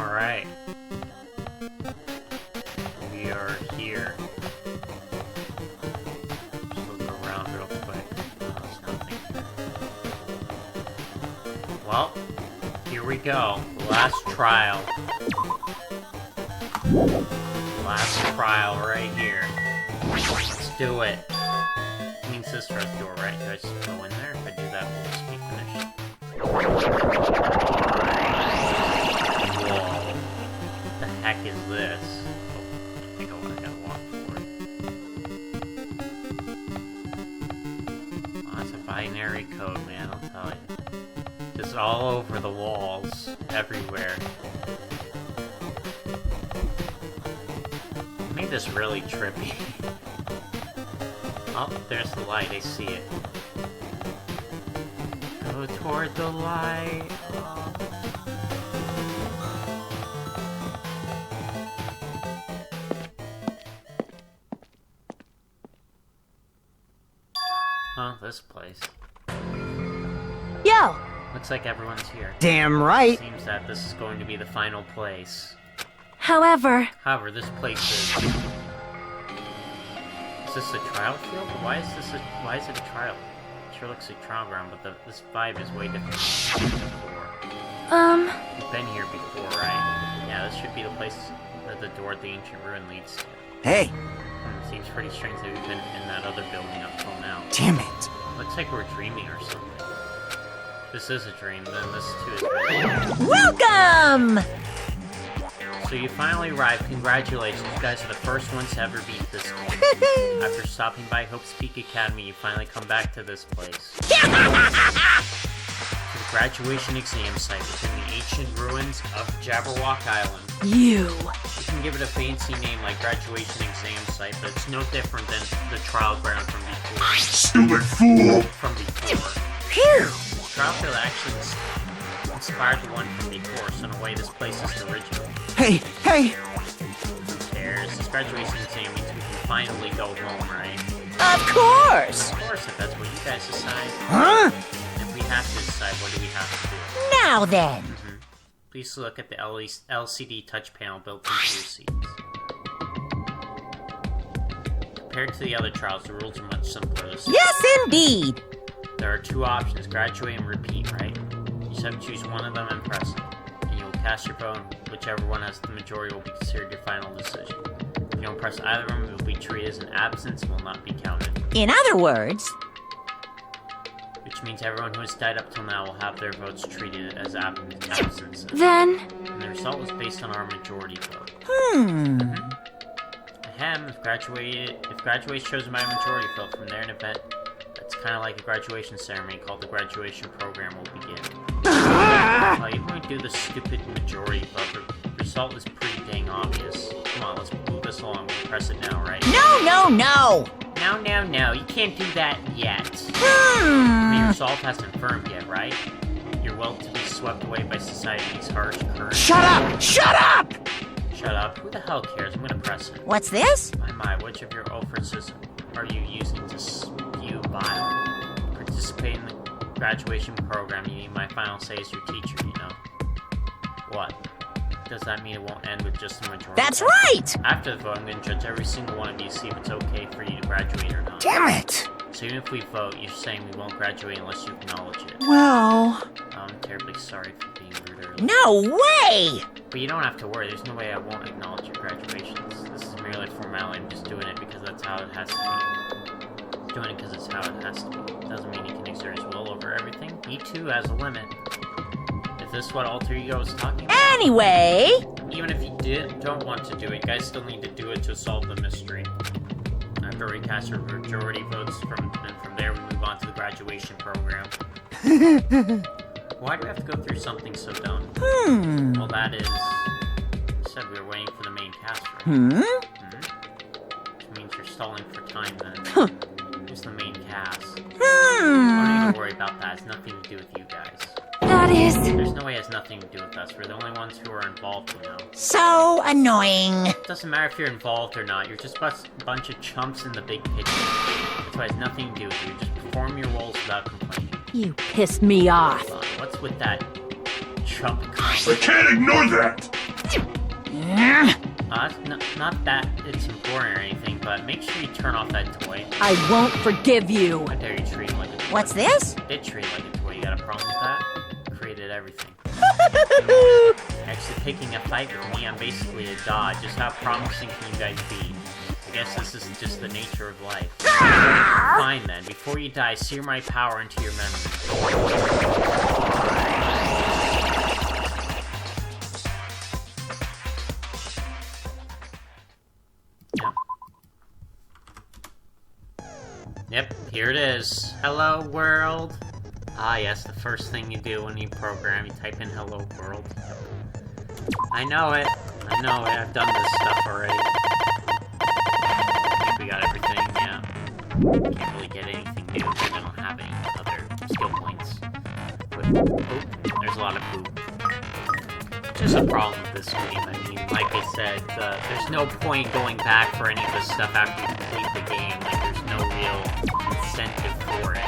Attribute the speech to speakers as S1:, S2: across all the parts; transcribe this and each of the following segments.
S1: Alright. We are here. Just look around real quick. There's nothing here. Well, here we go. Last trial. Last trial right here. Let's do it. It means this first door, right? Do I just go in there? If I do that, we'll just be finished. Whoa. What the heck is this? Oh, I think I gotta walk forward. Oh, that's a binary code, man, I'll tell you. Just all over the walls. Everywhere. Made this really trippy. Oh, there's the light, I see it. Go toward the light. Oh. Oh, this place.
S2: Yo!
S1: Looks like everyone's here.
S3: Damn right!
S1: Seems that this is going to be the final place.
S2: However,
S1: this place is... Is this a trial field? Why is it a trial? It sure looks like trial ground, but this vibe is way different than before. We've been here before, right? Yeah, this should be the place that the door at the ancient ruin leads to.
S3: Hey!
S1: It seems pretty strange that we've been in that other building up till now.
S3: Damn it!
S1: Looks like we're dreaming or something. This is a dream, then this too is a dream.
S2: welcome!
S1: So you finally arrived. Congratulations, you guys are the first ones to ever beat this game. After stopping by Hope's Peak Academy, you finally come back to this place. To the graduation exam site within the ancient ruins of Jabberwock Island.
S2: You
S1: can give it a fancy name like graduation exam site, but it's no different than the trial ground from before.
S4: Stupid fool!
S1: From before.
S2: Phew!
S1: The trial field actually inspired the one from before, so in a way this place is the original.
S3: Hey!
S1: Who cares? This graduation exam means we can finally go home, right?
S2: Of course!
S1: Of course, if that's what you guys decide.
S3: Huh?
S1: If we have to decide, what do we have to do?
S2: Now then!
S1: Please look at the LCD touch panel built into your seats. Compared to the other trials, the rules are much simpler.
S2: Yes, indeed!
S1: There are two options, graduate and repeat, right? You just have to choose one of them and press it. And you will cast your vote, whichever one has the majority will be considered your final decision. If you don't press either of them, it will be treated as an absence and will not be counted.
S2: In other words...
S1: Which means everyone who has died up till now will have their votes treated as absences.
S2: Then...
S1: And the result was based on our majority vote. Ahem, if graduate is chosen by a majority vote, from there an event that's kind of like a graduation ceremony called the graduation program will begin. Even when we do the stupid majority vote, the result is pretty dang obvious. Come on, let's move this along. We can press it now, right?
S2: No!
S1: No, you can't do that yet. The resolve hasn't firmed yet, right? Your will to be swept away by society's harsh current.
S3: Shut up! Shut up!
S1: Shut up. Who the hell cares? I'm gonna press it.
S2: What's this?
S1: My, which of your offerings are you using to spew bile? Participate in the graduation program. You need my final say as your teacher, you know. What? Does that mean it won't end with just a majority?
S2: That's right!
S1: After the vote, I'm going to judge every single one of you to see if it's okay for you to graduate or not.
S3: Damn it!
S1: So even if we vote, you're saying we won't graduate unless you acknowledge it.
S3: Well...
S1: I'm terribly sorry for being rude earlier.
S2: No way!
S1: But you don't have to worry, there's no way I won't acknowledge your graduation. This is merely a formality. I'm just doing it because that's how it has to be. Doing it because it's how it has to be. Doesn't mean he can exert his will over everything. He too has a limit. Is this what alter ego is talking about?
S2: Anyway...
S1: Even if you don't want to do it, you guys still need to do it to solve the mystery. After we cast your majority votes, and from there we move on to the graduation program. Why do we have to go through something so dumb? Well, that is... You said we were waiting for the main cast, right? Which means you're stalling for time, then. Who's the main cast? Don't need to worry about that. It's nothing to do with you guys.
S2: That is...
S1: There's no way it has nothing to do with us. We're the only ones who are involved, you know.
S2: so annoying.
S1: It doesn't matter if you're involved or not. You're just a bunch of chumps in the big picture. That's why it has nothing to do with you. Just perform your roles without complaining.
S2: You pissed me off.
S1: What's with that chump comment?
S4: I can't ignore that!
S1: Not that it's important or anything, but make sure you turn off that toy.
S4: I won't forgive you.
S1: How dare you treat him like a toy?
S2: What's this?
S1: Did treat him like a toy. You got a problem with that? Created everything. Actually picking a fight with me, I'm basically a god. Just how promising can you guys be? I guess this is just the nature of life. Fine then, before you die, sear my power into your memory. Yep, here it is. Hello, world. Ah, yes, the first thing you do when you program, you type in hello, world. Yep. I know it. I've done this stuff already. I think we got everything, yeah. Can't really get anything new because I don't have any other skill points. But, oh, there's a lot of poop. Just a problem with this game. I mean, like I said, there's no point going back for any of this stuff after you complete the game. Like, there's no real incentive for it.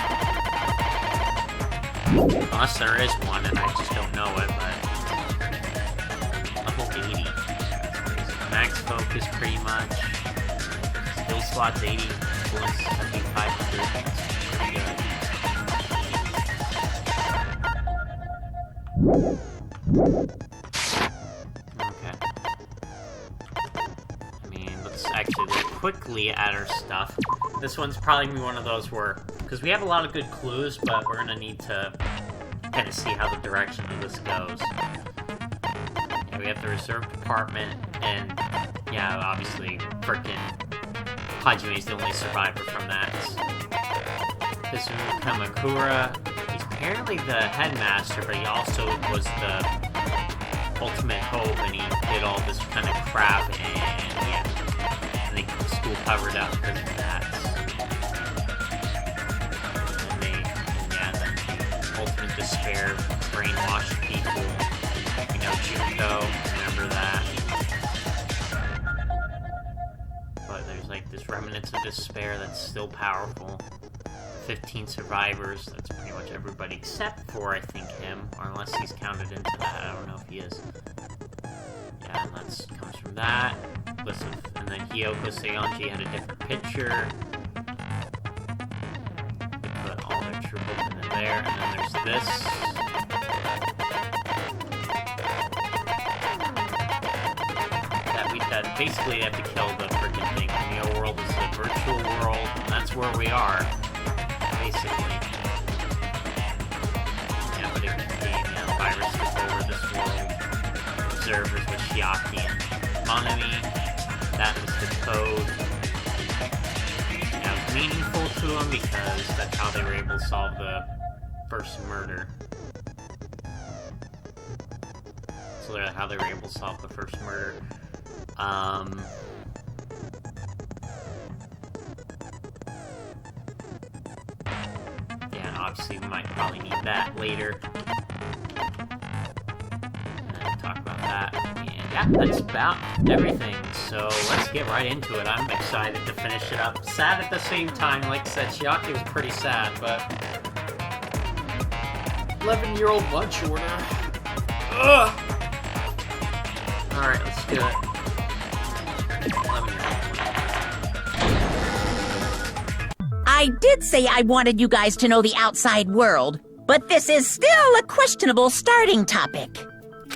S1: Unless there is one, and I just don't know it, but... Level 80. That's crazy. Max focus, pretty much. Skill slots, 80. Bullets, 7500. That's pretty good. Okay. I mean, let's actually look quickly at our stuff. This one's probably gonna be one of those where... Because we have a lot of good clues, but we're gonna need to kind of see how the direction of this goes. Yeah, we have the reserve department, and yeah, obviously, frickin' Hajime's the only survivor from that. This is Kamakura. He's apparently the headmaster, but he also was the ultimate hope, and he did all this kind of crap, and yeah, and they kept the school covered up because of that. Ultimate despair, brainwashed people. You know, Junko, remember that. But there's like this remnants of despair that's still powerful. 15 survivors, that's pretty much everybody except for, I think, him, or unless he's counted into that, I don't know if he is. Yeah, and that comes from that. Listen, and then Hiyoko Seonji had a different picture. Put all their true hope in there, and then there's this. That basically have to kill the freaking thing. The Neo world is a virtual world, and that's where we are, basically. Yeah, but it became, the virus took over this world. Observers with Shiaki and Monami. That was the code. Yeah, it was meaningful to them because that's how they were able to solve the first murder. So that's how they were able to solve the first murder. Yeah, and obviously we might probably need that later. And then talk about that. And yeah, that's about everything. So let's get right into it. I'm excited to finish it up. Sad at the same time. Like I said, Shiaki was pretty sad, but 11-year-old lunch order. Ugh! Alright, let's do it. 11-year-old.
S2: I did say I wanted you guys to know the outside world, but this is still a questionable starting topic.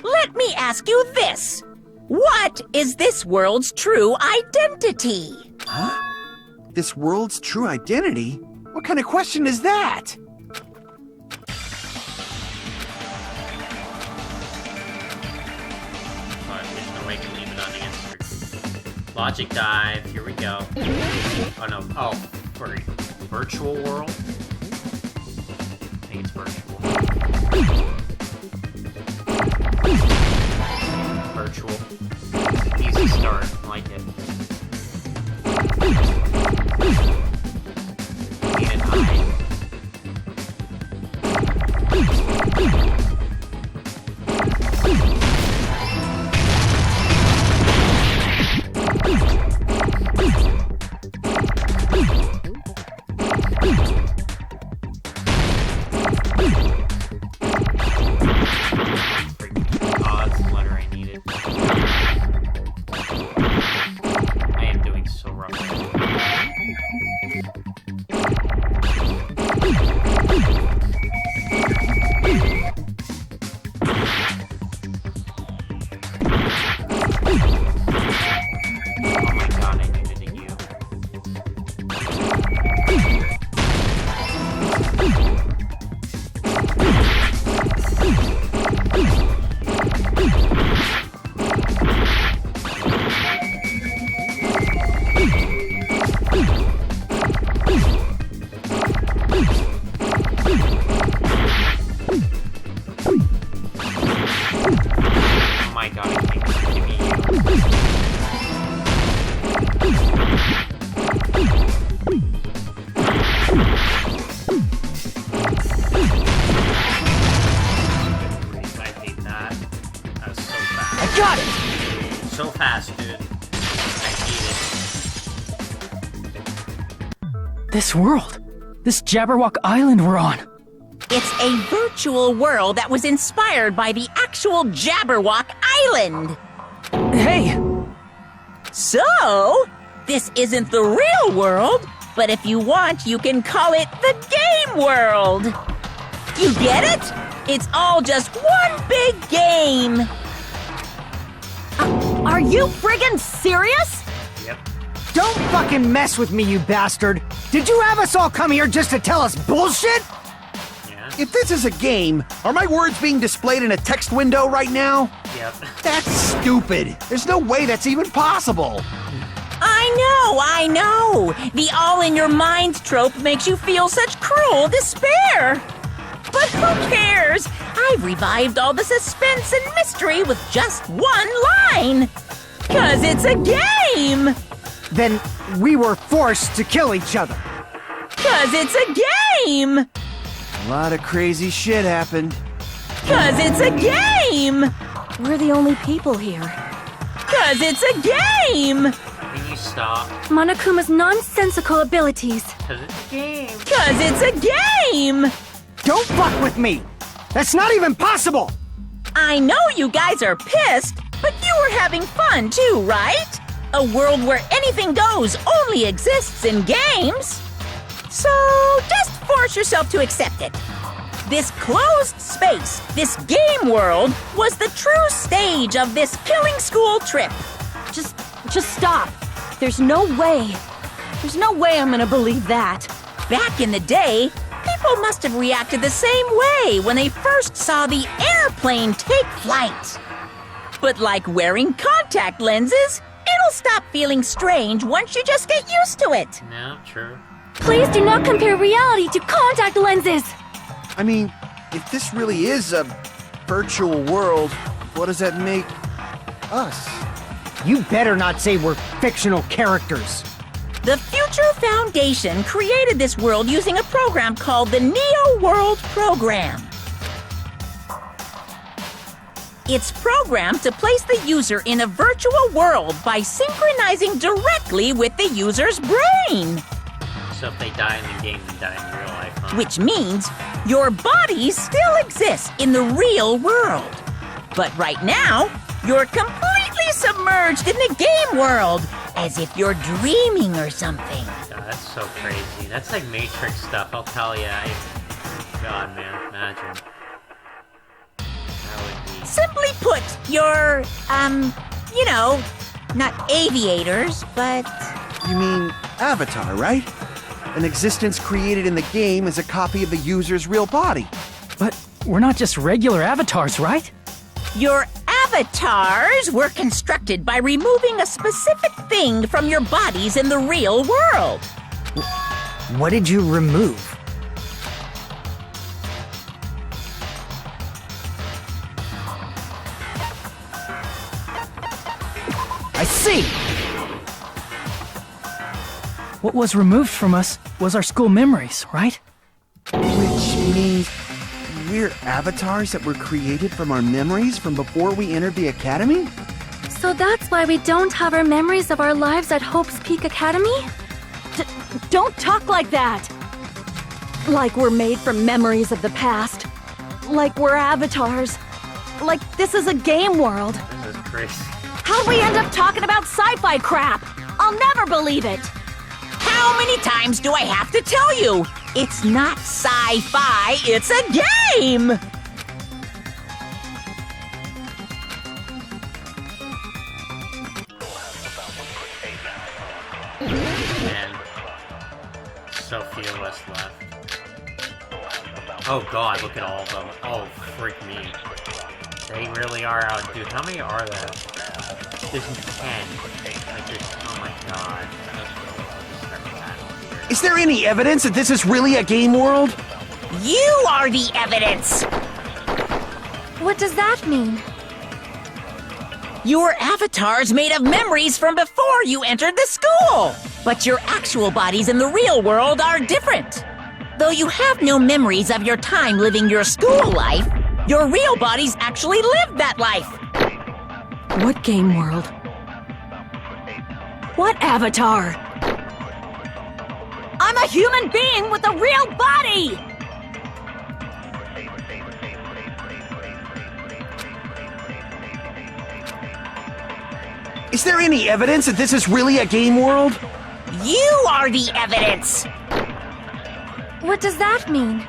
S2: Let me ask you this. What is this world's true identity?
S3: Huh? This world's true identity? What kind of question is that?
S1: There's no way I can leave it unanswered. Logic dive, here we go. Oh no, oh, for virtual world? I think it's virtual. Virtual. Easy start, I like it. Need an eye. Oh, that's the letter I needed.
S5: Got it!
S1: So fast, dude. I hate it.
S5: This world. This Jabberwock Island we're on.
S2: It's a virtual world that was inspired by the actual Jabberwock Island.
S5: Hey!
S2: So, this isn't the real world, but if you want, you can call it the game world. You get it? It's all just one big game.
S4: Are you friggin' serious?
S1: Yep.
S5: Don't fucking mess with me, you bastard! Did you have us all come here just to tell us bullshit?
S1: Yeah.
S3: If this is a game, are my words being displayed in a text window right now?
S1: Yep.
S3: That's stupid. There's no way that's even possible.
S2: I know. The all-in-your-mind trope makes you feel such cruel despair. But who cares? I've revived all the suspense and mystery with just one line. 'Cause it's a game.
S5: Then we were forced to kill each other.
S2: 'Cause it's a game.
S3: A lot of crazy shit happened.
S2: 'Cause it's a game.
S4: We're the only people here.
S2: 'Cause it's a game.
S1: Can you stop?
S4: Monokuma's nonsensical abilities.
S1: Because it's a game.
S2: 'Cause it's a game.
S5: Don't fuck with me! That's not even possible!
S2: I know you guys are pissed, but you were having fun too, right? A world where anything goes only exists in games. So just force yourself to accept it. This closed space, this game world, was the true stage of this killing school trip.
S4: Just stop. There's no way. There's no way I'm gonna believe that.
S2: Back in the day, people must have reacted the same way when they first saw the airplane take flight. But like wearing contact lenses, it'll stop feeling strange once you just get used to it.
S1: No, true.
S4: Please do not compare reality to contact lenses.
S3: I mean, if this really is a virtual world, what does that make us?
S5: You better not say we're fictional characters.
S2: The Future Foundation created this world using a program called the Neo World Program. It's programmed to place the user in a virtual world by synchronizing directly with the user's brain.
S1: So if they die in the game, they die in real life, huh?
S2: Which means your body still exists in the real world. But right now, you're completely submerged in the game world, as if you're dreaming or something.
S1: God, that's so crazy. That's like Matrix stuff, I'll tell you. God, man, imagine. That would be...
S2: Simply put, you're, not aviators, but...
S3: You mean Avatar, right? An existence created in the game is a copy of the user's real body.
S5: But we're not just regular avatars, right?
S2: Your avatars were constructed by removing a specific thing from your bodies in the real world.
S5: What did you remove? I see! What was removed from us was our school memories, right?
S3: Which means we're avatars that were created from our memories from before we entered the academy?
S4: So that's why we don't have our memories of our lives at Hope's Peak Academy? Don't talk like that! Like we're made from memories of the past. Like we're avatars. Like this is a game world.
S1: This is crazy.
S4: How'd we end up talking about sci-fi crap? I'll never believe it!
S2: How many times do I have to tell you? It's not sci-fi, it's a game!
S1: Man. So few less left. Oh god, look at all of them. Oh, freak me. They really are out. Dude, how many are there? There's 10. Like, there's... Oh my god.
S3: Is there any evidence that this is really a game world?
S2: You are the evidence!
S4: What does that mean?
S2: Your avatar's made of memories from before you entered the school! But your actual bodies in the real world are different. Though you have no memories of your time living your school life, your real bodies actually lived that life.
S4: What game world? What avatar? I'm a human being with a real body!
S3: Is there any evidence that this is really a game world?
S2: You are the evidence!
S4: What does that mean?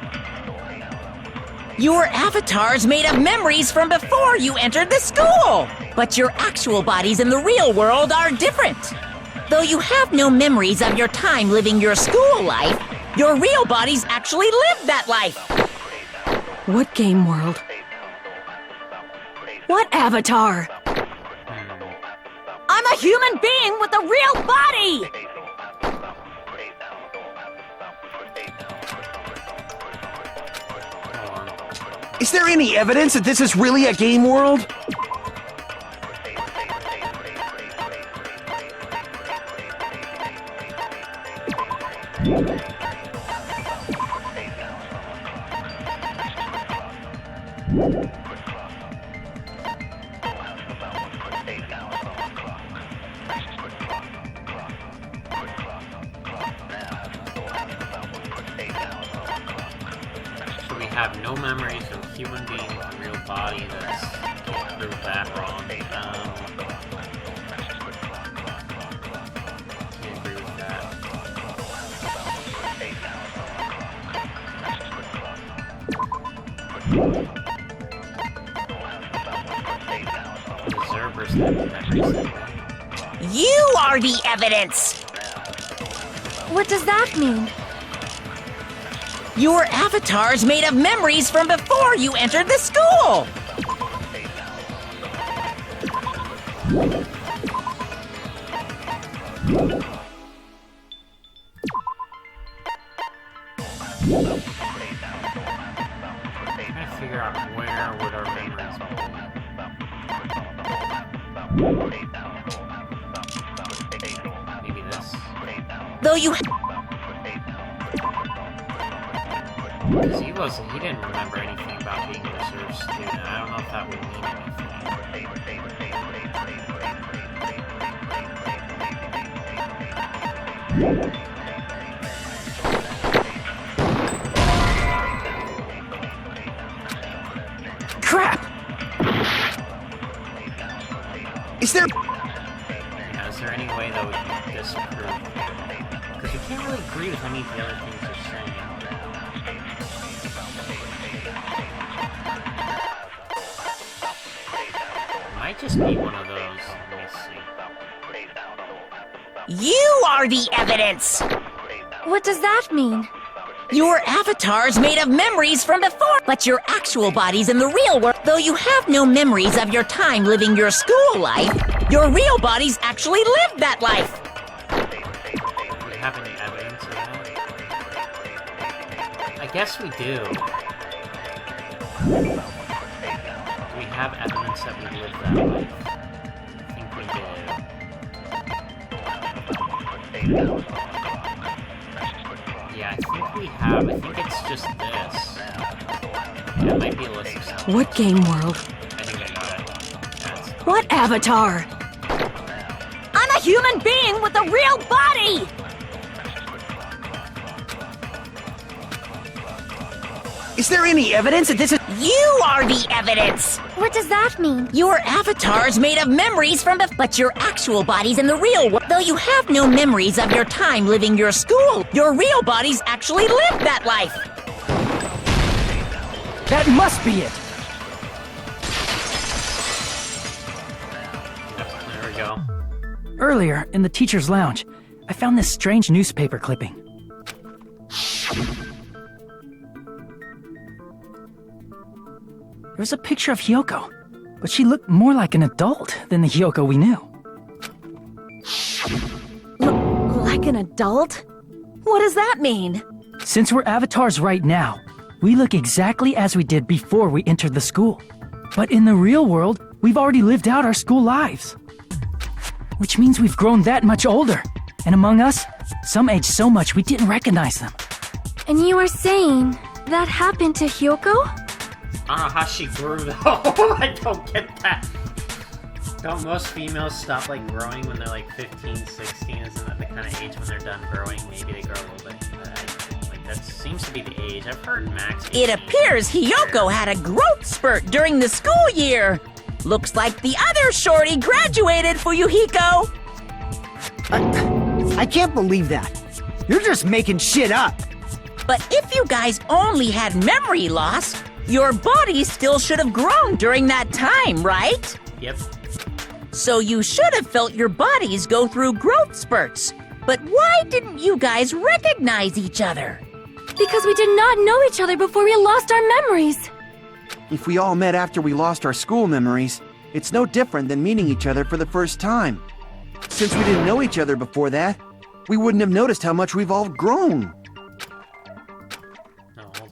S2: Your avatar's made of memories from before you entered the school! But your actual bodies in the real world are different. Though you have no memories of your time living your school life, your real bodies actually lived that life!
S4: What game world? What avatar? I'm a human being with a real body!
S3: Is there any evidence that this is really a game world?
S1: So we have no memories of a human being with a real body. That's can't prove that wrong. Can't agree with that. Observers have memories.
S2: You are the evidence!
S4: What does that mean?
S2: Your avatar's made of memories from before you entered the school!
S1: I'm trying to figure out where would our memories be. Maybe this.
S2: Though you
S1: Because he didn't remember anything about being a reserve student. I don't know if that would mean anything.
S5: Crap!
S3: Is there...
S1: Is there any way that we can disprove? Because we can't really agree with any of the other things they're saying. Might just be one of those. Let me see.
S2: You are the evidence!
S4: What does that mean?
S2: Your avatar's made of memories from before, but your actual body's in the real world. Though you have no memories of your time living your school life, your real bodies actually lived that life.
S1: Do we have any evidence of that? I guess we do. Do we have evidence that we lived that life? I think we do. Yeah, I think we have. I think it's just this. Yeah, it might be a list of stuff.
S4: What game world?
S1: I think I got it. That's
S4: What avatar? I'm a human being with a real body!
S3: Is there any evidence that this is...
S2: You are the evidence!
S4: What does that mean?
S2: Your avatar's made of memories from before, but your actual body's in the real world. Though you have no memories of your time living your school, your real bodies actually lived that life.
S5: That must be it!
S1: There we go.
S5: Earlier, in the teacher's lounge, I found this strange newspaper clipping. There was a picture of Hyoko, but she looked more like an adult than the Hyoko we knew.
S4: Like an adult? What does that mean?
S5: Since we're avatars right now, we look exactly as we did before we entered the school. But in the real world, we've already lived out our school lives. Which means we've grown that much older. And among us, some aged so much we didn't recognize them.
S4: And you are saying that happened to Hyoko?
S1: I don't know how she grew though. I don't get that. Don't most females stop, like, growing when they're, like, 15, 16? Isn't that the kind of age when they're done growing? Maybe they grow a little bit. Like, that seems to be the age. I've heard max age.
S2: It appears Hiyoko had a growth spurt during the school year. Looks like the other shorty graduated, Fuyuhiko.
S6: I can't believe that. You're just making shit up.
S2: But if you guys only had memory loss, your body still should have grown during that time, right?
S1: Yep.
S2: So you should have felt your bodies go through growth spurts. But why didn't you guys recognize each other?
S4: Because we did not know each other before we lost our memories.
S3: If we all met after we lost our school memories, it's no different than meeting each other for the first time. Since we didn't know each other before that, we wouldn't have noticed how much we've all grown.
S1: No, hold on.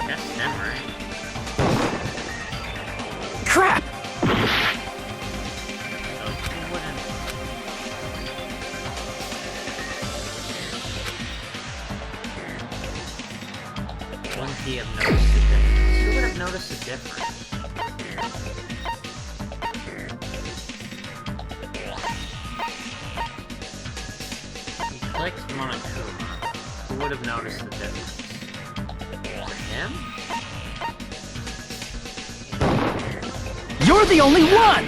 S1: That's them, right?
S5: Crap!
S1: So who wouldn't? Wouldn't he have noticed the difference? Who would have noticed the difference? He clicked Monokuma. Who would have noticed the difference? Him?
S5: You're the only one!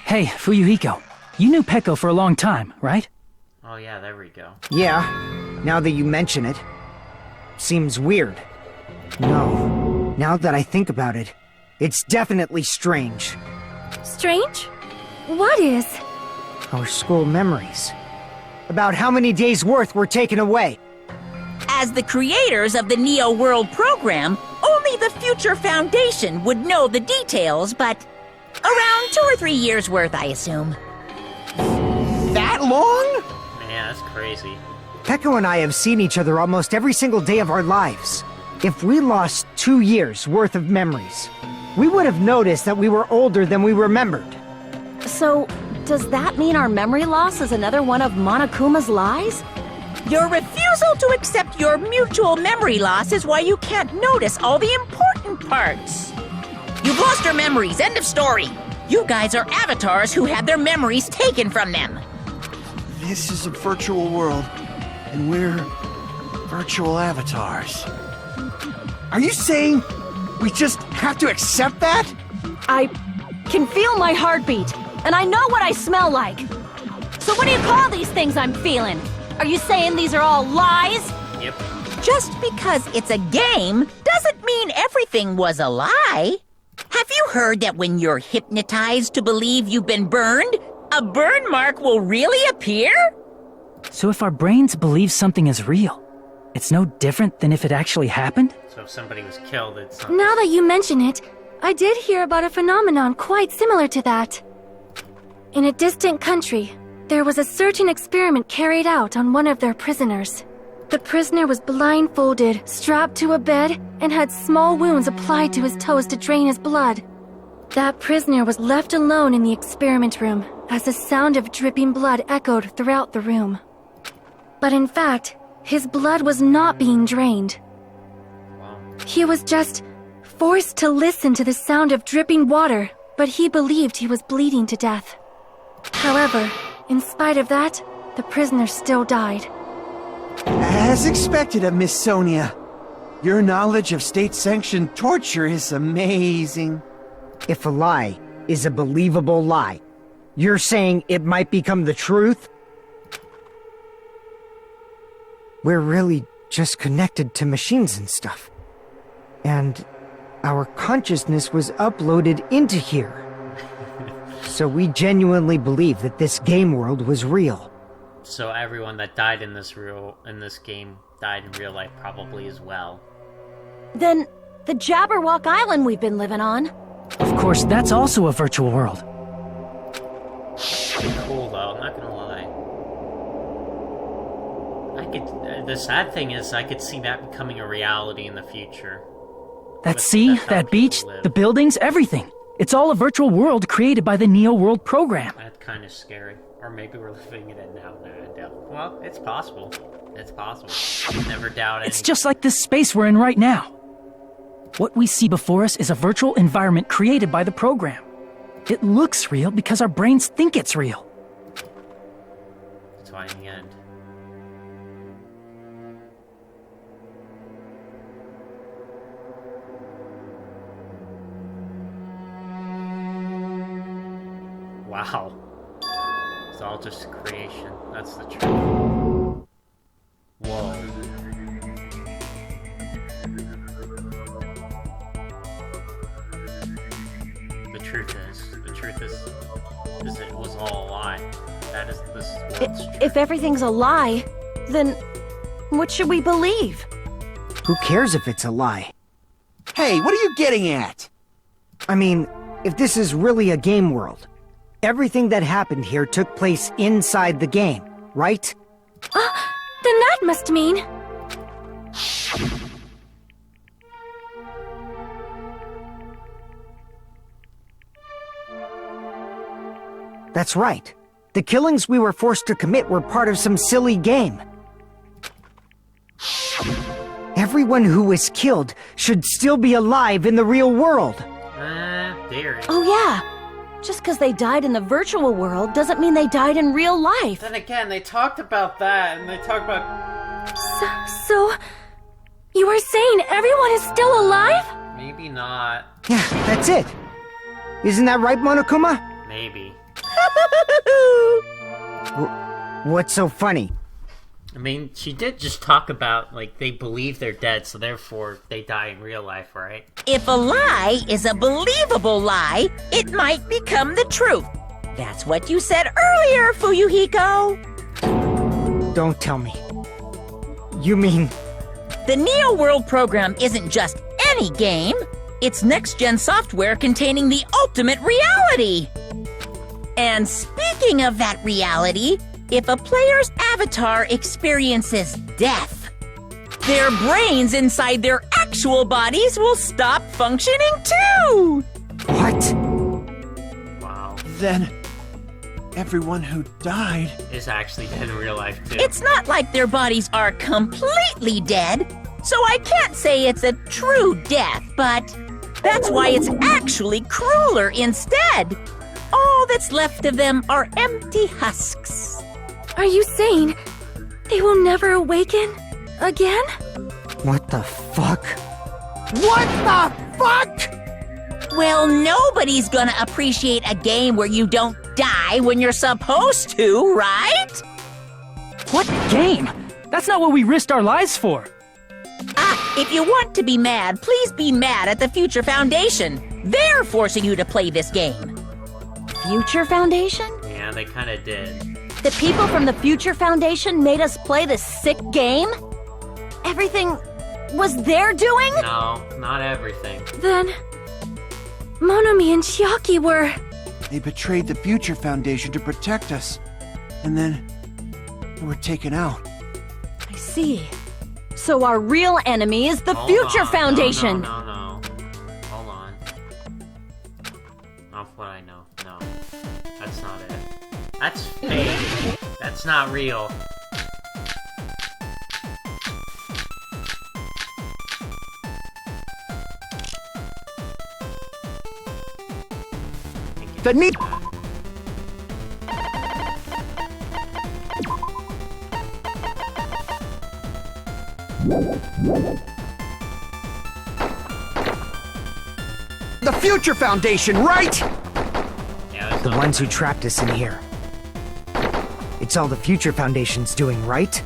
S5: Hey, Fuyuhiko, you knew Peko for a long time, right?
S1: Oh yeah, there we go.
S6: Yeah, now that you mention it. Seems weird. No, now that I think about it, it's definitely strange.
S4: Strange? What is?
S6: Our school memories. About how many days' worth were taken away.
S2: As the creators of the Neo World program, only the Future Foundation would know the details, but around 2 or 3 years worth, I assume.
S3: That long?
S1: Man, that's crazy.
S6: Peko and I have seen each other almost every single day of our lives. If we lost 2 years' worth of memories, we would have noticed that we were older than we remembered.
S4: So, does that mean our memory loss is another one of Monokuma's lies?
S2: Your refusal to accept your mutual memory loss is why you can't notice all the important parts. You've lost your memories, end of story. You guys are avatars who had their memories taken from them.
S3: This is a virtual world, and we're virtual avatars. Are you saying we just have to accept that?
S4: I can feel my heartbeat, and I know what I smell like. So what do you call these things I'm feeling? Are you saying these are all lies?
S1: Yep.
S2: Just because it's a game doesn't mean everything was a lie. Have you heard that when you're hypnotized to believe you've been burned, a burn mark will really appear?
S5: So if our brains believe something is real, it's no different than if it actually happened?
S1: So if somebody was killed, it's not...
S4: Now that you mention it, I did hear about a phenomenon quite similar to that. In a distant country, there was a certain experiment carried out on one of their prisoners. The prisoner was blindfolded, strapped to a bed, and had small wounds applied to his toes to drain his blood. That prisoner was left alone in the experiment room as the sound of dripping blood echoed throughout the room. But in fact, his blood was not being drained.
S1: Wow.
S4: He was just forced to listen to the sound of dripping water, but he believed he was bleeding to death. However, in spite of that, the prisoner still died.
S3: As expected of Miss Sonia. Your knowledge of state-sanctioned torture is amazing.
S6: If a lie is a believable lie, you're saying it might become the truth? We're really just connected to machines and stuff. And our consciousness was uploaded into here. So we genuinely believe that this game world was real.
S1: So everyone that died in this game died in real life probably as well.
S4: Then, the Jabberwock Island we've been living on.
S5: Of course, that's also a virtual world.
S1: Pretty cool though, I'm not gonna lie. I the sad thing is, I could see that becoming a reality in the future.
S5: That
S1: But
S5: sea,
S1: that's how
S5: that
S1: people
S5: beach,
S1: live.
S5: the buildings, everything. It's all a virtual world created by the Neo World program.
S1: That's kind of scary. Or maybe we're living in it now. No, I doubt. Well, it's possible. It's possible. Never doubt it.
S5: It's just like this space we're in right now. What we see before us is a virtual environment created by the program. It looks real because our brains think it's real.
S1: That's why in the end. Wow. It's all just creation. That's the truth. Whoa. The truth is it was all a lie. That is this world's truth.
S4: If everything's a lie, then what should we believe?
S6: Who cares if it's a lie?
S3: Hey, what are you getting at?
S6: I mean, if this is really a game world, everything that happened here took place inside the game, right?
S4: Then that must mean...
S6: That's right. The killings we were forced to commit were part of some silly game. Everyone who was killed should still be alive in the real world.
S1: Theory.
S4: Oh yeah, just because they died in the virtual world doesn't mean they died in real life.
S1: Then again, they talked about that, and they talked about...
S4: So, you are saying everyone is still alive?
S1: Maybe not.
S6: Yeah, that's it. Isn't that right, Monokuma?
S1: Maybe.
S6: What's so funny?
S1: I mean, she did just talk about, like, they believe they're dead, so therefore they die in real life, right?
S2: If a lie is a believable lie, it might become the truth. That's what you said earlier, Fuyuhiko.
S6: Don't tell me. You mean...
S2: The Neo World program isn't just any game. It's next-gen software containing the ultimate reality. And speaking of that reality, if a player's avatar experiences death, their brains inside their actual bodies will stop functioning too!
S6: What?
S1: Wow.
S3: Then, everyone who died...
S1: Is actually dead in real life, too.
S2: It's not like their bodies are completely dead, so I can't say it's a true death, but that's why it's actually crueler instead. All that's left of them are empty husks.
S4: Are you saying they will never awaken again?
S6: What the fuck? What the fuck?
S2: Well, nobody's gonna appreciate a game where you don't die when you're supposed to, right?
S5: What game? That's not what we risked our lives for.
S2: If you want to be mad, please be mad at the Future Foundation. They're forcing you to play this game.
S4: Future Foundation?
S1: Yeah, they kind of did.
S4: The people from the Future Foundation made us play this sick game? Everything was their doing?
S1: No, not everything.
S4: Then... Monomi and Chiaki were...
S3: They betrayed the Future Foundation to protect us. And then... they were taken out.
S4: I see. So our real enemy is the
S1: Hold
S4: Future
S1: on.
S4: Foundation!
S1: No. Hold on. Not what I know. No. That's not it. That's fake. That's not real.
S3: The need... The Future Foundation, right?
S1: Yeah, that's
S6: The
S1: not
S6: ones who trapped us in here. It's all the Future Foundation's doing, right?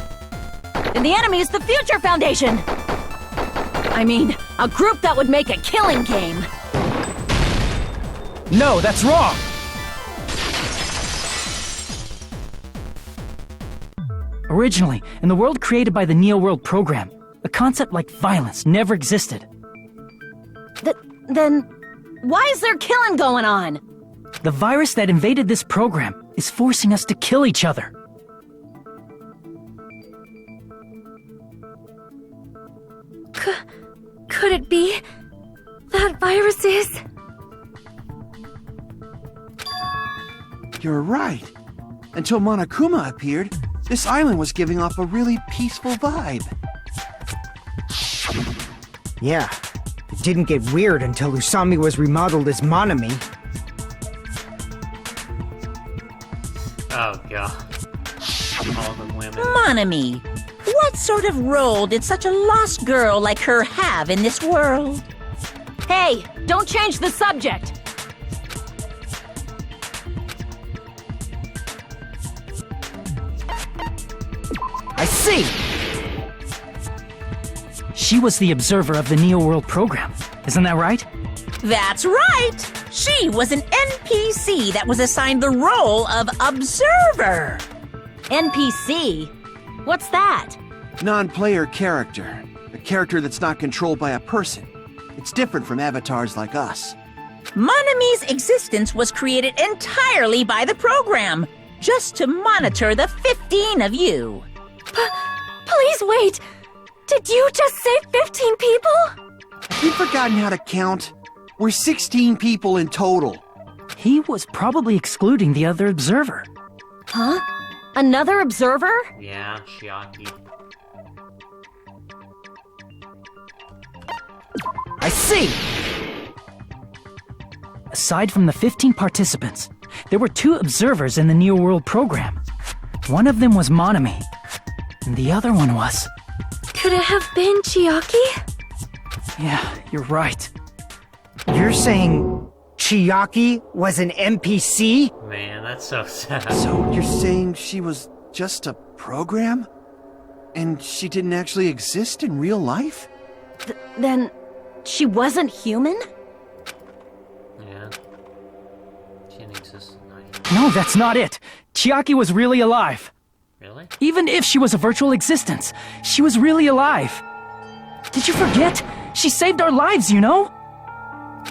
S4: And the enemy is the Future Foundation! I mean, a group that would make a killing game.
S5: No, that's wrong! Originally, in the world created by the Neo World program, a concept like violence never existed.
S4: Then, why is there killing going on?
S5: The virus that invaded this program is forcing us to kill each other.
S4: Could it be that virus is?
S3: You're right. Until Monokuma appeared, this island was giving off a really peaceful vibe.
S6: Yeah. It didn't get weird until Usami was remodeled as Monami.
S1: Oh god. All the women.
S2: Monami, what sort of role did such a lost girl like her have in this world?
S4: Hey, don't change the subject!
S6: I see!
S5: She was the observer of the Neo World program. Isn't that right?
S2: That's right! She was an NPC that was assigned the role of observer.
S4: NPC? What's that?
S3: Non-player character. A character that's not controlled by a person. It's different from avatars like us.
S2: Monami's existence was created entirely by the program, just to monitor the 15 of you.
S4: Please wait! Did you just say 15 people?
S3: Have you forgotten how to count? We're 16 people in total.
S5: He was probably excluding the other observer.
S4: Huh? Another observer?
S1: Yeah, Shiaki.
S6: I see!
S5: Aside from the 15 participants, there were 2 observers in the Neo World program. One of them was Monami, and the other one was...
S4: Could it have been Chiaki?
S5: Yeah, you're right.
S6: You're saying Chiaki was an NPC?
S1: Man, that's so sad.
S3: So you're saying she was just a program? And she didn't actually exist in real life?
S4: Then she wasn't human?
S1: Yeah. She didn't exist in life.
S5: No, that's not it. Chiaki was really alive.
S1: Really?
S5: Even if she was a virtual existence, she was really alive. Did you forget? She saved our lives, you know?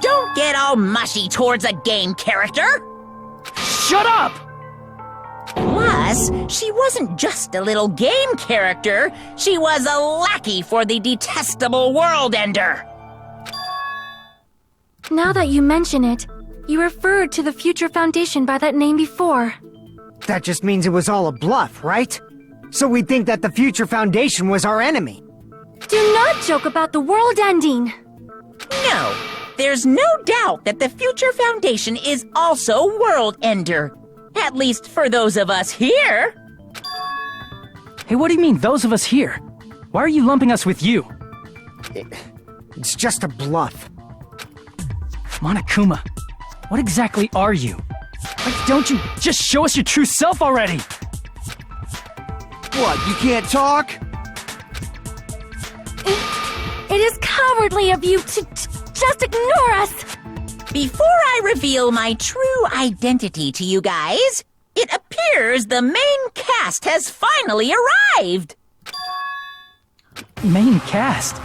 S2: Don't get all mushy towards a game character!
S5: Shut up!
S2: Plus, she wasn't just a little game character, she was a lackey for the detestable World Ender.
S4: Now that you mention it, you referred to the Future Foundation by that name before.
S6: That just means it was all a bluff, right? So we think that the Future Foundation was our enemy.
S4: Do not joke about the world ending!
S2: No, there's no doubt that the Future Foundation is also World Ender. At least for those of us here.
S5: Hey, what do you mean, those of us here? Why are you lumping us with you?
S6: It's just a bluff.
S5: Monokuma, what exactly are you? Why don't you just show us your true self already?
S3: What, you can't talk?
S4: It is cowardly of you to just ignore us!
S2: Before I reveal my true identity to you guys, it appears the main cast has finally arrived.
S5: Main cast?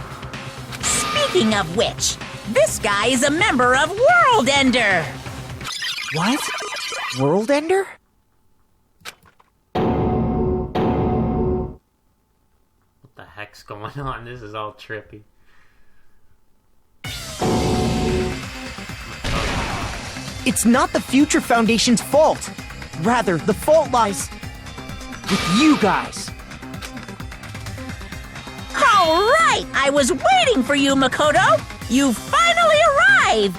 S2: Speaking of which, this guy is a member of World Ender.
S6: What? World Ender?
S1: What the heck's going on? This is all trippy.
S6: It's not the Future Foundation's fault. Rather, the fault lies with you guys.
S2: All right, I was waiting for you, Makoto. You finally arrived.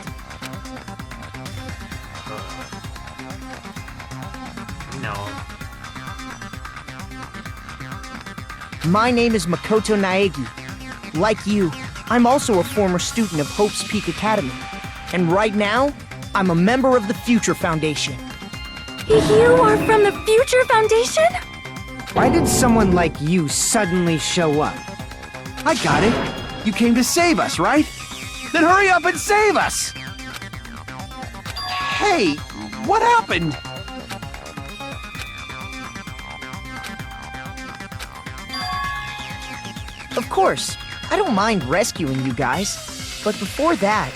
S1: No.
S6: My name is Makoto Naegi. Like you, I'm also a former student of Hope's Peak Academy. And right now, I'm a member of the Future Foundation.
S4: You are from the Future Foundation?
S6: Why did someone like you suddenly show up?
S3: I got it. You came to save us, right? Then hurry up and save us! Hey, what happened?
S6: Of course, I don't mind rescuing you guys. But before that,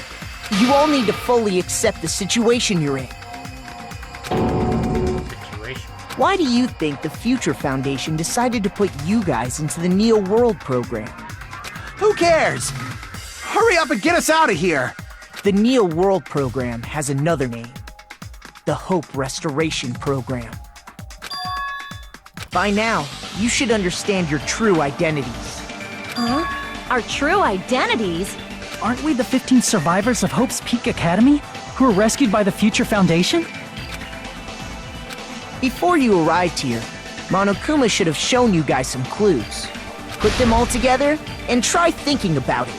S6: you all need to fully accept the situation you're in.
S1: Situation.
S6: Why do you think the Future Foundation decided to put you guys into the Neo World program?
S3: Who cares? Hurry up and get us out of here!
S7: The Neo World Program has another name. The Hope Restoration Program. By now, you should understand your true identities.
S4: Huh? Our true identities?
S5: Aren't we the 15 survivors of Hope's Peak Academy who were rescued by the Future Foundation?
S7: Before you arrived here, Monokuma should have shown you guys some clues. Put them all together and try thinking about it.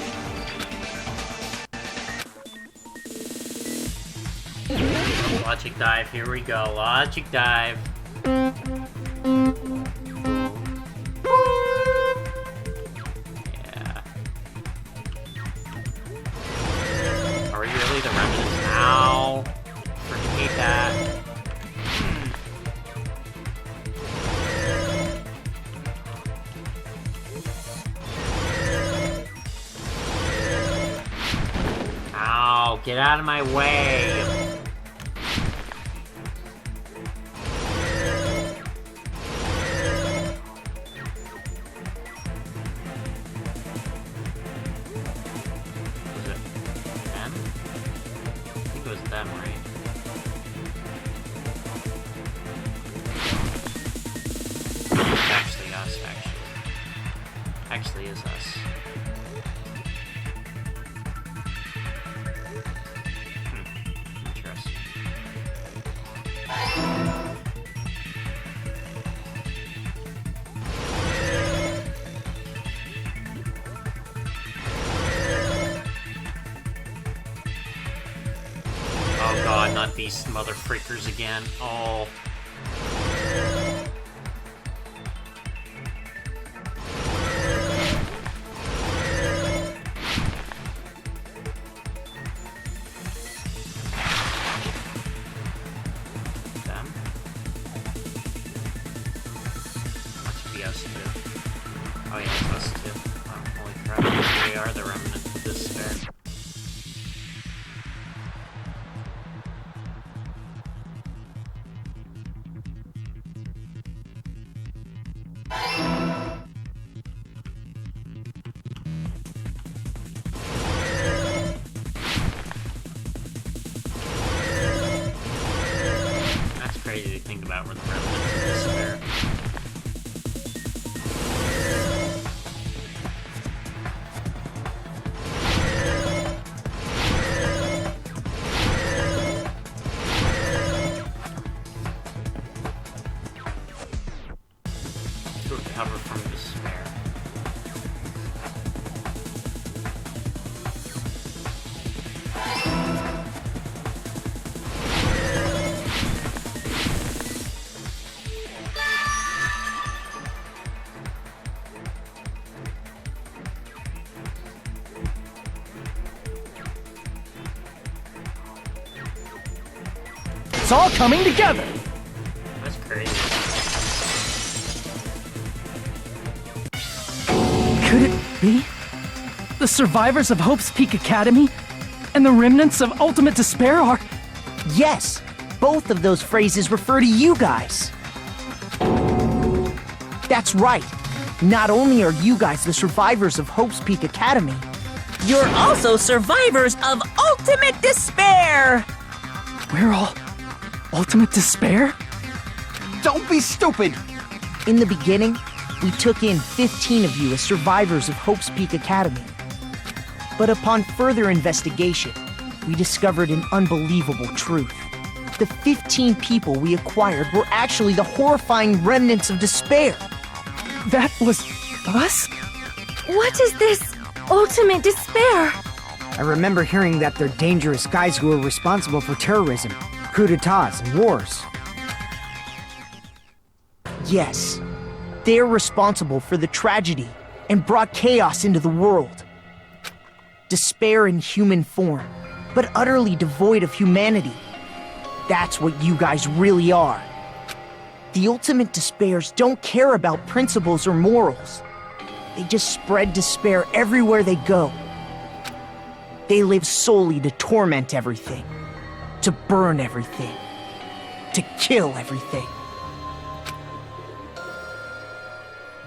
S1: Logic dive, here we go. Logic dive. Yeah. Are we really the remnants now? Freaking hate that. Ow, get out of my way. Them, right? It's actually us, actually is us. Interesting. Oh god, not these mother freakers again. Oh. Them? Must be us too. Oh yeah, it's us too. Oh, holy crap, we are the remnants of despair. That's crazy to think about, we're the remnants of despair. To recover from despair.
S5: It's all coming together!
S1: That's crazy.
S5: Could it be? The survivors of Hope's Peak Academy and the remnants of Ultimate Despair are...
S7: Yes, both of those phrases refer to you guys. That's right. Not only are you guys the survivors of Hope's Peak Academy,
S2: You're also survivors of Ultimate Despair!
S5: We're all Ultimate Despair?
S3: Don't be stupid!
S7: in the beginning, we took in 15 of you as survivors of Hope's Peak Academy. But upon further investigation, we discovered an unbelievable truth. The 15 people we acquired were actually the horrifying remnants of despair.
S5: That was us?
S4: What is this ultimate despair?
S6: I remember hearing that they're dangerous guys who are responsible for terrorism, coups d'etats, and wars.
S7: Yes, they're responsible for the tragedy and brought chaos into the world. Despair in human form, but utterly devoid of humanity. That's what you guys really are. The ultimate despairs don't care about principles or morals. They just spread despair everywhere they go. They live solely to torment everything, to burn everything, to kill everything.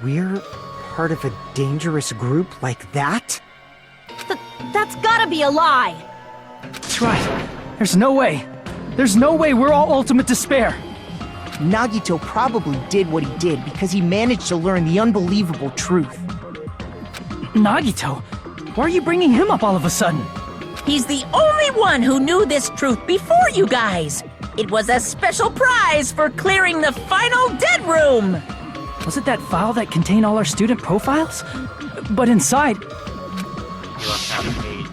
S6: We're part of a dangerous group like that?
S4: That's gotta be a lie!
S5: That's right. There's no way. There's no way we're all ultimate despair.
S7: Nagito probably did what he did because he managed to learn the unbelievable truth.
S5: Nagito? Why are you bringing him up all of a sudden?
S2: He's the only one who knew this truth before you guys. It was a special prize for clearing the final dead room.
S5: Was it that file that contained all our student profiles? But inside...
S1: You left out a page.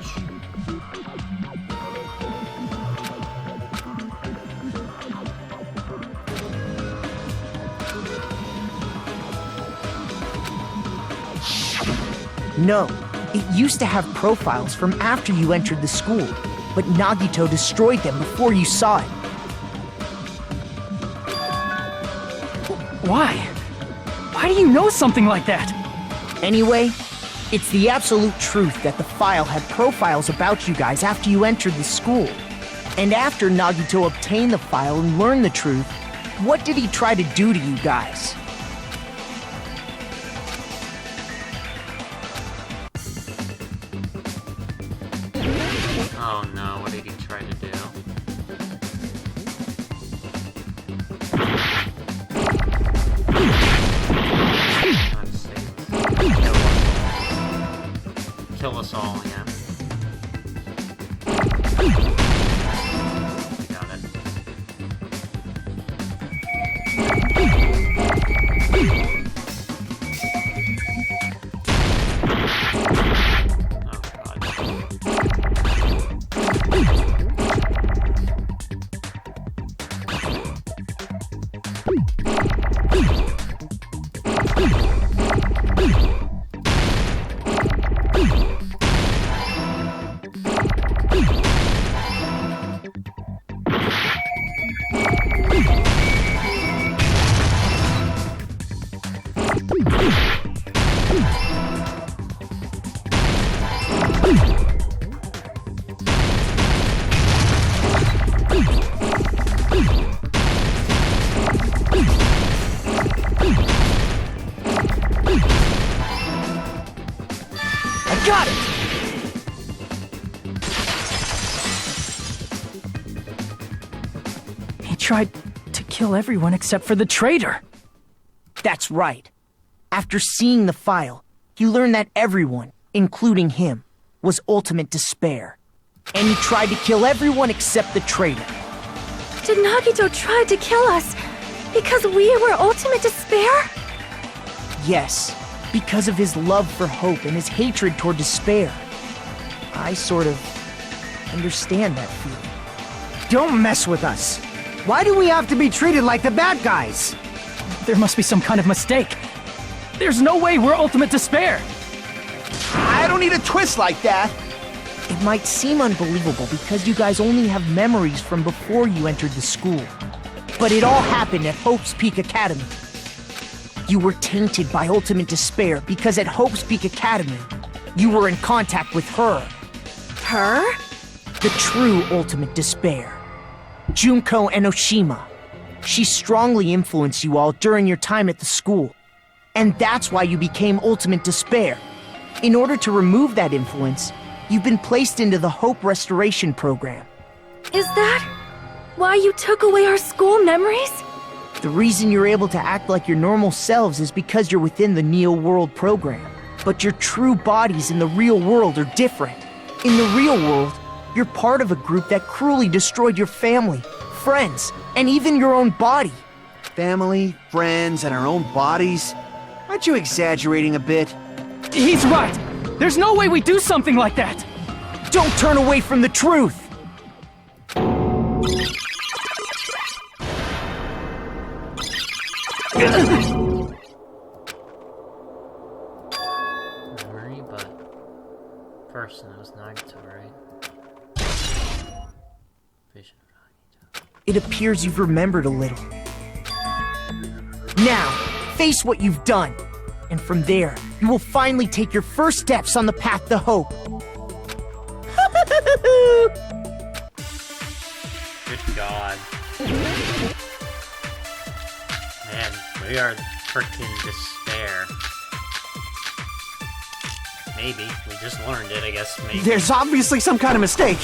S7: No, it used to have profiles from after you entered the school, but Nagito destroyed them before you saw it.
S5: Why? Why do you know something like that?
S7: Anyway, it's the absolute truth that the file had profiles about you guys after you entered the school. And after Nagito obtained the file and learned the truth, what did he try to do to you guys?
S1: Oh no, what did he try to do? Let's see. Kill us all, yeah. We got it.
S7: Got it!
S5: He tried to kill everyone except for the traitor.
S7: That's right. After seeing the file, he learned that everyone, including him, was ultimate despair. And he tried to kill everyone except the traitor.
S4: Did Nagito try to kill us because we were ultimate despair?
S7: Yes, because of his love for hope and his hatred toward despair. I sort of understand that feeling.
S6: Don't mess with us. Why do we have to be treated like the bad guys?
S5: There must be some kind of mistake. There's no way we're ultimate despair.
S3: I don't need a twist like that.
S7: It might seem unbelievable because you guys only have memories from before you entered the school. But it all happened at Hope's Peak Academy. You were tainted by ultimate despair because at Hope's Peak Academy, you were in contact with her.
S4: Her?
S7: The true ultimate despair. Junko Enoshima. She strongly influenced you all during your time at the school. And that's why you became ultimate despair. In order to remove that influence, you've been placed into the Hope Restoration Program.
S4: Is that why you took away our school memories?
S7: The reason you're able to act like your normal selves is because you're within the Neo World program. But your true bodies in the real world are different. In the real world, you're part of a group that cruelly destroyed your family, friends, and even your own body.
S3: Family, friends, and our own bodies? Aren't you exaggerating a bit?
S5: He's right. There's no way we do something like that.
S7: Don't turn away from the truth!
S1: Memory, but person, it was Nagito, right? Vision of Nagito.
S7: It appears you've remembered a little. Now, face what you've done. And from there, you will finally take your first steps on the path to hope.
S1: Good God. Man, we are freaking despair. Maybe. We just learned it, I guess. Maybe.
S3: There's obviously some kind of mistake.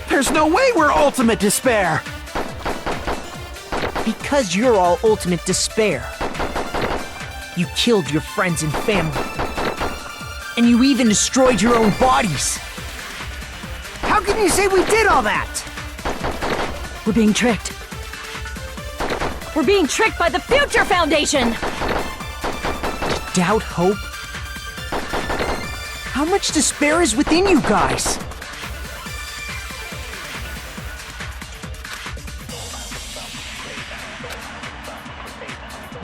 S3: There's no way we're ultimate despair.
S7: Because you're all ultimate despair. You killed your friends and family. And you even destroyed your own bodies.
S6: How can you say we did all that?
S4: We're being tricked. We're being tricked by the Future Foundation!
S7: Doubt hope? How much despair is within you guys?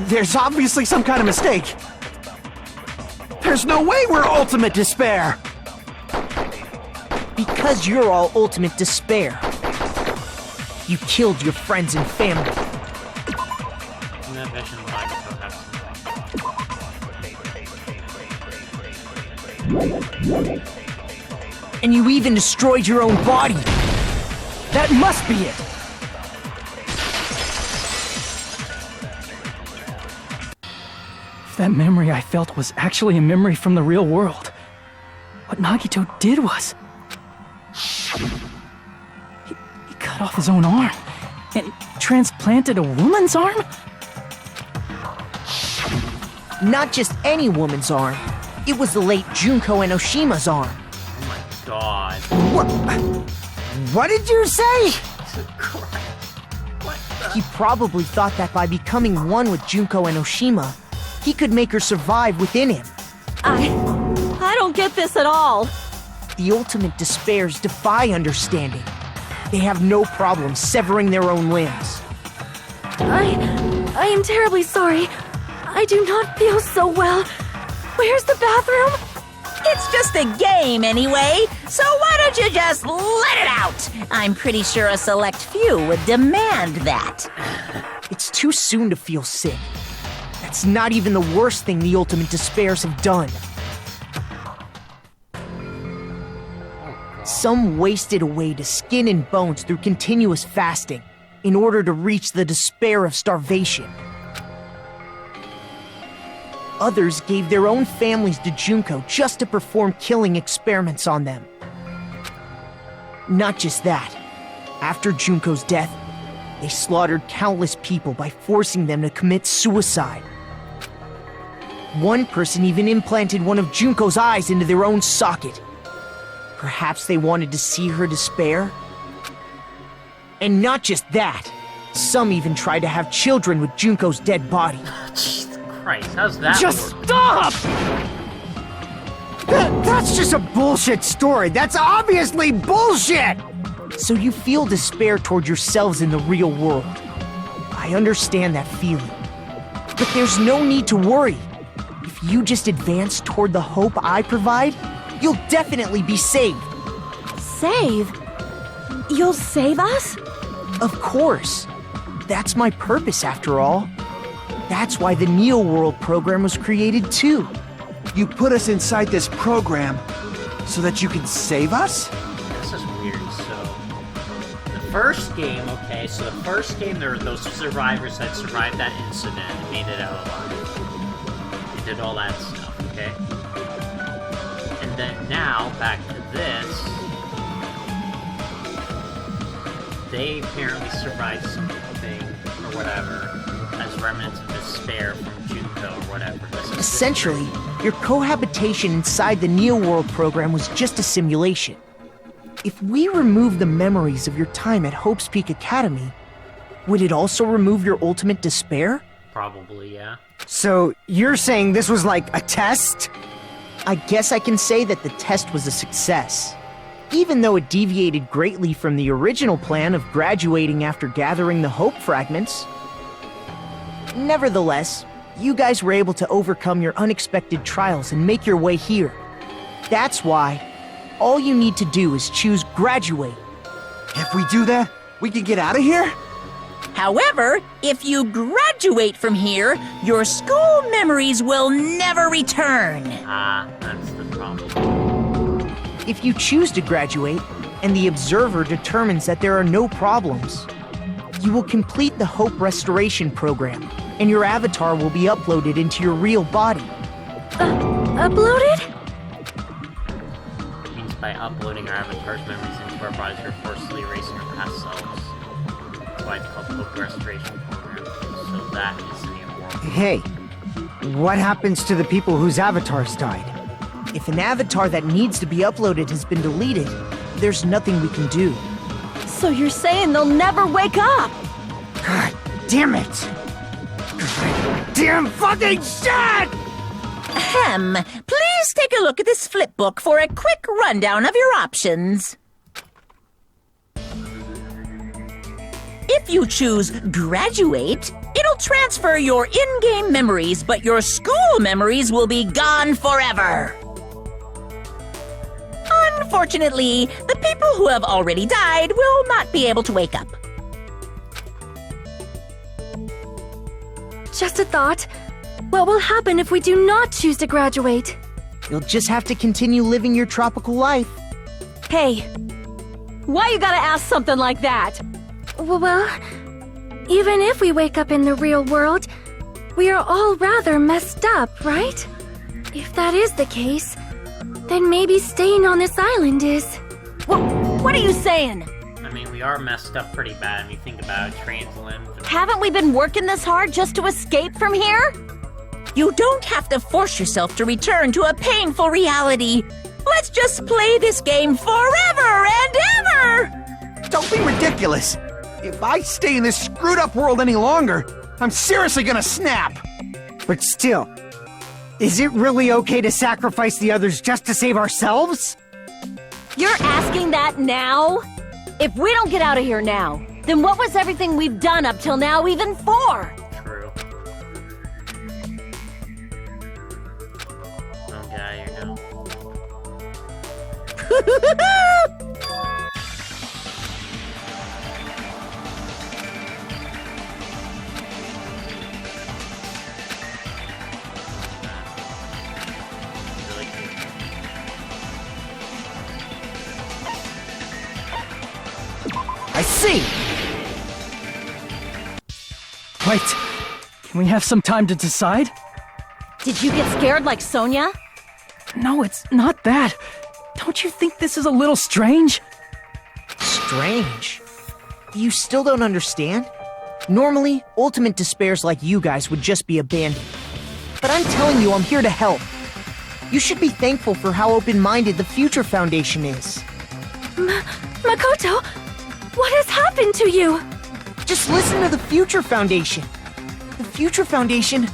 S3: There's obviously some kind of mistake. There's no way we're ultimate despair.
S7: Because you're all ultimate despair. You killed your friends and family.
S1: In that vision, Nagito has
S7: And you even destroyed your own body.
S5: That must be it! If that memory I felt was actually a memory from the real world, what Nagito did was... He cut off his own arm and transplanted a woman's arm?
S7: Not just any woman's arm. It was the late Junko Enoshima's arm.
S1: Oh my god.
S6: What did you say?
S7: He probably thought that by becoming one with Junko Enoshima, he could make her survive within him.
S4: I don't get this at all.
S7: The ultimate despairs defy understanding. They have no problem severing their own limbs.
S4: I am terribly sorry. I do not feel so well. Where's the bathroom?
S2: It's just a game anyway, so why don't you just let it out? I'm pretty sure a select few would demand that.
S7: It's too soon to feel sick. That's not even the worst thing the ultimate despairs have done. Some wasted away to skin and bones through continuous fasting in order to reach the despair of starvation. Others gave their own families to Junko just to perform killing experiments on them. Not just that. After Junko's death, they slaughtered countless people by forcing them to commit suicide. One person even implanted one of Junko's eyes into their own socket. Perhaps they wanted to see her despair? And not just that. Some even tried to have children with Junko's dead body.
S1: Jesus Christ, how's that
S5: Just
S1: work?
S5: stop!
S6: That's just a bullshit story. That's obviously bullshit!
S7: So you feel despair toward yourselves in the real world. I understand that feeling. But there's no need to worry. If you just advance toward the hope I provide, you'll definitely be saved.
S4: Save? You'll save us?
S7: Of course. That's my purpose, after all. That's why the Neo World program was created, too.
S3: You put us inside this program so that you can save us?
S1: This is weird. So, the first game, okay, so the first game, there were those survivors that survived that incident and made it out alive. They did all that stuff, okay? And then now, back to this, they apparently survived something, or whatever, as remnants of despair from Junko, or whatever.
S7: Essentially, your cohabitation inside the Neo World program was just a simulation. If we remove the memories of your time at Hope's Peak Academy, would it also remove your ultimate despair?
S1: Probably, yeah.
S6: So, you're saying this was like a test?
S7: I guess I can say that the test was a success. Even though it deviated greatly from the original plan of graduating after gathering the Hope fragments. Nevertheless, you guys were able to overcome your unexpected trials and make your way here. That's why all you need to do is choose graduate.
S3: If we do that, we can get out of here?
S2: However, if you graduate from here, your school memories will never return.
S1: Ah, that's the problem.
S7: If you choose to graduate, and the observer determines that there are no problems, you will complete the Hope Restoration Program, and your avatar will be uploaded into your real body.
S4: Uploaded?
S1: by uploading our avatar's memories into our bodies, we're forcibly erasing our past selves. That's why it's called the Hope Restoration Program. So that is the world.
S6: Hey, what happens to the people whose avatars died?
S7: If an avatar that needs to be uploaded has been deleted, there's nothing we can do.
S4: So you're saying they'll never wake up?
S6: God damn it! God damn fucking shit!
S2: Ahem. Please take a look at this flipbook for a quick rundown of your options. If you choose graduate, it'll transfer your in-game memories, but your school memories will be gone forever. Unfortunately, the people who have already died will not be able to wake up.
S4: Just a thought. What will happen if we do not choose to graduate?
S7: You'll just have to continue living your tropical life.
S4: Hey, why you gotta ask something like that? Well, even if we wake up in the real world, we are all rather messed up, right? If that is the case, then maybe staying on this island is... What are you saying?
S1: I mean, we are messed up pretty bad when you think about it. Trans limbs.
S4: Haven't we been working this hard just to escape from here?
S2: You don't have to force yourself to return to a painful reality. Let's just play this game forever and ever!
S3: Don't be ridiculous. If I stay in this screwed up world any longer, I'm seriously gonna snap.
S6: But still, is it really okay to sacrifice the others just to save ourselves?
S4: You're asking that now? If we don't get out of here now, then what was everything we've done up till now even for?
S1: True. Oh, yeah, you know. Really cute.
S7: I see!
S5: Wait, can we have some time to decide?
S4: Did you get scared like Sonia?
S5: No, it's not that. Don't you think this is a little strange?
S7: Strange. You still don't understand? Normally, ultimate despairs like you guys would just be abandoned. But I'm telling you, I'm here to help. You should be thankful for how open-minded the Future Foundation is.
S4: Makoto, what has happened to you?
S7: Just listen to the Future Foundation. The Future Foundation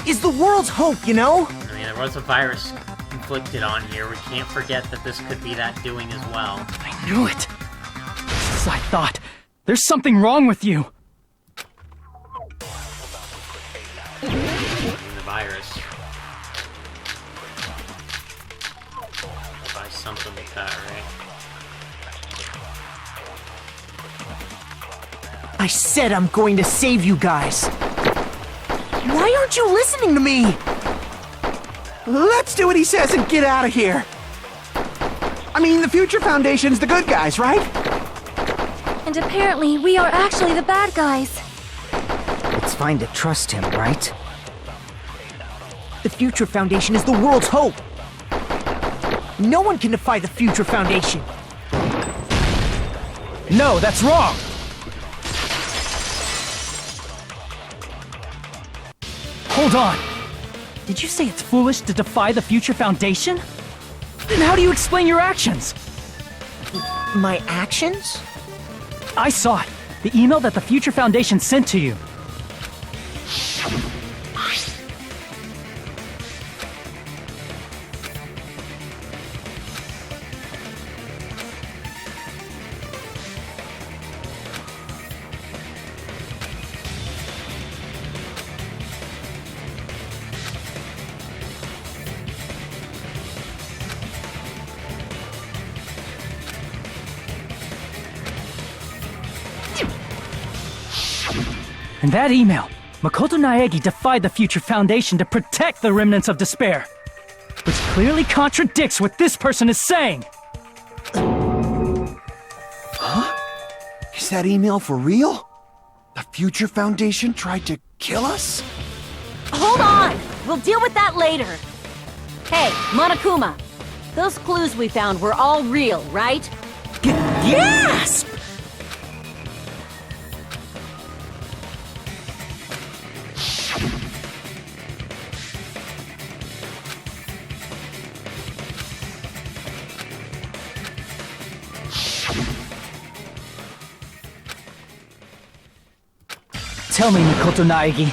S7: is the world's hope, you know?
S1: I mean, there was a virus inflicted on here. We can't forget that this could be that doing as well.
S5: I knew it. Just as I thought. There's something wrong with you.
S1: The virus. Buy something like that, right?
S7: I said I'm going to save you guys. Why aren't you listening to me?
S3: Let's do what he says and get out of here. I mean, the Future Foundation's the good guys, right?
S4: And apparently, we are actually the bad guys.
S6: It's fine to trust him, right?
S7: The Future Foundation is the world's hope. No one can defy the Future Foundation.
S5: No, that's wrong. Hold on. Did you say it's foolish to defy the Future Foundation? Then how do you explain your actions?
S7: My actions?
S5: I saw it. The email that the Future Foundation sent to you. In that email, Makoto Naegi defied the Future Foundation to protect the remnants of despair, which clearly contradicts what this person is saying.
S3: Is that email for real? The Future Foundation tried to kill us?
S4: Hold on! We'll deal with that later. Hey, Monokuma, Those clues we found were all real, right?
S2: Gasp!
S5: Tell me, Mikoto Naegi,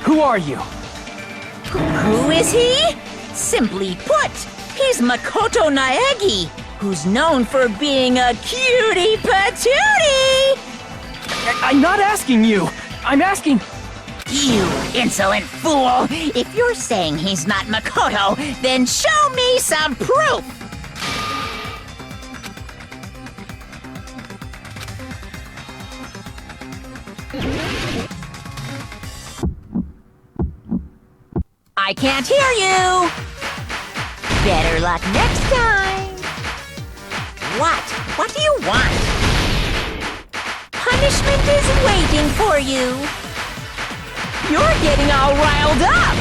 S5: who are you?
S2: Who is he? Simply put, he's Makoto Naegi, who's known for being a cutie patootie!
S5: I'm not asking you. I'm asking...
S2: You insolent fool! If you're saying he's not Makoto, then show me some proof! I can't hear you! Better luck next time! What? What do you want? Punishment is waiting for you! You're getting all riled up!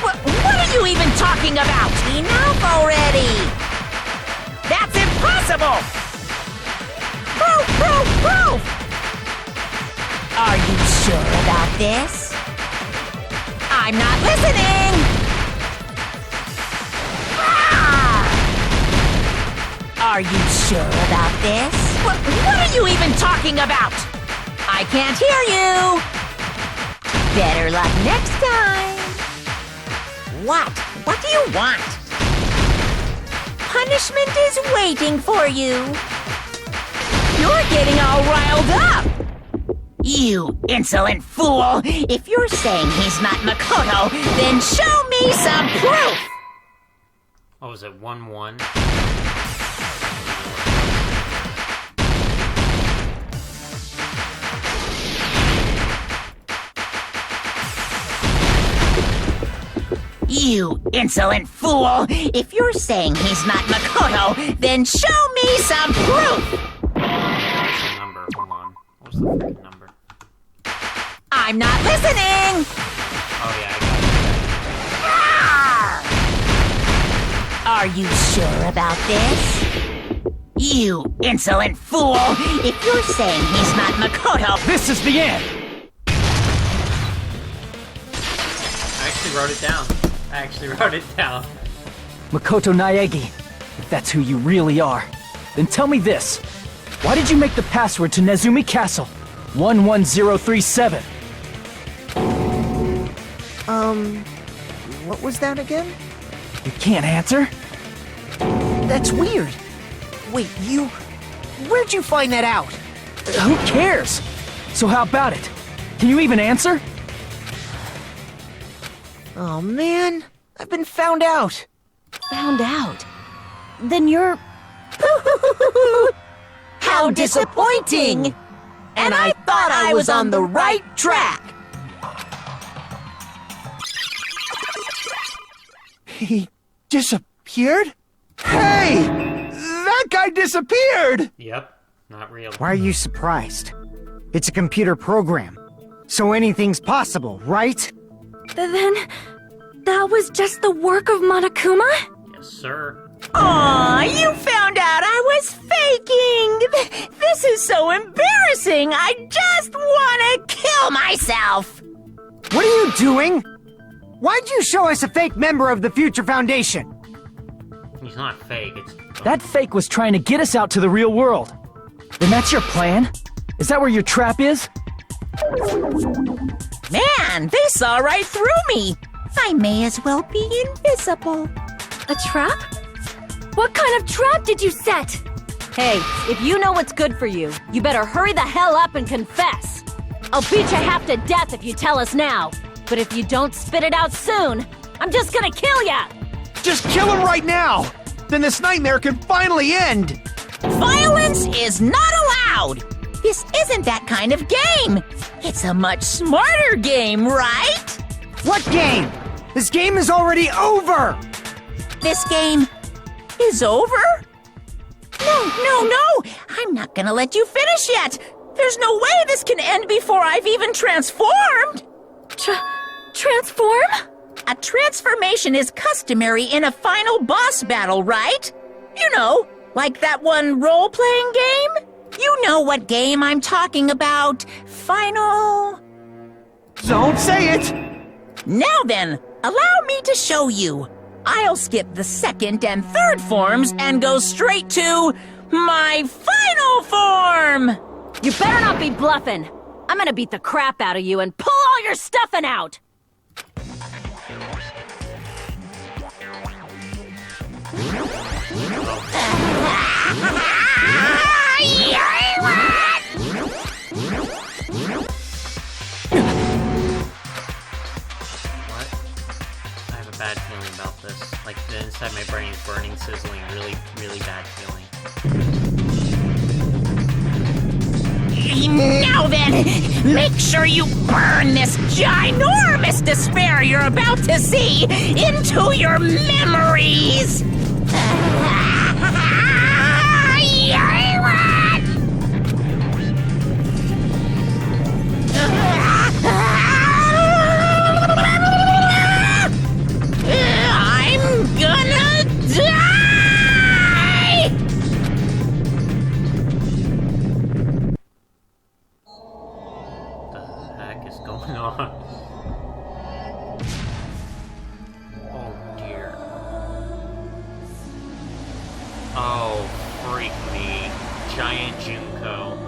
S2: What are you even talking about? Enough already! That's impossible! Proof, proof, proof! Are you sure about this? I'm not listening! Ah! Are you sure about this? What are you even talking about? I can't hear you! Better luck next time! What? What do you want? Punishment is waiting for you! You're getting all riled up! You insolent fool! If you're saying he's not Makoto, then show me some proof!
S1: What was it, 1-1?
S2: You insolent fool! If you're saying he's not Makoto, then show me some proof!
S1: What's the number? Hold on. What was the freaking number?
S2: I'm not listening!
S1: Oh yeah, I
S2: Are you sure about this? You insolent fool! If you're saying he's not Makoto...
S5: This is the end!
S1: I actually wrote it down.
S5: Makoto Naegi, if that's who you really are, then tell me this. Why did you make the password to Nezumi Castle? 11037.
S7: What was that again?
S5: You can't answer?
S7: That's weird. Wait, where'd you find that out?
S5: Who cares? So how about it? Can you even answer?
S7: Oh man, I've been found out.
S4: Found out. Then you're...
S2: How disappointing! And I thought I was on the right track!
S3: He disappeared? Hey! That guy disappeared!
S1: Yep, not real.
S6: Why are you surprised? It's a computer program, so anything's possible, right?
S4: Then... that was just the work of Monokuma?
S1: Yes, sir.
S2: Aw, you found out I was faking! This is so embarrassing! I just want to kill myself!
S6: What are you doing? Why'd you show us a fake member of the Future Foundation?
S1: He's not fake, it's...
S5: That fake was trying to get us out to the real world. Then that's your plan? Is that where your trap is?
S2: Man, they saw right through me! I may as well be invisible.
S4: A trap? What kind of trap did you set? Hey, if you know what's good for you, you better hurry the hell up and confess. I'll beat you half to death if you tell us now. But if you don't spit it out soon, I'm just gonna kill ya!
S3: Just kill him right now! Then this nightmare can finally end!
S2: Violence is not allowed! This isn't that kind of game! It's a much smarter game, right?
S6: What game? This game is already over!
S2: This game is over? No! I'm not gonna let you finish yet! There's no way this can end before I've even transformed!
S4: Transform?
S2: A transformation is customary in a final boss battle, right? You know, like that one role-playing game? You know what game I'm talking about. Final...
S3: Don't say it!
S2: Now then, allow me to show you. I'll skip the second and third forms and go straight to my final form!
S4: You better not be bluffing. I'm gonna beat the crap out of you and pull all your stuffing out!
S1: I have a bad feeling about this. Like, the inside my brain is burning, sizzling, really, really bad feeling.
S2: Now then, make sure you burn this ginormous despair you're about to see into your memories! I'm gonna die!
S1: What the heck is going on? Oh dear. Oh, freak me. Giant Junko.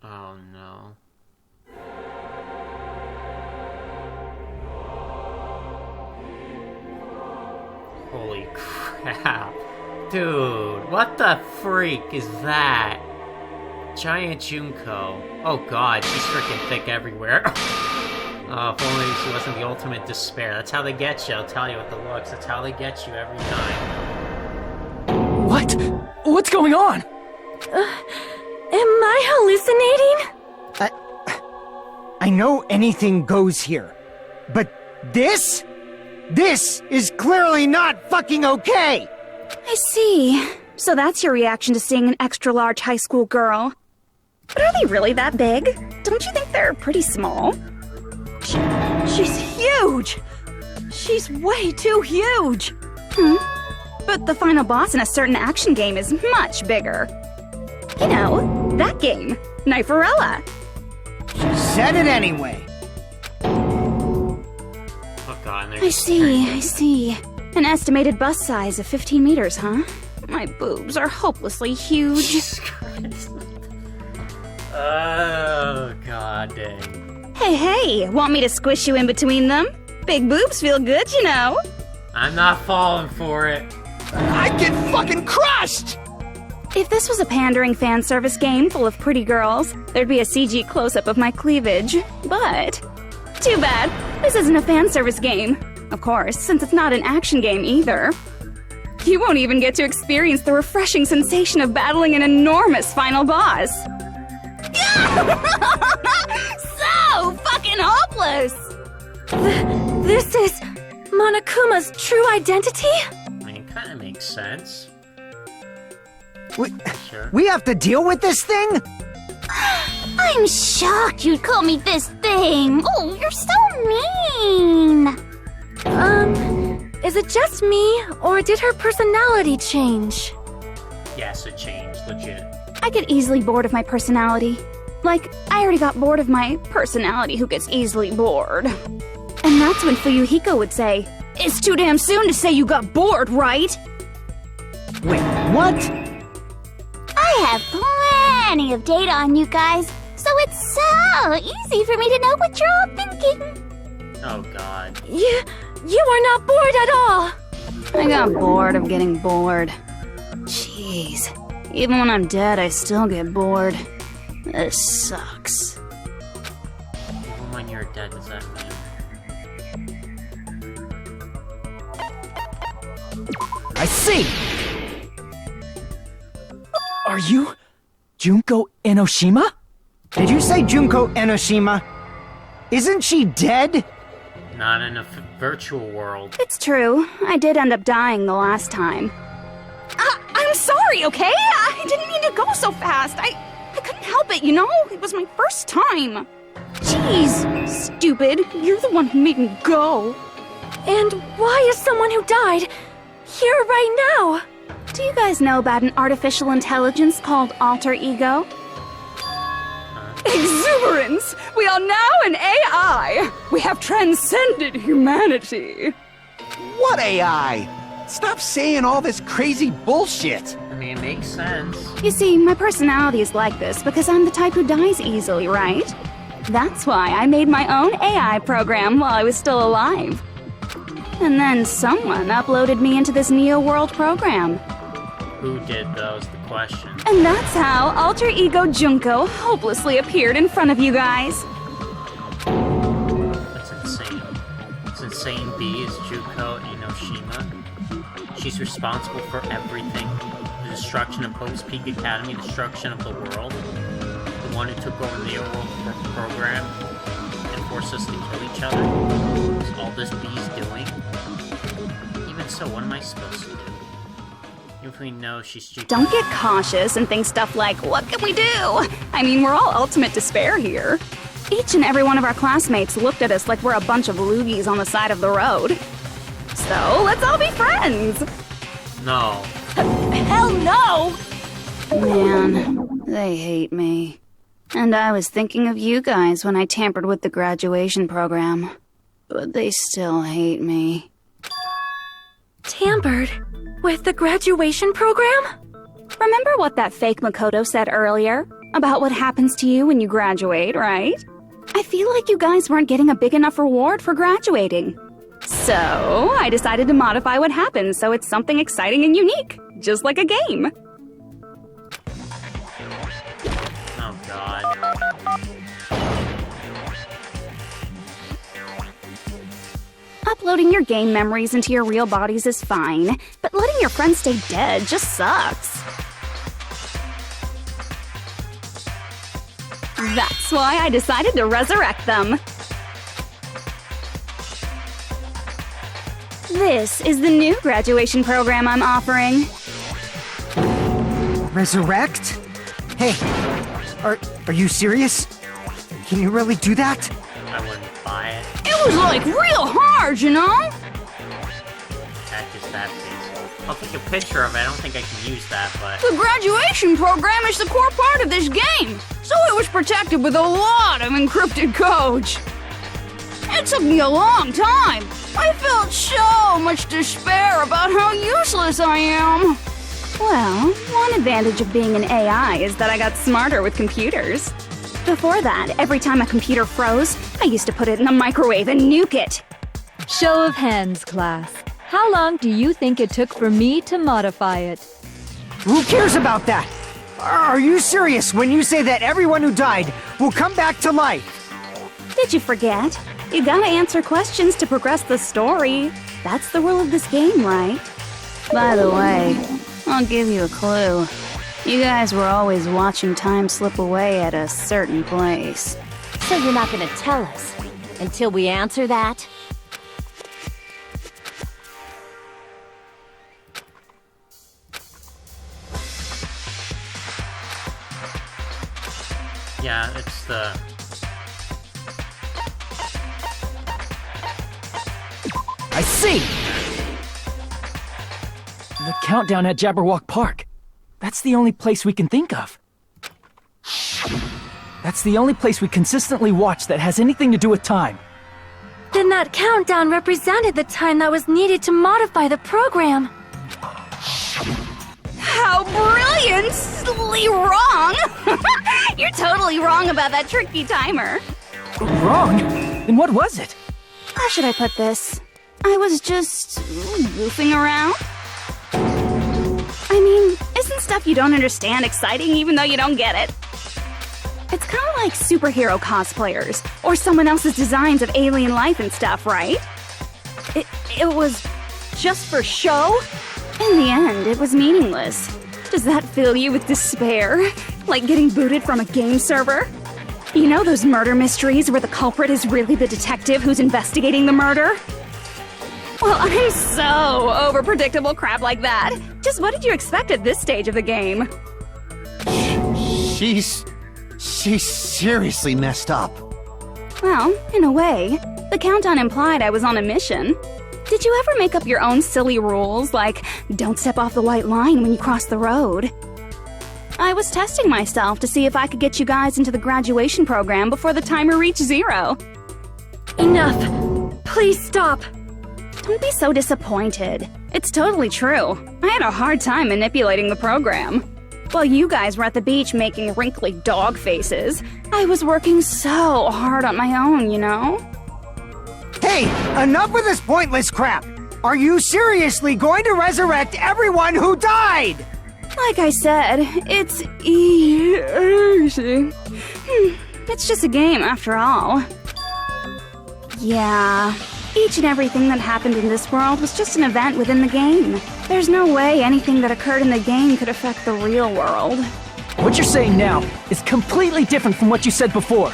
S1: Oh no. Holy crap. Dude, what the freak is that? Giant Junko. Oh god, she's freaking thick everywhere. Oh, if only she wasn't the ultimate despair. That's how they get you, I'll tell you with the looks. That's how they get you every time.
S5: What? What's going on?
S4: Am I hallucinating?
S6: I know anything goes here, but this is clearly not fucking okay!
S8: I see. So that's your reaction to seeing an extra-large high school girl. But are they really that big? Don't you think they're pretty small?
S4: She's huge! She's way too huge!
S8: But the final boss in a certain action game is much bigger. You know, that game, Kniferella.
S6: She said it anyway.
S1: Oh god, and they're
S8: I
S1: just
S8: see. An estimated bust size of 15 meters, huh? My boobs are hopelessly huge.
S1: Jesus Christ. Oh god dang.
S8: Hey, want me to squish you in between them? Big boobs feel good, you know.
S1: I'm not falling for it.
S7: I'd get fucking crushed!
S8: If this was a pandering fan service game full of pretty girls, there'd be a CG close-up of my cleavage. But too bad, this isn't a fan service game. Of course, since it's not an action game either. You won't even get to experience the refreshing sensation of battling an enormous final boss. So fucking hopeless!
S4: This is Monokuma's true identity?
S1: I mean, it kind of makes sense. Sure.
S6: We have to deal with this thing?
S9: I'm shocked you'd call me this thing. Oh, you're so mean.
S4: Is it just me, or did her personality change?
S1: Yes, it changed, legit.
S8: I get easily bored of my personality. Like, I already got bored of my personality who gets easily bored. And that's when Fuyuhiko would say, "It's too damn soon to say you got bored, right?"
S6: Wait, what?
S9: I have plenty of data on you guys, so it's so easy for me to know what you're all thinking.
S1: Oh god.
S4: You are not bored at all!
S8: I got bored of getting bored. Jeez. Even when I'm dead, I still get bored. This sucks.
S1: Even when you're dead, does that mean?
S7: I see!
S5: Are you Junko Enoshima?
S6: Did you say Junko Enoshima? Isn't she dead?
S1: Not in a virtual world.
S8: It's true. I did end up dying the last time. I'm sorry, okay? I didn't mean to go so fast. I couldn't help it, you know? It was my first time. Jeez, stupid. You're the one who made me go.
S4: And why is someone who died here right now?
S8: Do you guys know about an artificial intelligence called alter ego? Exuberance! We are now an AI! We have transcended humanity!
S3: What AI? Stop saying all this crazy bullshit!
S1: I mean, it makes sense.
S8: You see, my personality is like this because I'm the type who dies easily, right? That's why I made my own AI program while I was still alive. And then someone uploaded me into this Neo World program.
S1: Who did, though, is the question.
S8: And that's how Alter Ego Junko hopelessly appeared in front of you guys.
S1: That's insane. It's insane B is Junko Enoshima. She's responsible for everything. The destruction of Hope's Peak Academy, destruction of the world. The one who took over the Neo World program and forced us to kill each other. That's all this B's doing. Even so, what am I supposed to do? If we know she's stupid.
S8: Don't get cautious and think stuff like, what can we do? I mean, we're all ultimate despair here. Each and every one of our classmates looked at us like we're a bunch of loogies on the side of the road. So, let's all be friends!
S1: No.
S8: Hell no! Man, they hate me. And I was thinking of you guys when I tampered with the graduation program. But they still hate me.
S4: Tampered with the graduation program?
S8: Remember what that fake Makoto said earlier? About what happens to you when you graduate, right? I feel like you guys weren't getting a big enough reward for graduating. So, I decided to modify what happens so it's something exciting and unique. Just like a game.
S1: Oh, God.
S8: Uploading your game memories into your real bodies is fine, but letting your friends stay dead just sucks. That's why I decided to resurrect them. This is the new graduation program I'm offering.
S6: Resurrect? Hey, are you serious? Can you really do that?
S1: I wouldn't buy it.
S8: It was like real hard, you know?
S1: That is that face. I'll take a picture of it. I don't think I can use that, but...
S8: The graduation program is the core part of this game, so it was protected with a lot of encrypted code. It took me a long time. I felt so much despair about how useless I am. Well, one advantage of being an AI is that I got smarter with computers. Before that, every time a computer froze, I used to put it in the microwave and nuke it.
S10: Show of hands, class. How long do you think it took for me to modify it?
S6: Who cares about that? Are you serious when you say that everyone who died will come back to life?
S8: Did you forget? You gotta answer questions to progress the story. That's the rule of this game, right? By the way, I'll give you a clue. You guys were always watching time slip away at a certain place.
S2: So you're not gonna tell us until we answer that?
S1: Yeah, it's the...
S5: I see! The countdown at Jabberwock Park. That's the only place we can think of. That's the only place we consistently watch that has anything to do with time.
S4: Then that countdown represented the time that was needed to modify the program.
S8: How brilliantly wrong! You're totally wrong about that tricky timer.
S5: Wrong? Then what was it?
S8: How should I put this? I was just goofing around. I mean, isn't stuff you don't understand exciting even though you don't get it? It's kind of like superhero cosplayers, or someone else's designs of alien life and stuff, right? It was just for show? In the end, it was meaningless. Does that fill you with despair? Like getting booted from a game server? You know those murder mysteries where the culprit is really the detective who's investigating the murder? Well, I'm so over predictable crap like that. Just what did you expect at this stage of the game?
S3: She's seriously messed up.
S8: Well, in a way. The countdown implied I was on a mission. Did you ever make up your own silly rules, like don't step off the white line when you cross the road? I was testing myself to see if I could get you guys into the graduation program before the timer reached 0.
S4: Enough. Please stop.
S8: Don't be so disappointed. It's totally true. I had a hard time manipulating the program. While you guys were at the beach making wrinkly dog faces, I was working so hard on my own, you know?
S6: Hey, enough with this pointless crap! Are you seriously going to resurrect everyone who died?
S8: Like I said, it's easy. It's just a game after all. Yeah, each and everything that happened in this world was just an event within the game. There's no way anything that occurred in the game could affect the real world.
S5: What you're saying now is completely different from what you said before.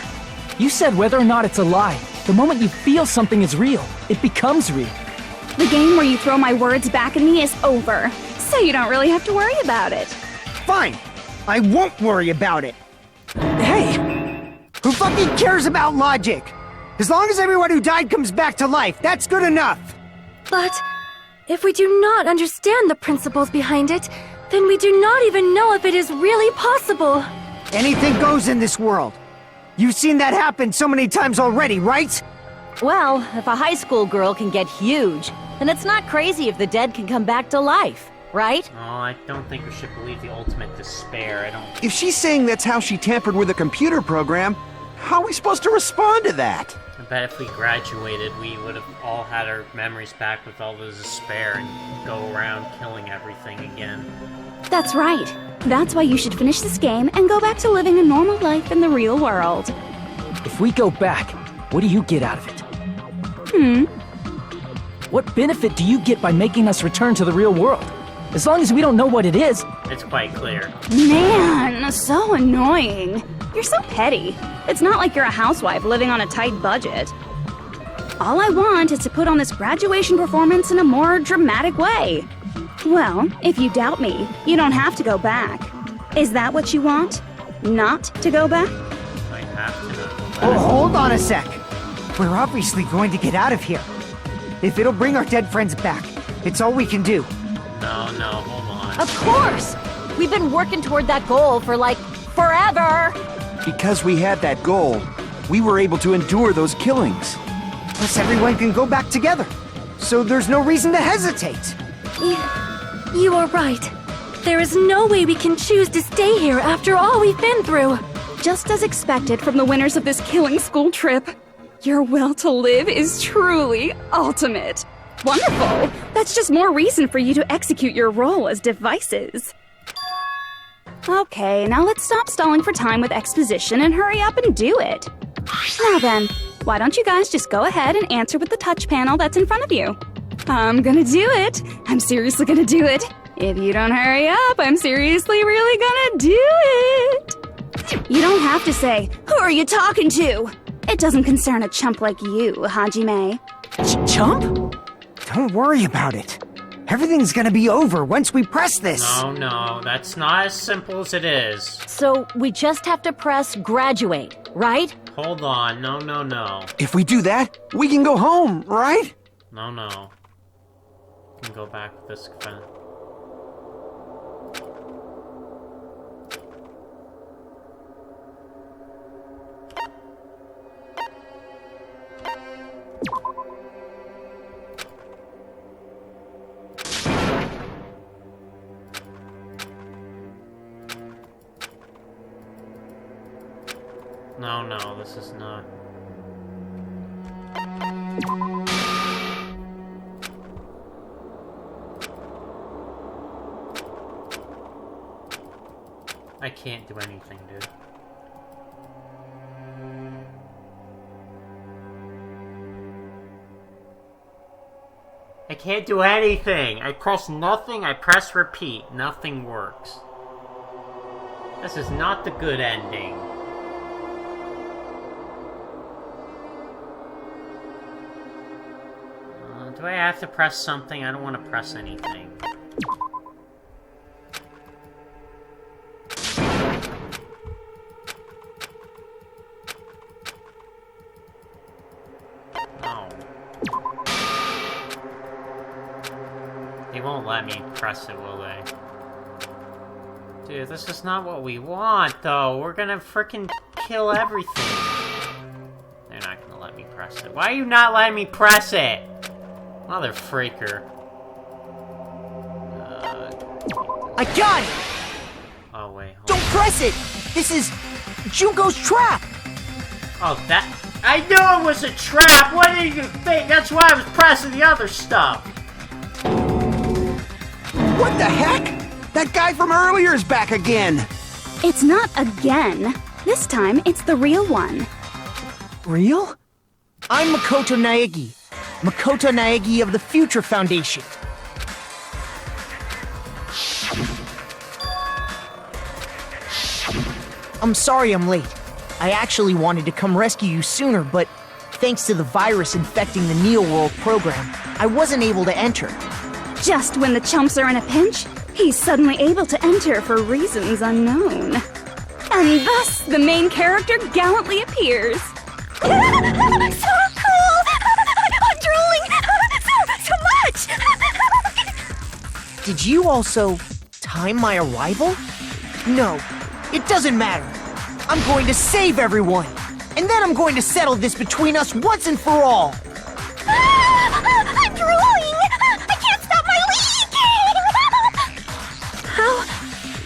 S5: You said whether or not it's a lie. The moment you feel something is real, it becomes real.
S8: The game where you throw my words back at me is over, so you don't really have to worry about it.
S6: Fine, I won't worry about it. Hey, who fucking cares about logic? As long as everyone who died comes back to life, that's good enough.
S4: But if we do not understand the principles behind it, then we do not even know if it is really possible.
S6: Anything goes in this world. You've seen that happen so many times already, right?
S11: Well, if a high school girl can get huge, then it's not crazy if the dead can come back to life, right?
S1: Oh, I don't think we should believe the ultimate despair.
S3: If she's saying that's how she tampered with a computer program, how are we supposed to respond to that?
S1: I bet if we graduated, we would have all had our memories back with all the despair and go around killing everything again.
S8: That's right. That's why you should finish this game and go back to living a normal life in the real world.
S5: If we go back, what do you get out of it? What benefit do you get by making us return to the real world? As long as we don't know what it is.
S1: It's quite clear.
S8: Man, so annoying. You're so petty. It's not like you're a housewife living on a tight budget. All I want is to put on this graduation performance in a more dramatic way. Well, if you doubt me, you don't have to go back. Is that what you want? Not to go back?
S1: Might have to not go back.
S6: Oh, hold on a sec. We're obviously going to get out of here. If it'll bring our dead friends back, it's all we can do.
S1: No, hold on.
S11: Of course! We've been working toward that goal for, like, forever!
S3: Because we had that goal, we were able to endure those killings.
S6: Plus everyone can go back together. So there's no reason to hesitate.
S4: You are right. There is no way we can choose to stay here after all we've been through.
S8: Just as expected from the winners of this killing school trip, your will to live is truly ultimate. Wonderful! That's just more reason for you to execute your role as devices. Okay, now let's stop stalling for time with exposition and hurry up and do it. Now then, why don't you guys just go ahead and answer with the touch panel that's in front of you? I'm gonna do it. I'm seriously gonna do it. If you don't hurry up, I'm seriously really gonna do it. You don't have to say, "Who are you talking to?" It doesn't concern a chump like you, Hajime.
S6: Chump? Don't worry about it. Everything's gonna be over once we press this.
S1: No, that's not as simple as it is.
S11: So we just have to press graduate, right?
S1: Hold on, no.
S3: If we do that, we can go home, right?
S1: No. We can go back with this event. No, this is not. I can't do anything, dude. I can't do anything! I press nothing, I press repeat. Nothing works. This is not the good ending. Do I have to press something? I don't want to press anything. No. They won't let me press it, will they? Dude, this is not what we want, though. We're gonna frickin' kill everything. They're not gonna let me press it. Why are you not letting me press it? Mother freaker.
S7: I got it!
S1: Oh, wait.
S7: Don't press it! This is Junko's trap!
S1: Oh, that... I knew it was a trap! What did you think? That's why I was pressing the other stuff!
S3: What the heck? That guy from earlier is back again!
S8: It's not again. This time, it's the real one.
S7: Real? I'm Makoto Naegi. Makoto Naegi of the Future Foundation. I'm sorry I'm late. I actually wanted to come rescue you sooner, but thanks to the virus infecting the Neo World program, I wasn't able to enter.
S8: Just when the chumps are in a pinch, he's suddenly able to enter for reasons unknown. And thus, the main character gallantly appears.
S9: So cool! I'm drooling so much!
S7: Did you also time my arrival? No, it doesn't matter. I'm going to save everyone, and then I'm going to settle this between us once and for all.
S9: I'm drooling! I can't stop my leak!
S4: How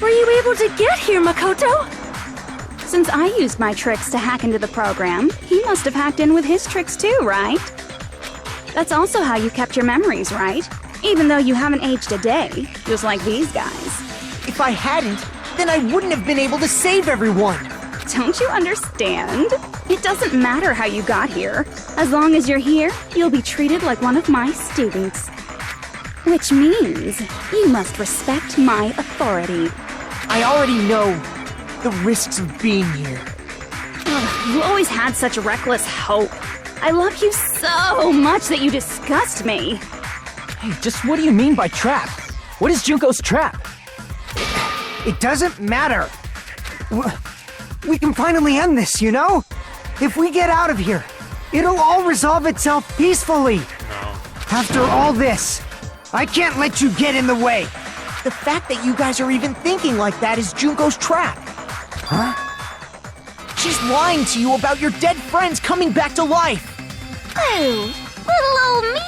S4: were you able to get here, Makoto?
S8: Since I used my tricks to hack into the program, he must have hacked in with his tricks too, right? That's also how you kept your memories, right? Even though you haven't aged a day, just like these guys.
S7: If I hadn't, then I wouldn't have been able to save everyone.
S8: Don't you understand? It doesn't matter how you got here. As long as you're here, you'll be treated like one of my students. Which means you must respect my authority.
S7: I already know the risks of being here.
S8: Ugh, you always had such reckless hope. I love you so much that you disgust me.
S5: Hey, just what do you mean by trap? What is Junko's trap?
S6: It doesn't matter. We can finally end this, you know? If we get out of here, it'll all resolve itself peacefully.
S1: No.
S6: After all this, I can't let you get in the way.
S7: The fact that you guys are even thinking like that is Junko's trap.
S6: Huh?
S7: She's lying to you about your dead friends coming back to life.
S9: Oh, little old me?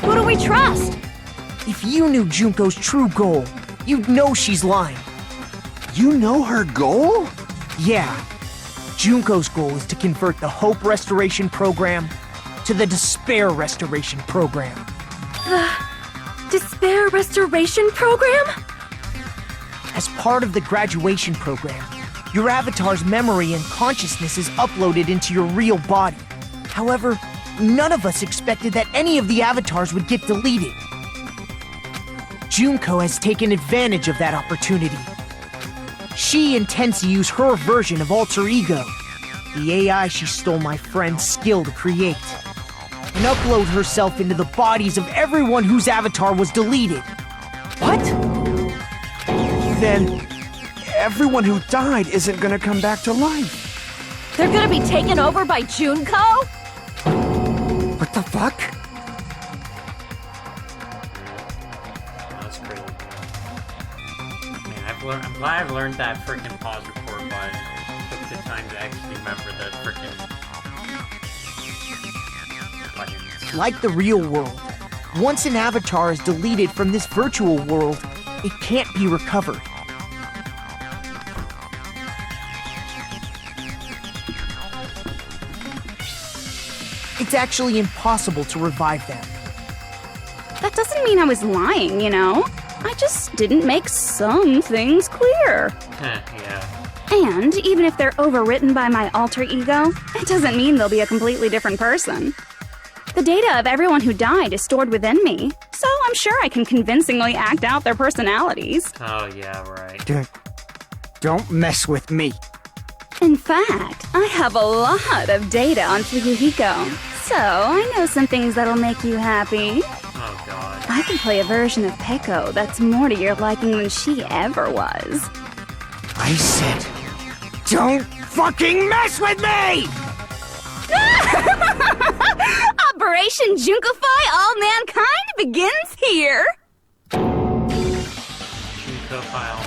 S4: Who do we trust?
S7: If you knew Junko's true goal, you'd know she's lying.
S3: You know her goal?
S7: Yeah. Junko's goal is to convert the Hope Restoration Program to the Despair Restoration Program.
S4: The Despair Restoration Program?
S7: As part of the graduation program, your avatar's memory and consciousness is uploaded into your real body. However, none of us expected that any of the avatars would get deleted. Junko has taken advantage of that opportunity. She intends to use her version of Alter Ego, the AI she stole my friend's skill to create, and upload herself into the bodies of everyone whose avatar was deleted.
S3: What? Then everyone who died isn't gonna come back to life.
S11: They're gonna be taken over by Junko?
S6: What the fuck?
S1: That's crazy. Man, I'm glad I've learned that freaking pause record button. Took the time to actually remember the freaking buttons.
S7: Like the real world, once an avatar is deleted from this virtual world, it can't be recovered. It's actually impossible to revive them.
S8: That doesn't mean I was lying, you know? I just didn't make some things clear.
S1: Yeah.
S8: And even if they're overwritten by my alter ego, it doesn't mean they'll be a completely different person. The data of everyone who died is stored within me, so I'm sure I can convincingly act out their personalities.
S1: Oh, yeah, right.
S6: Don't mess with me.
S8: In fact, I have a lot of data on Tsukuhiko, So, I know some things that'll make you happy.
S1: Oh god.
S8: I can play a version of Peko that's more to your liking than she ever was.
S7: I said, don't fucking mess with me!
S8: Operation Junkify All Mankind begins here!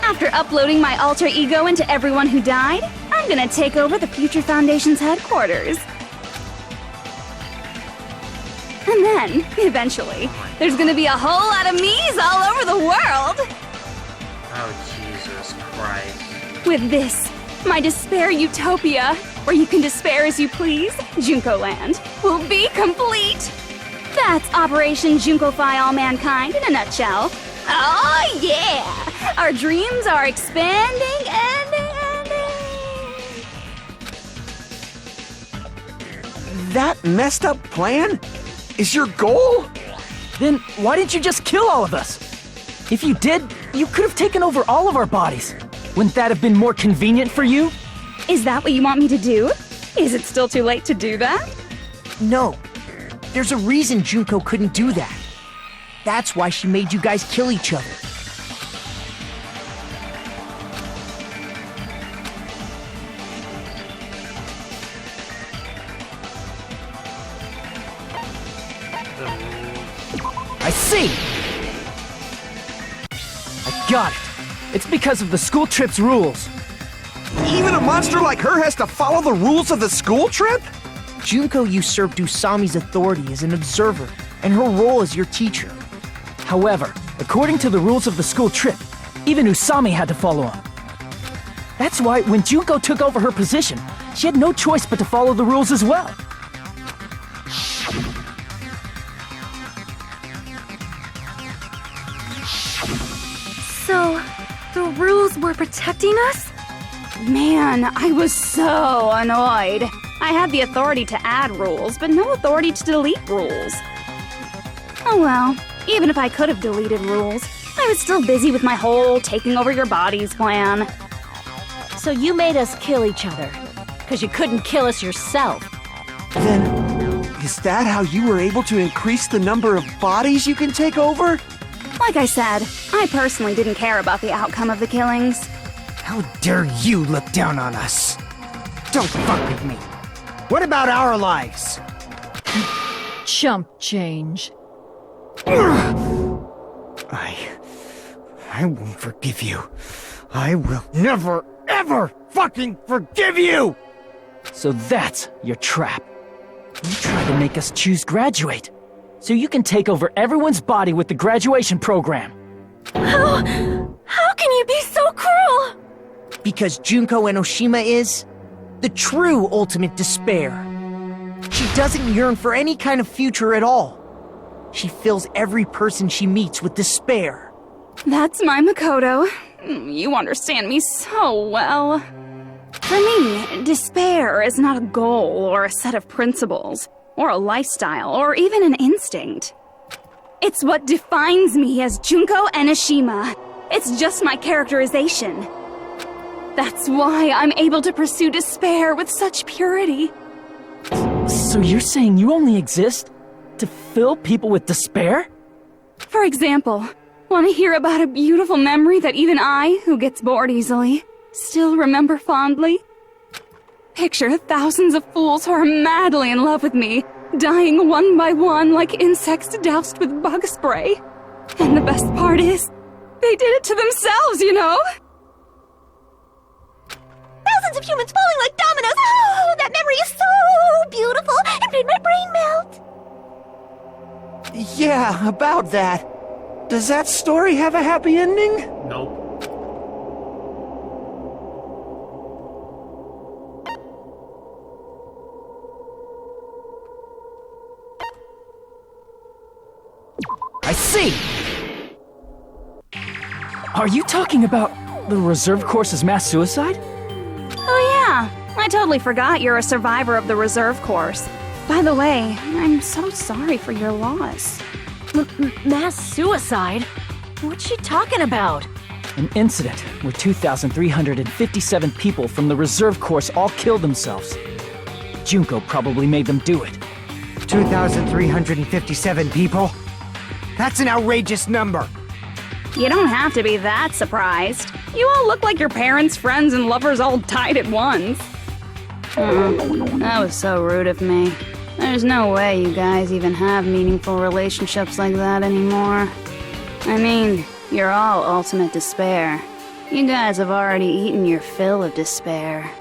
S8: After uploading my alter ego into everyone who died, I'm gonna take over the Future Foundation's headquarters. And then, eventually, there's gonna be a whole lot of me's all over the world!
S1: Oh, Jesus Christ.
S8: With this, my despair utopia, where you can despair as you please, Junko Land, will be complete! That's Operation Junkify All Mankind in a nutshell. Oh yeah! Our dreams are expanding and...
S3: That messed up plan is your goal?
S5: Then why didn't you just kill all of us? If you did, you could have taken over all of our bodies. Wouldn't that have been more convenient for you?
S8: Is that what you want me to do? Is it still too late to do that?
S7: No. There's a reason Junko couldn't do that. That's why she made you guys kill each other.
S5: I see! I got it. It's because of the school trip's rules.
S3: Even a monster like her has to follow the rules of the school trip?
S7: Junko usurped Usami's authority as an observer, and her role as your teacher.
S5: However, according to the rules of the school trip, even Usami had to follow them. That's why when Junko took over her position, she had no choice but to follow the rules as well.
S4: So, the rules were protecting us?
S8: Man, I was so annoyed. I had the authority to add rules, but no authority to delete rules. Oh well, even if I could have deleted rules, I was still busy with my whole taking over your bodies plan.
S11: So you made us kill each other, because you couldn't kill us yourself.
S3: Then, is that how you were able to increase the number of bodies you can take over?
S8: Like I said, I personally didn't care about the outcome of the killings.
S7: How dare you look down on us? Don't fuck with me. What about our lives?
S10: Chump change.
S7: I won't forgive you. I will never, ever fucking forgive you!
S5: So that's your trap. You tried to make us choose graduate, so you can take over everyone's body with the graduation program.
S4: How can you be so cruel?
S7: Because Junko Enoshima is the true ultimate despair. She doesn't yearn for any kind of future at all. She fills every person she meets with despair.
S8: That's my Makoto. You understand me so well. For me, despair is not a goal or a set of principles, or a lifestyle, or even an instinct. It's what defines me as Junko Enoshima. It's just my characterization. That's why I'm able to pursue despair with such purity.
S5: So you're saying you only exist to fill people with despair?
S8: For example, want to hear about a beautiful memory that even I, who gets bored easily, still remember fondly? Picture thousands of fools who are madly in love with me, dying one by one like insects doused with bug spray. And the best part is, they did it to themselves, you know?
S9: Thousands of humans falling like dominoes. Oh, that memory is so beautiful. It made my brain melt.
S3: Yeah, about that. Does that story have a happy ending?
S1: Nope.
S5: I see! Are you talking about the reserve course's mass suicide?
S8: Oh yeah, I totally forgot you're a survivor of the reserve course. By the way, I'm so sorry for your loss.
S11: Mass suicide? What's she talking about?
S5: An incident where 2,357 people from the reserve course all killed themselves. Junko probably made them do it.
S6: 2,357 people. That's an outrageous number.
S8: You don't have to be that surprised. You all look like your parents, friends, and lovers all died at once. That was so rude of me. There's no way you guys even have meaningful relationships like that anymore. I mean, you're all ultimate despair. You guys have already eaten your fill of despair.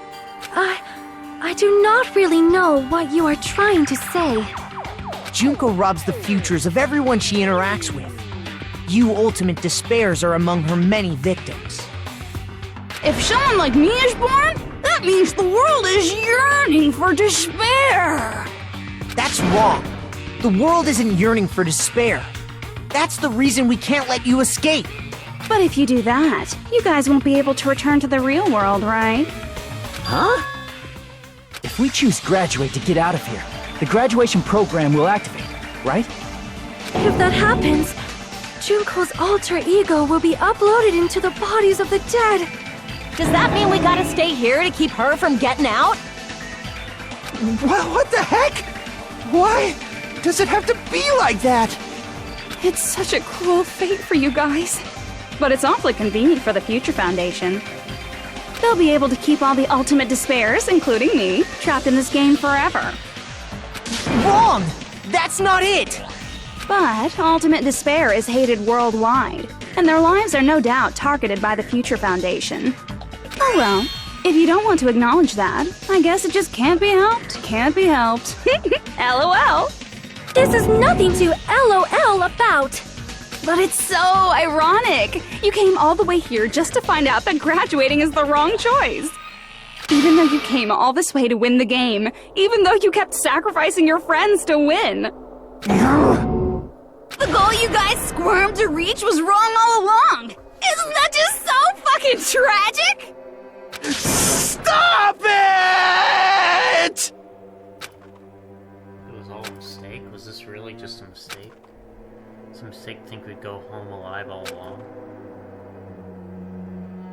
S4: I do not really know what you are trying to say.
S7: Junko robs the futures of everyone she interacts with. You ultimate despairs are among her many victims.
S8: If someone like me is born, that means the world is yearning for despair.
S7: That's wrong. The world isn't yearning for despair. That's the reason we can't let you escape.
S8: But if you do that, you guys won't be able to return to the real world, right?
S5: Huh? If we choose graduate to get out of here, the graduation program will activate, right?
S4: If that happens, Junko's alter ego will be uploaded into the bodies of the dead.
S11: Does that mean we gotta stay here to keep her from getting out?
S3: What the heck? Why does it have to be like that?
S8: It's such a cruel fate for you guys. But it's awfully convenient for the Future Foundation. They'll be able to keep all the ultimate despairs, including me, trapped in this game forever.
S7: Wrong! That's not it!
S8: But ultimate despair is hated worldwide, and their lives are no doubt targeted by the Future Foundation. Oh well, if you don't want to acknowledge that, I guess it just can't be helped. Can't be helped. LOL.
S4: This is nothing to LOL about.
S8: But it's so ironic. You came all the way here just to find out that graduating is the wrong choice. Even though you came all this way to win the game, even though you kept sacrificing your friends to win. The goal you guys squirmed to reach was wrong all along. Isn't that just so fucking tragic?
S3: Stop it!
S1: It was all a mistake? Was this really just a mistake? Was a mistake to think we'd go home alive all along?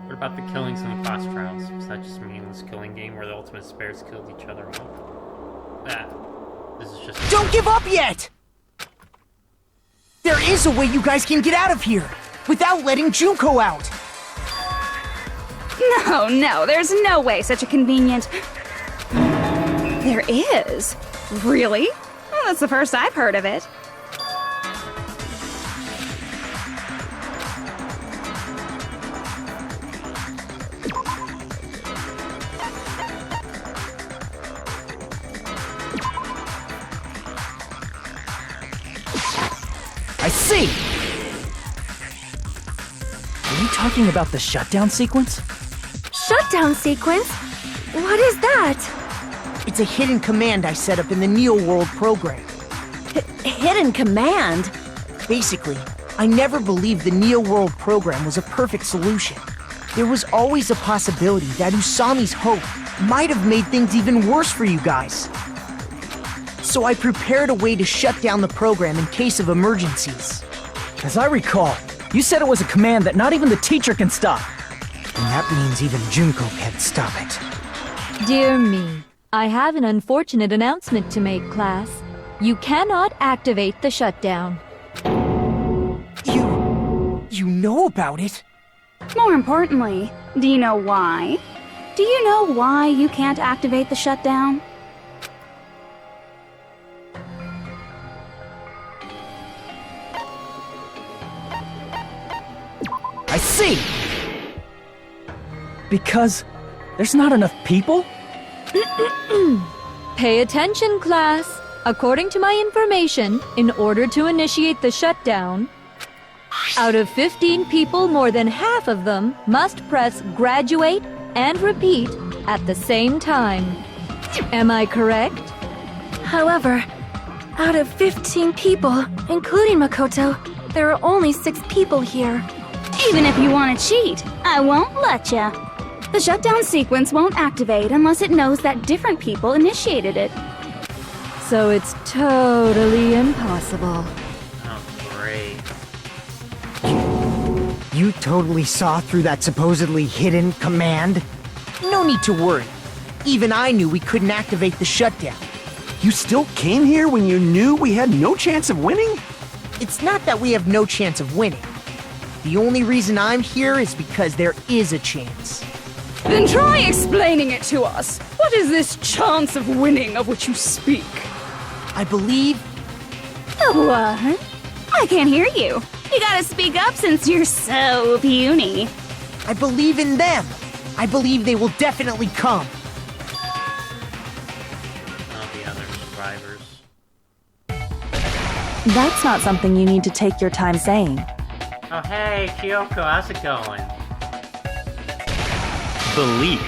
S1: What about the killings in the class trials? Was that just a meaningless killing game where the ultimate spares killed each other off? This is just...
S7: Don't give up yet! There is a way you guys can get out of here, without letting Junko out!
S8: No, there's no way such a convenient... There is? Really? Well, that's the first I've heard of it.
S5: I see! Are you talking about the shutdown sequence?
S4: Shutdown sequence? What is that?
S7: It's a hidden command I set up in the Neo World program.
S11: Hidden command?
S7: Basically, I never believed the Neo World program was a perfect solution. There was always a possibility that Usami's hope might have made things even worse for you guys. So I prepared a way to shut down the program in case of emergencies.
S5: As I recall, you said it was a command that not even the teacher can stop.
S6: And that means even Junko can't stop it.
S10: Dear me, I have an unfortunate announcement to make, class. You cannot activate the shutdown.
S7: You know about it?
S8: More importantly, do you know why? Do you know why you can't activate the shutdown?
S5: I see! Because there's not enough people?
S10: Pay attention, class. According to my information, in order to initiate the shutdown, out of 15 people, more than half of them must press graduate and repeat at the same time. Am I correct?
S4: However, out of 15 people, including Makoto, there are only 6 people here.
S8: Even if you want to cheat, I won't let ya. The shutdown sequence won't activate unless it knows that different people initiated it.
S10: So it's totally impossible.
S1: Oh, great.
S6: You totally saw through that supposedly hidden command?
S7: No need to worry. Even I knew we couldn't activate the shutdown.
S3: You still came here when you knew we had no chance of winning?
S7: It's not that we have no chance of winning. The only reason I'm here is because there is a chance.
S8: Then try explaining it to us. What is this chance of winning of which you speak?
S7: I believe
S8: What? I can't hear you. You gotta speak up since you're so puny.
S7: I believe in them. I believe they will definitely come.
S1: Not the other survivors.
S11: That's not something you need to take your time saying.
S1: Oh hey, Kyoko, how's it going?
S12: Believe.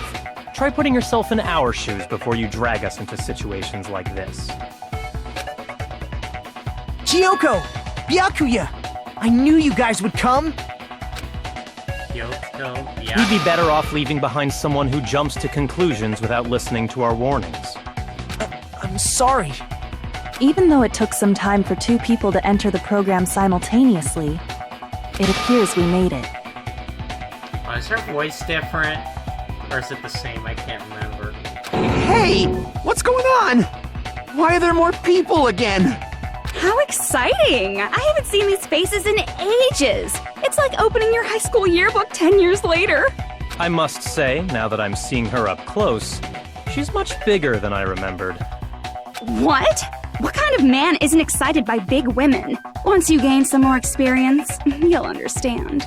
S12: Try putting yourself in our shoes before you drag us into situations like this.
S7: Kyoko! Byakuya! I knew you guys would come!
S1: Kyoko, yeah.
S12: We'd be better off leaving behind someone who jumps to conclusions without listening to our warnings.
S7: I'm sorry.
S11: Even though it took some time for two people to enter the program simultaneously, it appears we made it.
S1: Oh, is her voice different? Or is it the same? I can't remember.
S3: Hey! What's going on? Why are there more people again?
S8: How exciting! I haven't seen these faces in ages. It's like opening your high school yearbook 10 years later.
S12: I must say, now that I'm seeing her up close, she's much bigger than I remembered.
S8: What? What kind of man isn't excited by big women? Once you gain some more experience, you'll understand.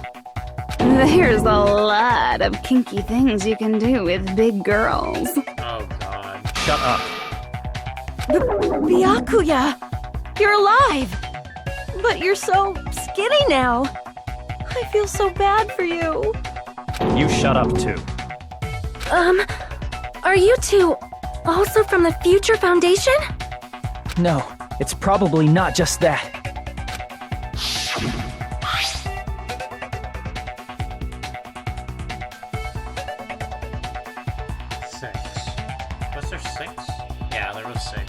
S8: There's a lot of kinky things you can do with big girls.
S1: Oh god.
S12: Shut up.
S4: Byakuya! You're alive! But you're so skinny now. I feel so bad for you.
S12: You shut up too.
S4: Are you two also from the Future Foundation?
S5: No, it's probably not just that.
S1: Six. Was there six? Yeah, there was six.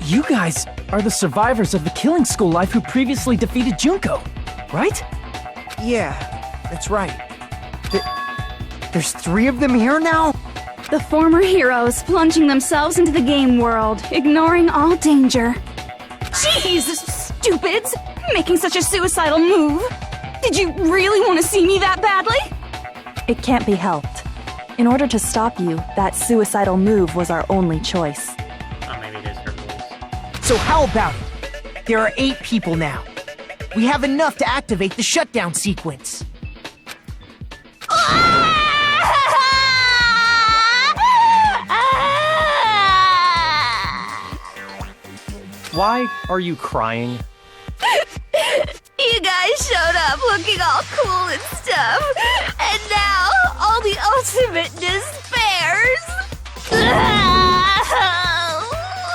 S5: You guys are the survivors of the killing school life who previously defeated Junko, right?
S7: Yeah, that's right. There's 3 of them here now?
S8: The former heroes plunging themselves into the game world, ignoring all danger. Jeez, stupids! Making such a suicidal move! Did you really want to see me that badly?
S11: It can't be helped. In order to stop you, that suicidal move was our only choice.
S1: Oh, maybe it is her voice.
S7: So how about it? There are 8 people now. We have enough to activate the shutdown sequence.
S12: Why are you crying?
S9: You guys showed up looking all cool and stuff, and now all the ultimate despairs.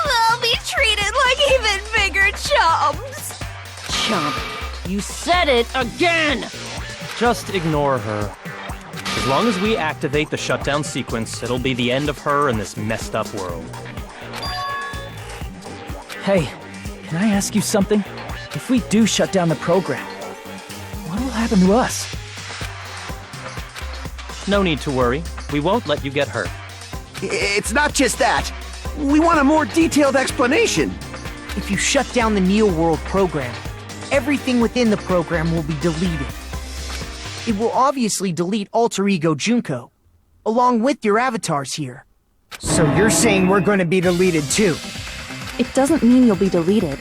S9: They'll be treated like even bigger chumps.
S11: Chump, you said it again!
S12: Just ignore her. As long as we activate the shutdown sequence, it'll be the end of her in this messed up world.
S5: Hey, can I ask you something? If we do shut down the program, what will happen to us?
S12: No need to worry. We won't let you get hurt.
S3: It's not just that. We want a more detailed explanation.
S7: If you shut down the Neo World program, everything within the program will be deleted. It will obviously delete Alter Ego Junko, along with your avatars here. So you're saying we're going to be deleted too?
S11: It doesn't mean you'll be deleted.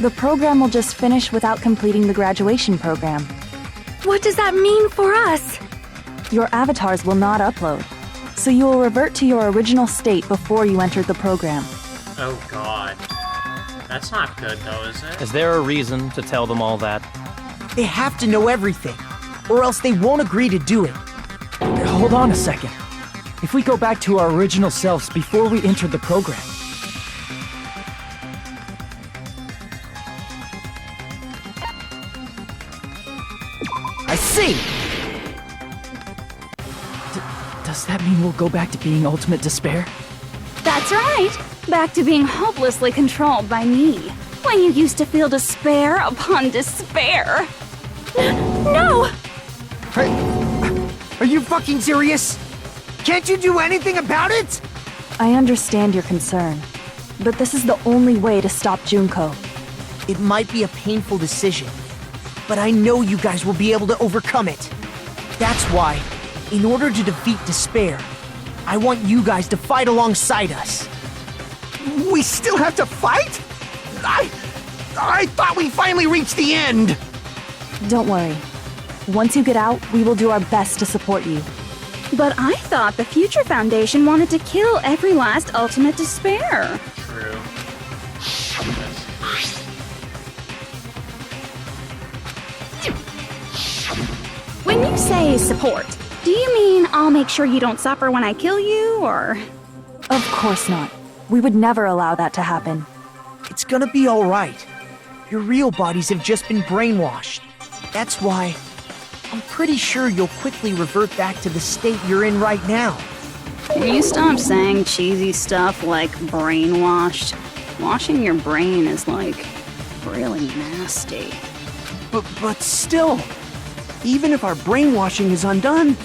S11: The program will just finish without completing the graduation program.
S4: What does that mean for us?
S11: Your avatars will not upload, so you will revert to your original state before you entered the program.
S1: Oh god. That's not good though, is it?
S12: Is there a reason to tell them all that?
S7: They have to know everything, or else they won't agree to do it.
S5: Hold on a second. If we go back to our original selves before we entered the program,
S7: I see!
S5: does that mean we'll go back to being ultimate despair?
S8: That's right! Back to being hopelessly controlled by me. When you used to feel despair upon despair.
S4: No!
S7: Are you fucking serious? Can't you do anything about it?
S4: I understand your concern, but this is the only way to stop Junko.
S7: It might be a painful decision, but I know you guys will be able to overcome it. That's why, in order to defeat despair, I want you guys to fight alongside us. We still have to fight? I thought we finally reached the end!
S4: Don't worry. Once you get out, we will do our best to support you.
S8: But I thought the Future Foundation wanted to kill every last ultimate despair.
S1: True.
S8: When you say support, do you mean I'll make sure you don't suffer when I kill you, or...?
S4: Of course not. We would never allow that to happen.
S7: It's gonna be alright. Your real bodies have just been brainwashed. That's why I'm pretty sure you'll quickly revert back to the state you're in right now.
S8: Can you stop saying cheesy stuff like brainwashed? Washing your brain is, like, really nasty.
S3: But still, even if our brainwashing is undone,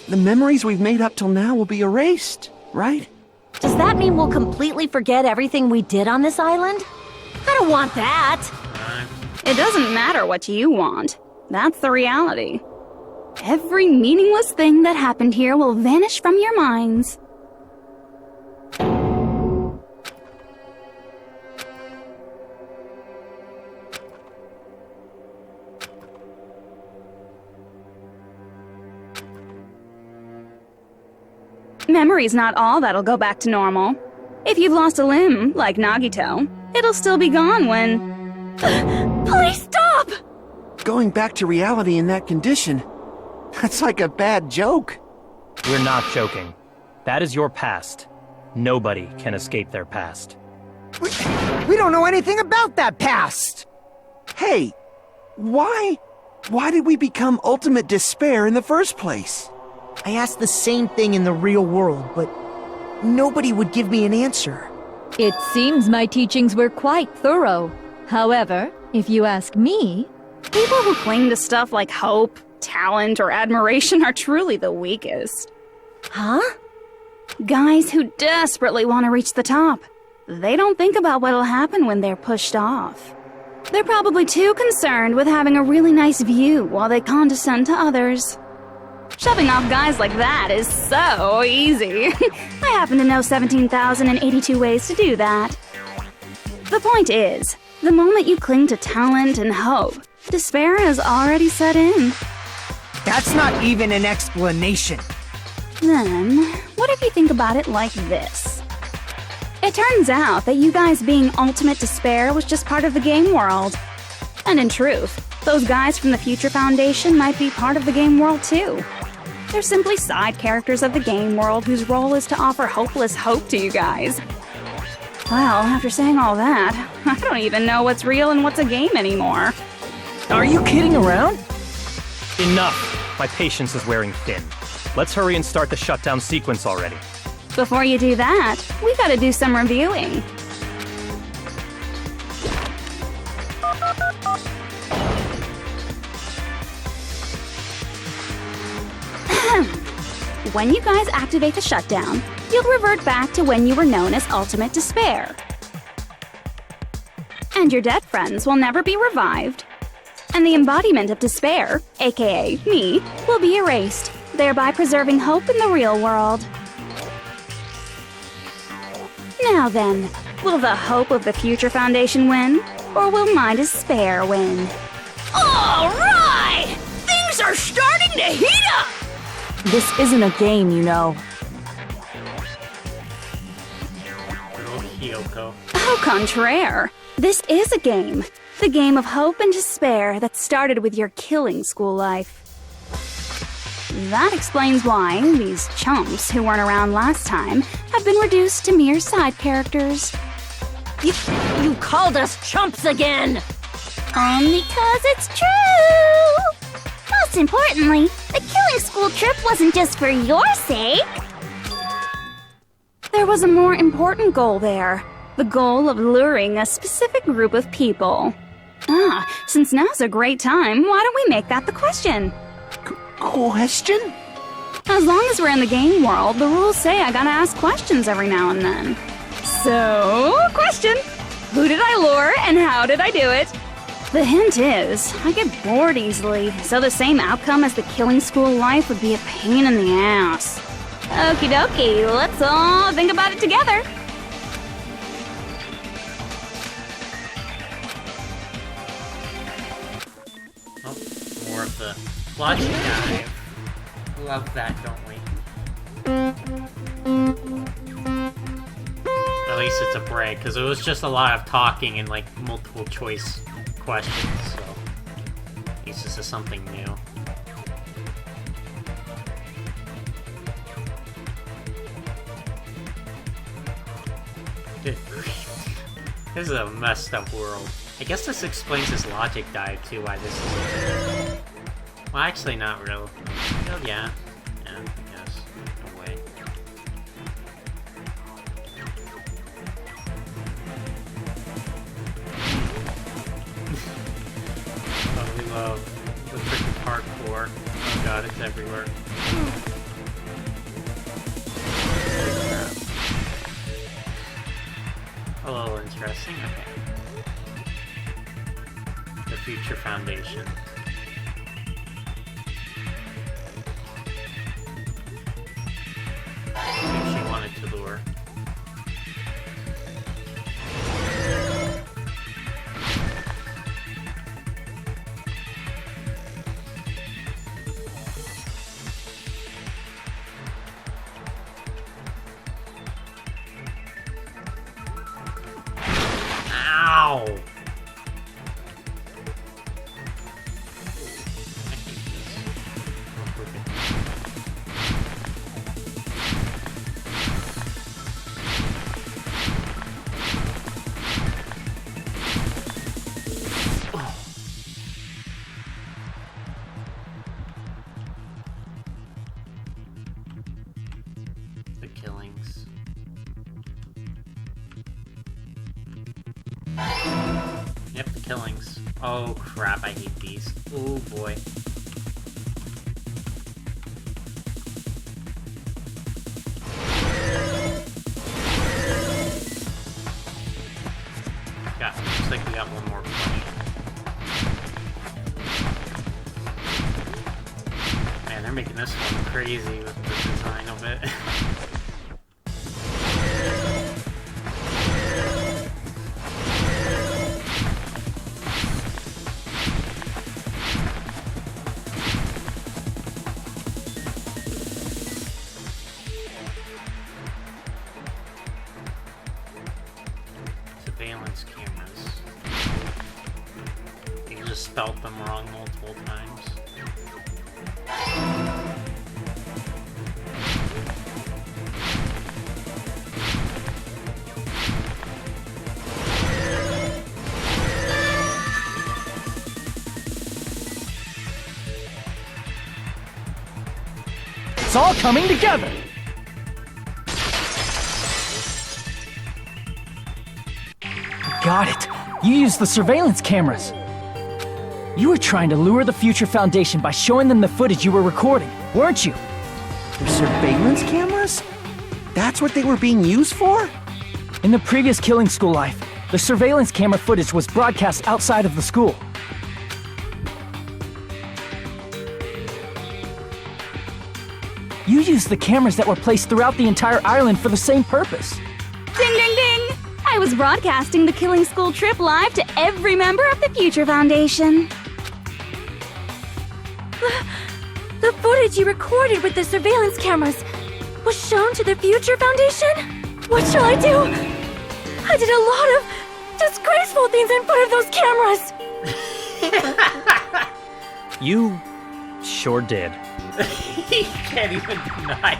S3: the memories we've made up till now will be erased, right?
S11: Does that mean we'll completely forget everything we did on this island? I don't want that.
S8: It doesn't matter what you want. That's the reality. Every meaningless thing that happened here will vanish from your minds. Memory's not all that'll go back to normal. If you've lost a limb, like Nagito, it'll still be gone when... Please stop!
S3: Going back to reality in that condition, that's like a bad joke.
S12: We're not joking. That is your past. Nobody can escape their past.
S7: We don't know anything about that past!
S3: Hey, why did we become ultimate despair in the first place?
S7: I asked the same thing in the real world, but nobody would give me an answer.
S10: It seems my teachings were quite thorough. However, if you ask me...
S8: People who cling to stuff like hope, talent, or admiration are truly the weakest.
S11: Huh?
S8: Guys who desperately want to reach the top. They don't think about what'll happen when they're pushed off. They're probably too concerned with having a really nice view while they condescend to others. Shoving off guys like that is so easy. I happen to know 17,082 ways to do that. The point is, the moment you cling to talent and hope, despair has already set in.
S7: That's not even an explanation.
S8: Then, what if you think about it like this? It turns out that you guys being ultimate despair was just part of the game world. And in truth, those guys from the Future Foundation might be part of the game world too. They're simply side characters of the game world whose role is to offer hopeless hope to you guys. Well, after saying all that, I don't even know what's real and what's a game anymore.
S7: Are you kidding around?
S12: Enough! My patience is wearing thin. Let's hurry and start the shutdown sequence already.
S8: Before you do that, we gotta do some reviewing. When you guys activate the shutdown, you'll revert back to when you were known as Ultimate Despair. And your dead friends will never be revived. And the embodiment of despair, aka me, will be erased, thereby preserving hope in the real world. Now then, will the hope of the Future Foundation win, or will my despair win?
S9: Alright! Things are starting to heat up!
S4: This isn't a game, you know.
S1: Little Kyoko.
S8: Au contraire, this is a game. The game of hope and despair that started with your killing school life. That explains why these chumps who weren't around last time have been reduced to mere side characters.
S11: You called us chumps again!
S9: Because it's true! Most importantly, the killing school trip wasn't just for your sake.
S8: There was a more important goal there. The goal of luring a specific group of people. Since now's a great time, why don't we make that the question?
S3: Question?
S8: As long as we're in the game world, the rules say I gotta ask questions every now and then. So, question. Who did I lure and how did I do it? The hint is, I get bored easily, so the same outcome as the killing school life would be a pain in the ass. Okie dokie, let's all think about it together.
S1: Oh, more of the logic dive. Love that, don't we? At least it's a break, because it was just a lot of talking and like multiple choice questions, so at least this is something new. Good grief. This is a messed up world. I guess this explains his logic dive too, why this is a thing. Well, actually not really. Oh, yeah. Yeah, I guess. No way. Oh, we love the freaking parkour. Oh god, it's everywhere. A little interesting, okay. The Future Foundation. Who she wanted to lure. Ow! The killings. Yep, the killings. Oh crap, I hate these. Oh boy. Looks like we got one more question. Man, they're making this one crazy with the design of it. Surveillance cameras. You just spelled them wrong multiple times.
S5: It's all coming together! Got it! You used the surveillance cameras! You were trying to lure the Future Foundation by showing them the footage you were recording, weren't you?
S3: The surveillance cameras? That's what they were being used for?
S5: In the previous killing school life, the surveillance camera footage was broadcast outside of the school. You used the cameras that were placed throughout the entire island for the same purpose.
S8: Ding ding ding! I was broadcasting the killing school trip live to every member of the Future Foundation.
S4: The footage you recorded with the surveillance cameras was shown to the Future Foundation? What shall I do? I did a lot of disgraceful things in front of those cameras!
S12: You sure did.
S1: He can't even deny.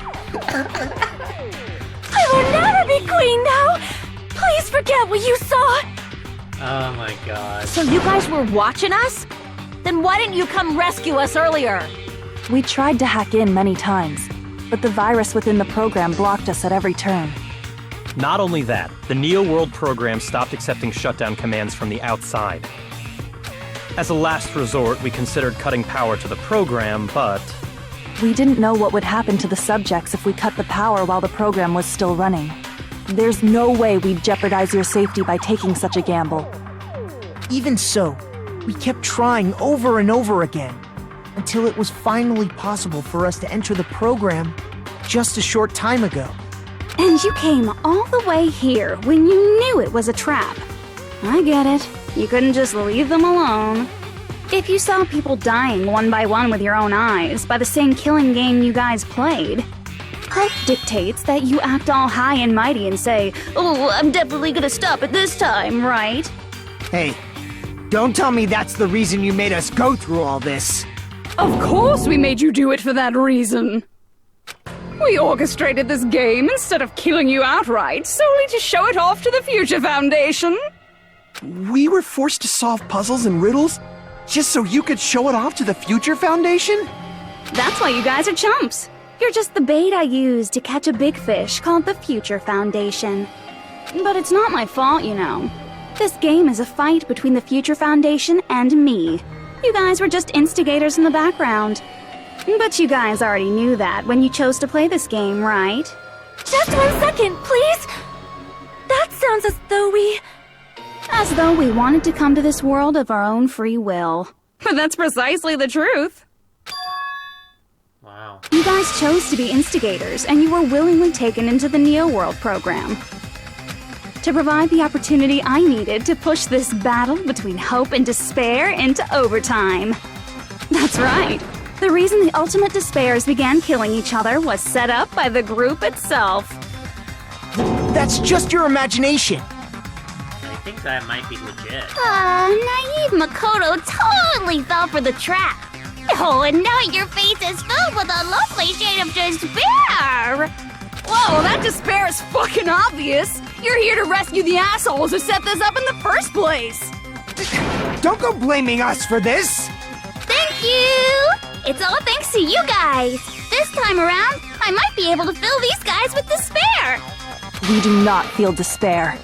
S4: I will never be queen now! Please forget what you saw!
S1: Oh my god.
S11: So you guys were watching us? Then why didn't you come rescue us earlier?
S13: We tried to hack in many times, but the virus within the program blocked us at every turn.
S12: Not only that, the Neo World program stopped accepting shutdown commands from the outside. As a last resort, we considered cutting power to the program, but
S13: We didn't know what would happen to the subjects if we cut the power while the program was still running. There's no way we'd jeopardize your safety by taking such a gamble.
S7: Even so, we kept trying over and over again, until it was finally possible for us to enter the program just a short time ago.
S8: And you came all the way here when you knew it was a trap. I get it. You couldn't just leave them alone. If you saw people dying one by one with your own eyes by the same killing game you guys played, hope dictates that you act all high and mighty and say, "Oh, I'm definitely gonna stop it this time," right?
S7: Hey, don't tell me that's the reason you made us go through all this.
S14: Of course we made you do it for that reason. We orchestrated this game instead of killing you outright, solely to show it off to the Future Foundation.
S3: We were forced to solve puzzles and riddles just so you could show it off to the Future Foundation?
S8: That's why you guys are chumps. You're just the bait I used to catch a big fish called the Future Foundation. But it's not my fault, you know. This game is a fight between the Future Foundation and me. You guys were just instigators in the background. But you guys already knew that when you chose to play this game, right?
S4: Just 1 second, please! That sounds as though we...
S8: As though we wanted to come to this world of our own free will.
S14: But that's precisely the truth.
S1: Wow.
S8: You guys chose to be instigators, and you were willingly taken into the Neo World program to provide the opportunity I needed to push this battle between hope and despair into overtime. That's right. The reason the Ultimate Despairs began killing each other was set up by the group itself.
S7: That's just your imagination.
S1: I think that might be legit.
S9: Naive Makoto totally fell for the trap. Oh, and now your face is filled with a lovely shade of despair.
S14: Whoa, that despair is fucking obvious. You're here to rescue the assholes who set this up in the first place.
S7: Don't go blaming us for this.
S9: Thank you. It's all thanks to you guys. This time around, I might be able to fill these guys with despair.
S13: We do not feel despair.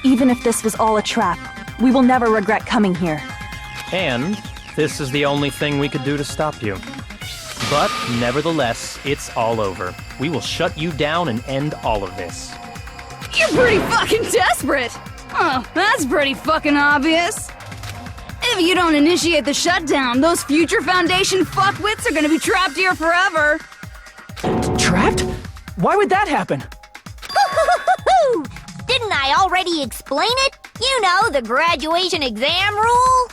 S13: Even if this was all a trap, we will never regret coming here.
S12: And this is the only thing we could do to stop you. But nevertheless, it's all over. We will shut you down and end all of this.
S14: You're pretty fucking desperate. Oh, that's pretty fucking obvious. If you don't initiate the shutdown, those Future Foundation fuckwits are gonna be trapped here forever.
S5: Trapped? Why would that happen?
S9: Didn't I already explain it? You know, the graduation exam rule.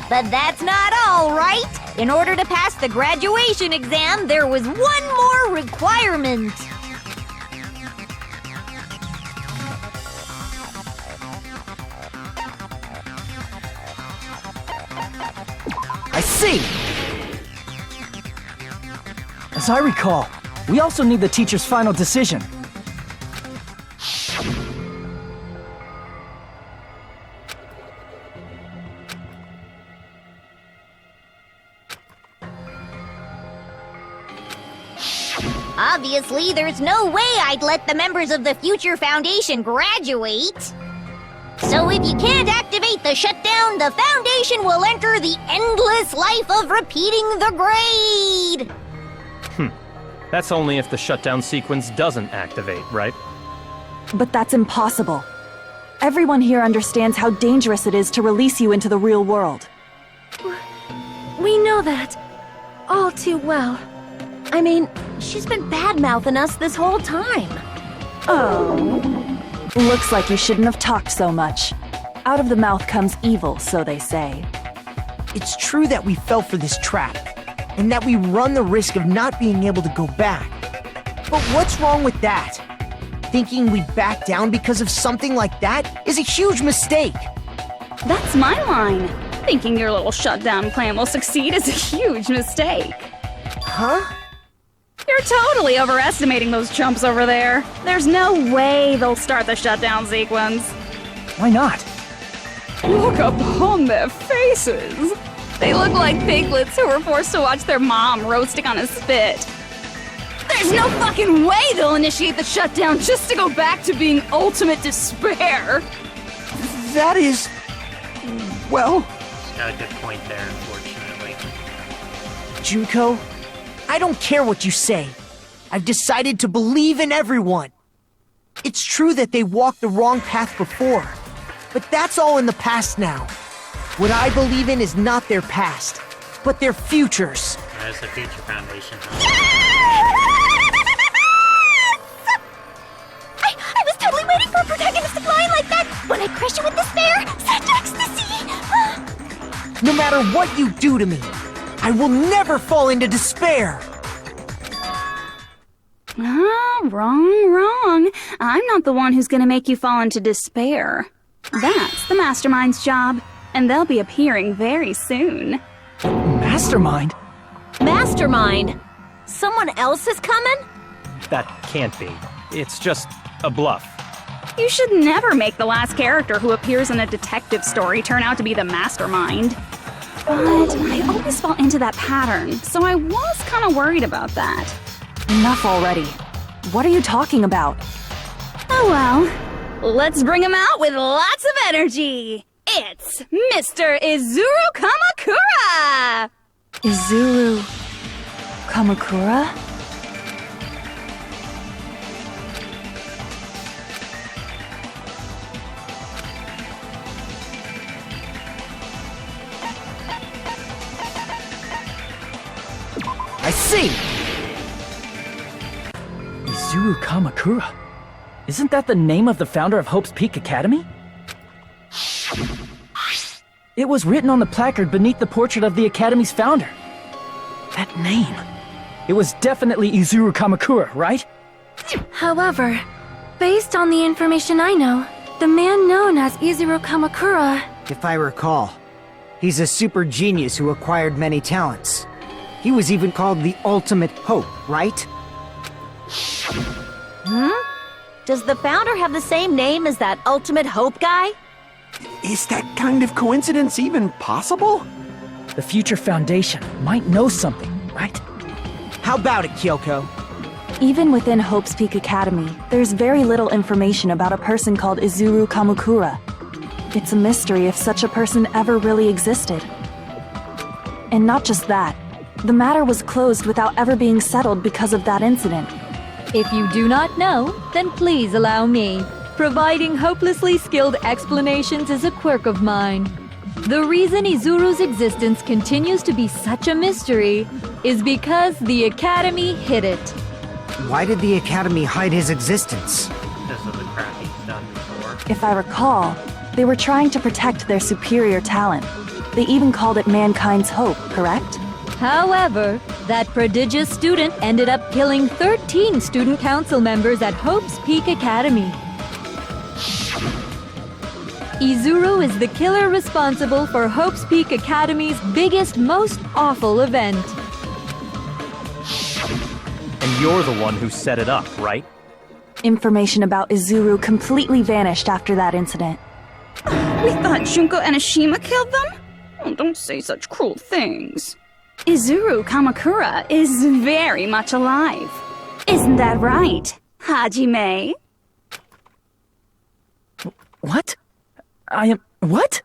S9: But that's not all, right? In order to pass the graduation exam, there was one more requirement.
S7: I see!
S5: As I recall, we also need the teacher's final decision.
S9: Obviously, there's no way I'd let the members of the Future Foundation graduate. So if you can't activate the shutdown, the Foundation will enter the endless life of repeating the grade!
S12: That's only if the shutdown sequence doesn't activate, right?
S13: But that's impossible. Everyone here understands how dangerous it is to release you into the real world.
S4: We know that. All too well. I mean, she's been bad-mouthing us this whole time.
S13: Oh. Looks like you shouldn't have talked so much. Out of the mouth comes evil, so they say.
S7: It's true that we fell for this trap, and that we run the risk of not being able to go back. But what's wrong with that? Thinking we'd back down because of something like that is a huge mistake.
S8: That's my line. Thinking your little shutdown plan will succeed is a huge mistake.
S7: Huh?
S8: You're totally overestimating those chumps over there. There's no way they'll start the shutdown sequence.
S5: Why not?
S14: Look upon their faces.
S8: They look like piglets who were forced to watch their mom roasting on a spit.
S14: There's no fucking way they'll initiate the shutdown just to go back to being ultimate despair.
S7: That is... well...
S1: He's got a good point there, unfortunately.
S7: Junko, I don't care what you say. I've decided to believe in everyone. It's true that they walked the wrong path before, but that's all in the past now. What I believe in is not their past, but their futures.
S1: There's the Future Foundation.
S9: I was totally waiting for a protagonistic line like that when I crush you with despair, such ecstasy.
S7: No matter what you do to me, I will never fall into despair.
S8: Wrong. I'm not the one who's gonna make you fall into despair. That's the Mastermind's job, and they'll be appearing very soon.
S5: Mastermind?
S11: Mastermind? Someone else is coming?
S12: That can't be. It's just a bluff.
S8: You should never make the last character who appears in a detective story turn out to be the Mastermind. But I always fall into that pattern, so I was kind of worried about that.
S13: Enough already. What are you talking about?
S8: Oh well, let's bring him out with lots of energy. It's Mr. Izuru Kamakura!
S13: Izuru Kamakura?
S7: I see!
S5: Izuru Kamakura? Isn't that the name of the founder of Hope's Peak Academy? It was written on the placard beneath the portrait of the Academy's founder. That name. It was definitely Izuru Kamakura, right?
S4: However, based on the information I know, the man known as Izuru Kamakura...
S6: If I recall, he's a super genius who acquired many talents. He was even called the Ultimate Hope, right?
S11: Does the founder have the same name as that Ultimate Hope guy?
S3: Is that kind of coincidence even possible?
S5: The Future Foundation might know something, right?
S7: How about it, Kyoko?
S13: Even within Hope's Peak Academy, there's very little information about a person called Izuru Kamakura. It's a mystery if such a person ever really existed. And not just that, the matter was closed without ever being settled because of that incident.
S10: If you do not know, then please allow me. Providing hopelessly skilled explanations is a quirk of mine. The reason Izuru's existence continues to be such a mystery is because the Academy hid it.
S6: Why did the Academy hide his existence?
S1: Because of the crap he's done before.
S13: If I recall, they were trying to protect their superior talent. They even called it mankind's hope, correct?
S10: However, that prodigious student ended up killing 13 student council members at Hope's Peak Academy. Izuru is the killer responsible for Hope's Peak Academy's biggest, most awful event.
S12: And you're the one who set it up, right?
S13: Information about Izuru completely vanished after that incident.
S8: We thought Junko Enoshima killed them? Oh, don't say such cruel things. Izuru Kamakura is very much alive. Isn't that right, Hajime?
S5: What? I am... what?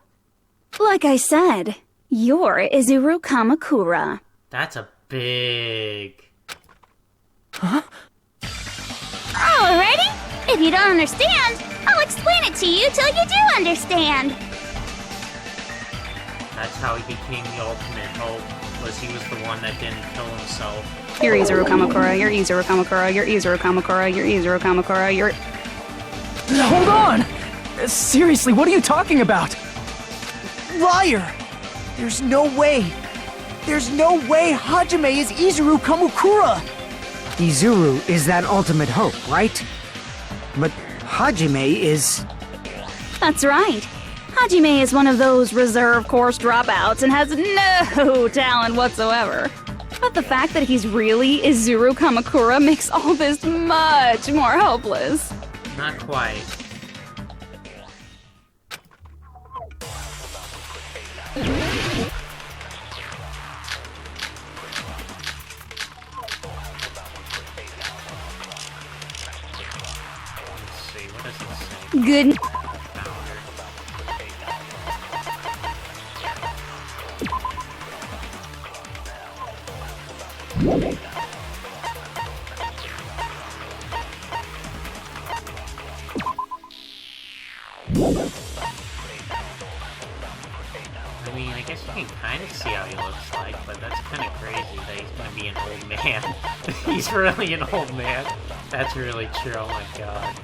S8: Like I said, you're Izuru Kamakura.
S1: That's a big...
S5: Huh?
S9: Alrighty? If you don't understand, I'll explain it to you till you do understand.
S1: That's how he became the ultimate hope, was he was the one that didn't kill himself.
S8: You're Izuru Kamakura, you're Izuru Kamakura, you're Izuru Kamakura, you're Izuru Kamakura, you're...
S5: Hold on! Seriously, what are you talking about?
S7: Liar! There's no way! There's no way Hajime is Izuru Kamakura!
S6: Izuru is that ultimate hope, right? But Hajime is...
S8: That's right. Hajime is one of those reserve course dropouts and has no talent whatsoever. But the fact that he's really Izuru Kamakura makes all this much more hopeless.
S1: Not quite.
S8: Good.
S1: I mean, I guess you can kind of see how he looks like, but that's kind of crazy that he's gonna be an old man. He's really an old man. That's really true, oh my god.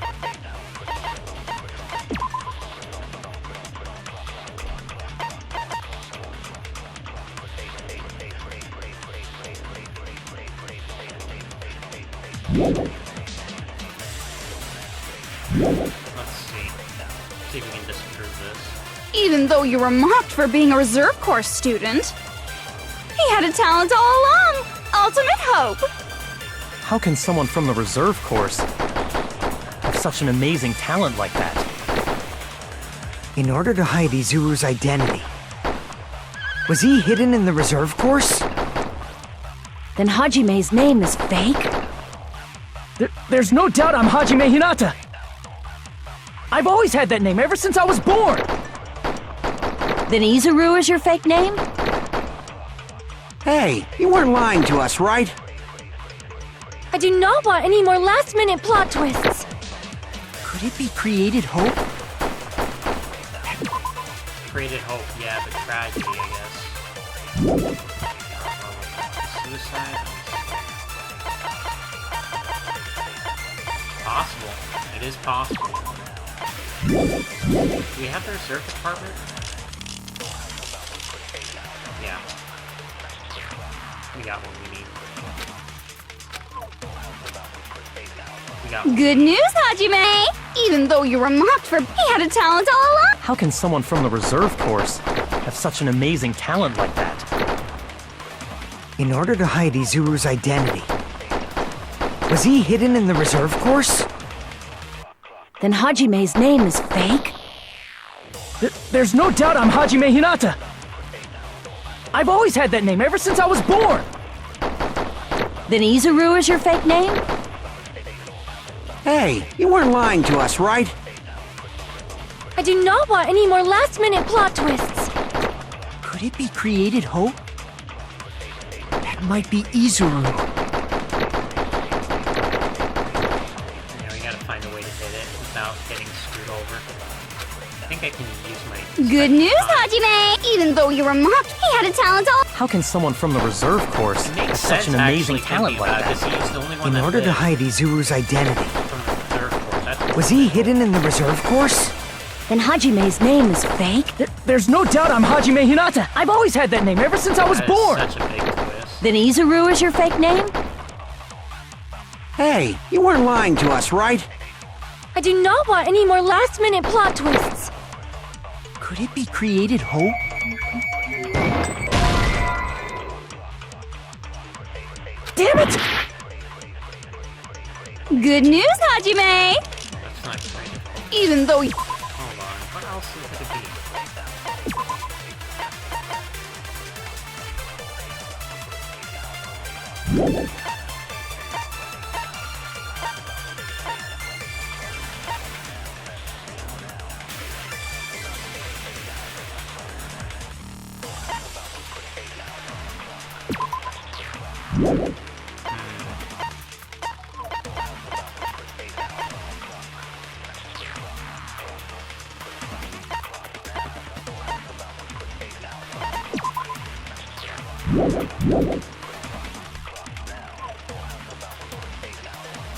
S1: Let's see. See if we can disprove this.
S14: Even though you were mocked for being a reserve corps student, he had a talent all along. Ultimate hope.
S12: How can someone from the reserve corps have such an amazing talent like that?
S6: In order to hide Izuru's identity. Was he hidden in the reserve corps?
S11: Then Hajime's name is fake?
S5: There's no doubt I'm Hajime Hinata! I've always had that name ever since I was born!
S11: Then Izuru is your fake name?
S3: Hey, you weren't lying to us, right?
S10: I do not want any more last-minute plot twists.
S7: Could it be created hope?
S1: Created hope, yeah, but tragedy, I guess. Suicide? Possible. It is possible. Do we have the reserve department? Yeah. We got what we need. We got
S14: Good news, Hajime! Even though you were mocked for he had a talent all along.
S12: How can someone from the reserve corps have such an amazing talent like that?
S6: In order to hide Izuru's identity. Was he hidden in the reserve corps?
S11: Then Hajime's name is fake?
S5: There's no doubt I'm Hajime Hinata! I've always had that name ever since I was born!
S11: Then Izuru is your fake name?
S3: Hey, you weren't lying to us, right?
S10: I do not want any more last-minute plot twists.
S7: Could it be created hope? That might be Izuru.
S1: Yeah, we gotta find a way to hit it without getting screwed over. I think I can use my...
S14: Good news, Hajime! Even though you were mocked, he had a talent all...
S12: How can someone from the reserve corps have such an amazing talent like that?
S6: In order to hide Izuru's identity. Was he hidden in the reserve corps?
S11: Then Hajime's name is fake?
S5: There's no doubt I'm Hajime Hinata! I've always had that name ever since I was born!
S1: Such a big twist.
S11: Then Izuru is your fake name?
S3: Hey, you weren't lying to us, right?
S10: I do not want any more last-minute plot twists.
S7: Could it be created hope?
S5: Damn it!
S14: Good news, Hajime!
S1: That's not great.
S14: Even though you...
S1: Hold on, what else is it to be?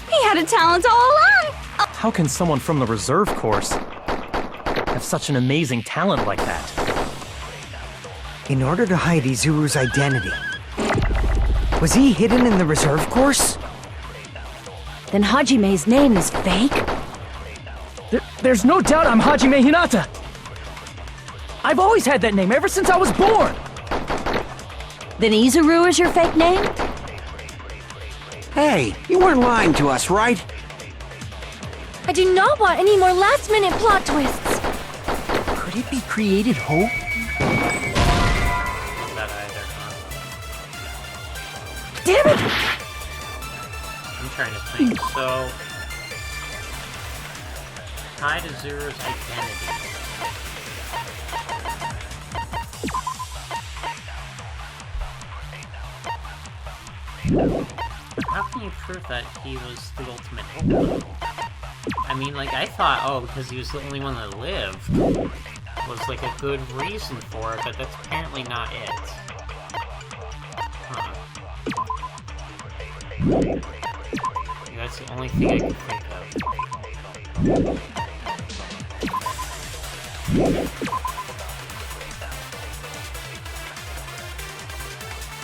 S14: He had a talent all along.
S12: How can someone from the reserve corps have such an amazing talent like that?
S6: In order to hide Izuru's identity. Was he hidden in the reserve corps?
S11: Then Hajime's name is fake?
S5: There's no doubt I'm Hajime Hinata! I've always had that name ever since I was born!
S11: Then Izuru is your fake name?
S3: Hey, you weren't lying to us, right?
S10: I do not want any more last-minute plot twists.
S7: Could it be created hope?
S1: Not that either, huh?
S5: Damn it!
S1: I'm trying to think. So... Hide Azuru's identity. How can you prove that he was the ultimate hope? I mean, like, I thought, oh, because he was the only one that lived, was, like, a good reason for it, but that's apparently not it. Huh. Yeah, that's the only thing I can think of.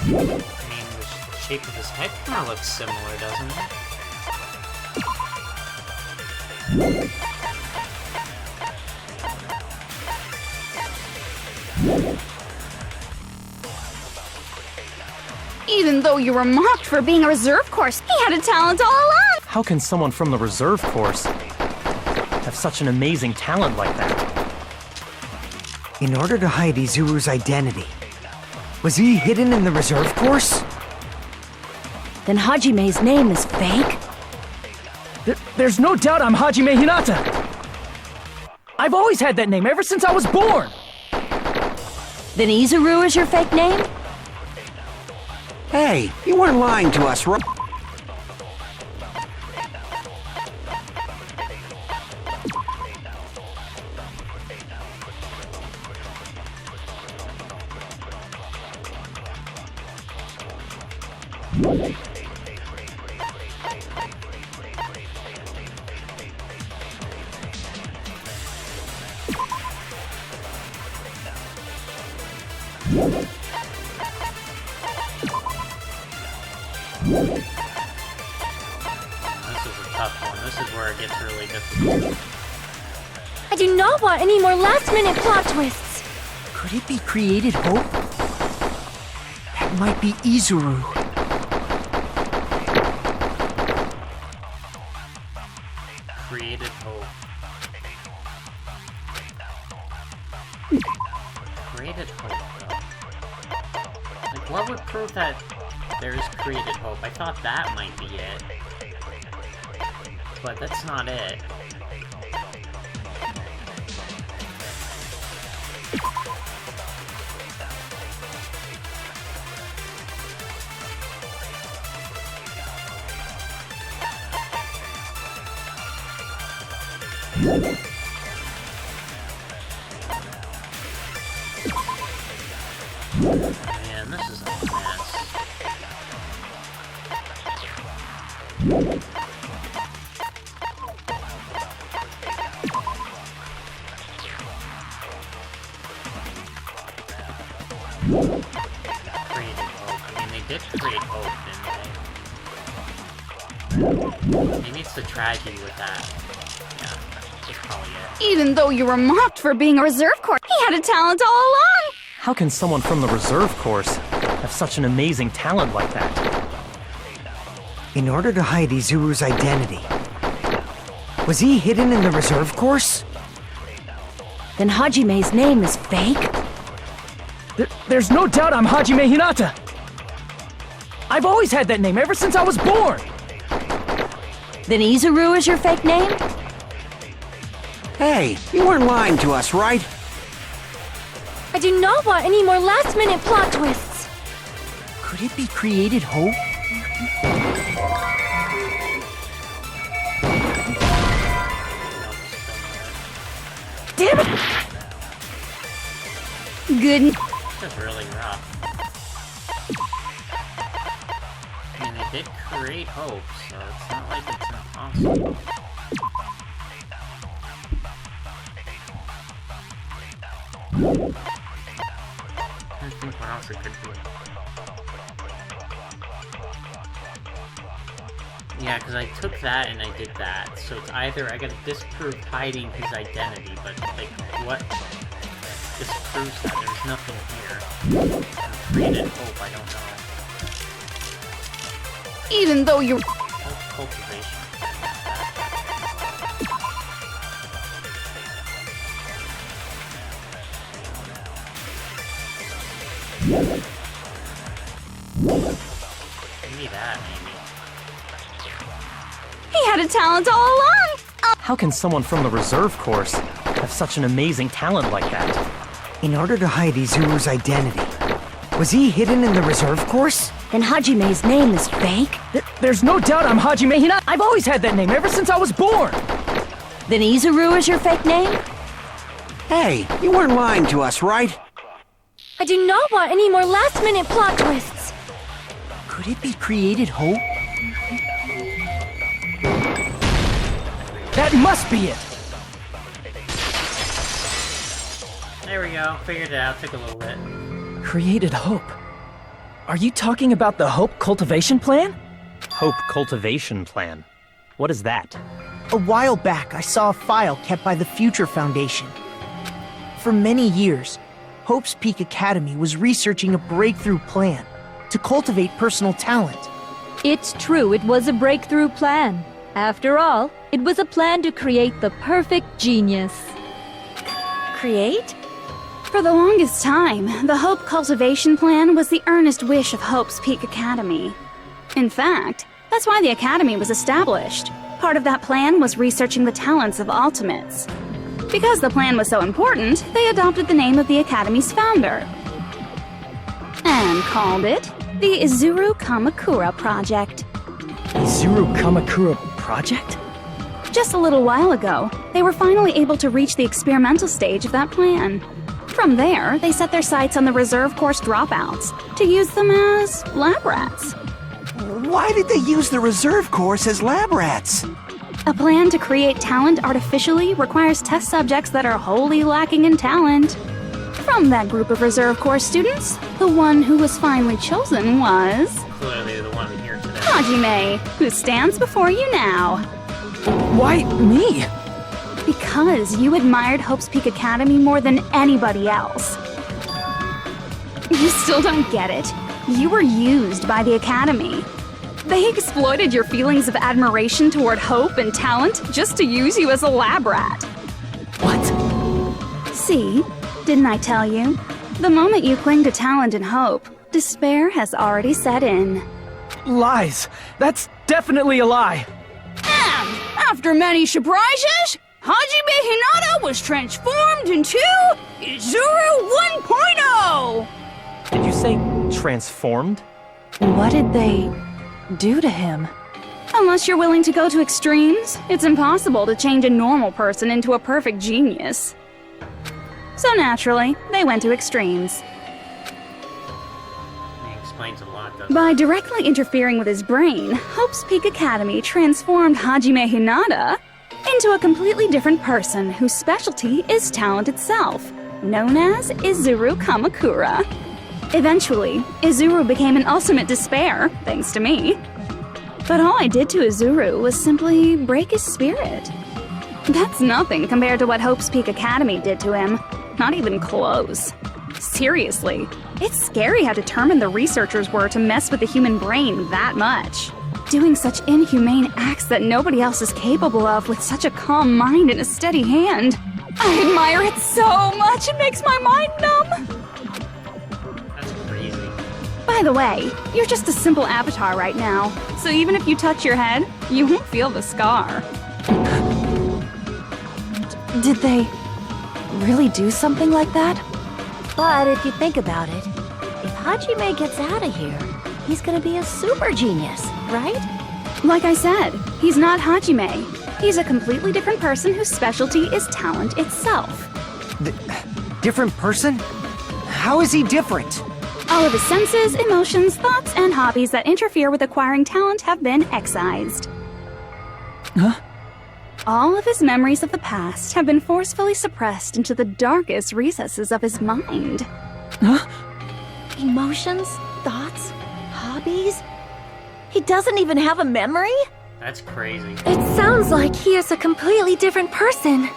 S1: I mean, the shape of his head kind of looks similar, doesn't it?
S8: Even though you were mocked for being a reserve course, he had a talent all along!
S12: How can someone from the reserve course have such an amazing talent like that?
S6: In order to hide Izuru's identity, was he hidden in the reserve course?
S11: Then Hajime's name is fake?
S5: There's no doubt I'm Hajime Hinata! I've always had that name ever since I was born!
S11: Then Izuru is your fake name?
S3: Hey, you weren't lying to us, right?
S1: This is a tough one. This is where it gets really difficult.
S10: I do not want any more last-minute plot twists.
S7: Could it be created hope? That might be Izuru.
S1: Created hope. Created hope, though. Like, what would prove that there's created hope? I thought that might be it. But that's not it. Man, this is a mess. Created hope. I mean, they did create hope, didn't they? Maybe it's the tragedy with that. Yeah, that's probably it.
S8: Even though you were mocked for being a reserve course, he had a talent all along!
S12: How can someone from the reserve course have such an amazing talent like that?
S6: In order to hide Izuru's identity, was he hidden in the reserve course?
S11: Then Hajime's name is fake?
S5: There's no doubt I'm Hajime Hinata! I've always had that name ever since I was born!
S11: Then Izuru is your fake name?
S3: Hey, you weren't lying to us, right?
S10: I do not want any more last-minute plot twists.
S7: Could it be created hope?
S10: Damn it!
S8: Good.
S1: This is really rough. I mean, they did create hope, so it's not like it's impossible. I think what else it could be. Yeah, because I took that and I did that, so it's either I gotta disprove hiding his identity, but like, what disproves that? There's nothing here. Created hope, I don't know.
S8: Even though you're...
S1: Cultivation. Maybe that, maybe.
S8: He had a talent all along!
S12: How can someone from the reserve course have such an amazing talent like that?
S6: In order to hide Izuru's identity, Was he hidden in the reserve course?
S11: Then Hajime's name is fake?
S5: There's no doubt I'm Hajime Hinata. I've always had that name ever since I was born.
S11: Then Izuru is your fake name?
S3: Hey, you weren't lying to us, right?
S10: I do not want any more last-minute plot twists.
S7: Could it be created hope?
S5: That must be it.
S1: There we go. Figured it out. Took a little bit.
S5: Created hope. Are you talking about the Hope Cultivation Plan?
S12: Hope Cultivation Plan. What is that?
S7: A while back, I saw a file kept by the Future Foundation. For many years, Hope's Peak Academy was researching a breakthrough plan to cultivate personal talent.
S10: It's true, it was a breakthrough plan. After all, it was a plan to create the perfect genius.
S11: Create?
S8: For the longest time, the Hope Cultivation Plan was the earnest wish of Hope's Peak Academy. In fact, that's why the Academy was established. Part of that plan was researching the talents of Ultimates. Because the plan was so important, they adopted the name of the Academy's founder. And called it the Izuru Kamakura Project.
S5: Izuru Kamakura Project?
S8: Just a little while ago, they were finally able to reach the experimental stage of that plan. From there, they set their sights on the reserve course dropouts to use them as lab rats.
S3: Why did they use the reserve course as lab rats?
S8: A plan to create talent artificially requires test subjects that are wholly lacking in talent. From that group of reserve course students, the one who was finally chosen was
S1: Clearly the one here today.
S8: Hajime, who stands before you now.
S5: Why me?
S8: Because you admired Hope's Peak Academy more than anybody else. You still don't get it. You were used by the Academy. They exploited your feelings of admiration toward hope and talent just to use you as a lab rat.
S5: What?
S8: See? Didn't I tell you? The moment you cling to talent and hope, despair has already set in.
S5: Lies. That's definitely a lie.
S14: And after many surprises, Hajime Hinata was transformed into Izuru 1.0!
S12: Did you say transformed?
S13: What did they do to him?
S8: Unless you're willing to go to extremes, it's impossible to change a normal person into a perfect genius. So naturally, they went to extremes.
S1: It explains a lot, doesn't
S8: By directly interfering with his brain, Hope's Peak Academy transformed Hajime Hinata into a completely different person whose specialty is talent itself, known as Izuru Kamakura. Eventually, Izuru became an ultimate despair, thanks to me. But all I did to Izuru was simply break his spirit. That's nothing compared to what Hope's Peak Academy did to him. Not even close. Seriously, it's scary how determined the researchers were to mess with the human brain that much. Doing such inhumane acts that nobody else is capable of with such a calm mind and a steady hand. I admire it so much, it makes my mind numb.
S1: That's crazy.
S8: By the way, you're just a simple avatar right now, so even if you touch your head, you won't feel the scar.
S13: Did they really do something like that?
S11: But if you think about it, if Hajime gets out of here, he's gonna be a super genius, right?
S8: Like I said, he's not Hajime. He's a completely different person whose specialty is talent itself.
S6: Different person? How is he different?
S8: All of his senses, emotions, thoughts, and hobbies that interfere with acquiring talent have been excised.
S5: Huh?
S8: All of his memories of the past have been forcefully suppressed into the darkest recesses of his mind.
S5: Huh?
S11: Emotions, thoughts, hobbies? He doesn't even have a memory?
S1: That's crazy.
S10: It sounds like he is a completely different person.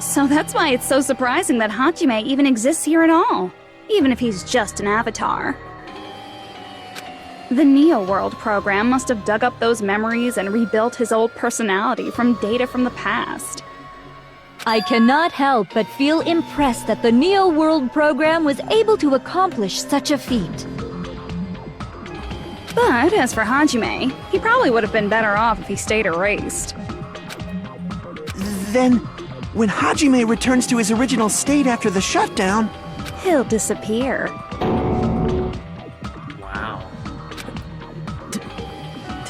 S8: So that's why it's so surprising that Hajime even exists here at all, even if he's just an avatar. The Neo World program must have dug up those memories and rebuilt his old personality from data from the past.
S10: I cannot help but feel impressed that the Neo World program was able to accomplish such a feat.
S8: But as for Hajime, he probably would have been better off if he stayed erased.
S3: Then, when Hajime returns to his original state after the shutdown,
S8: He'll disappear.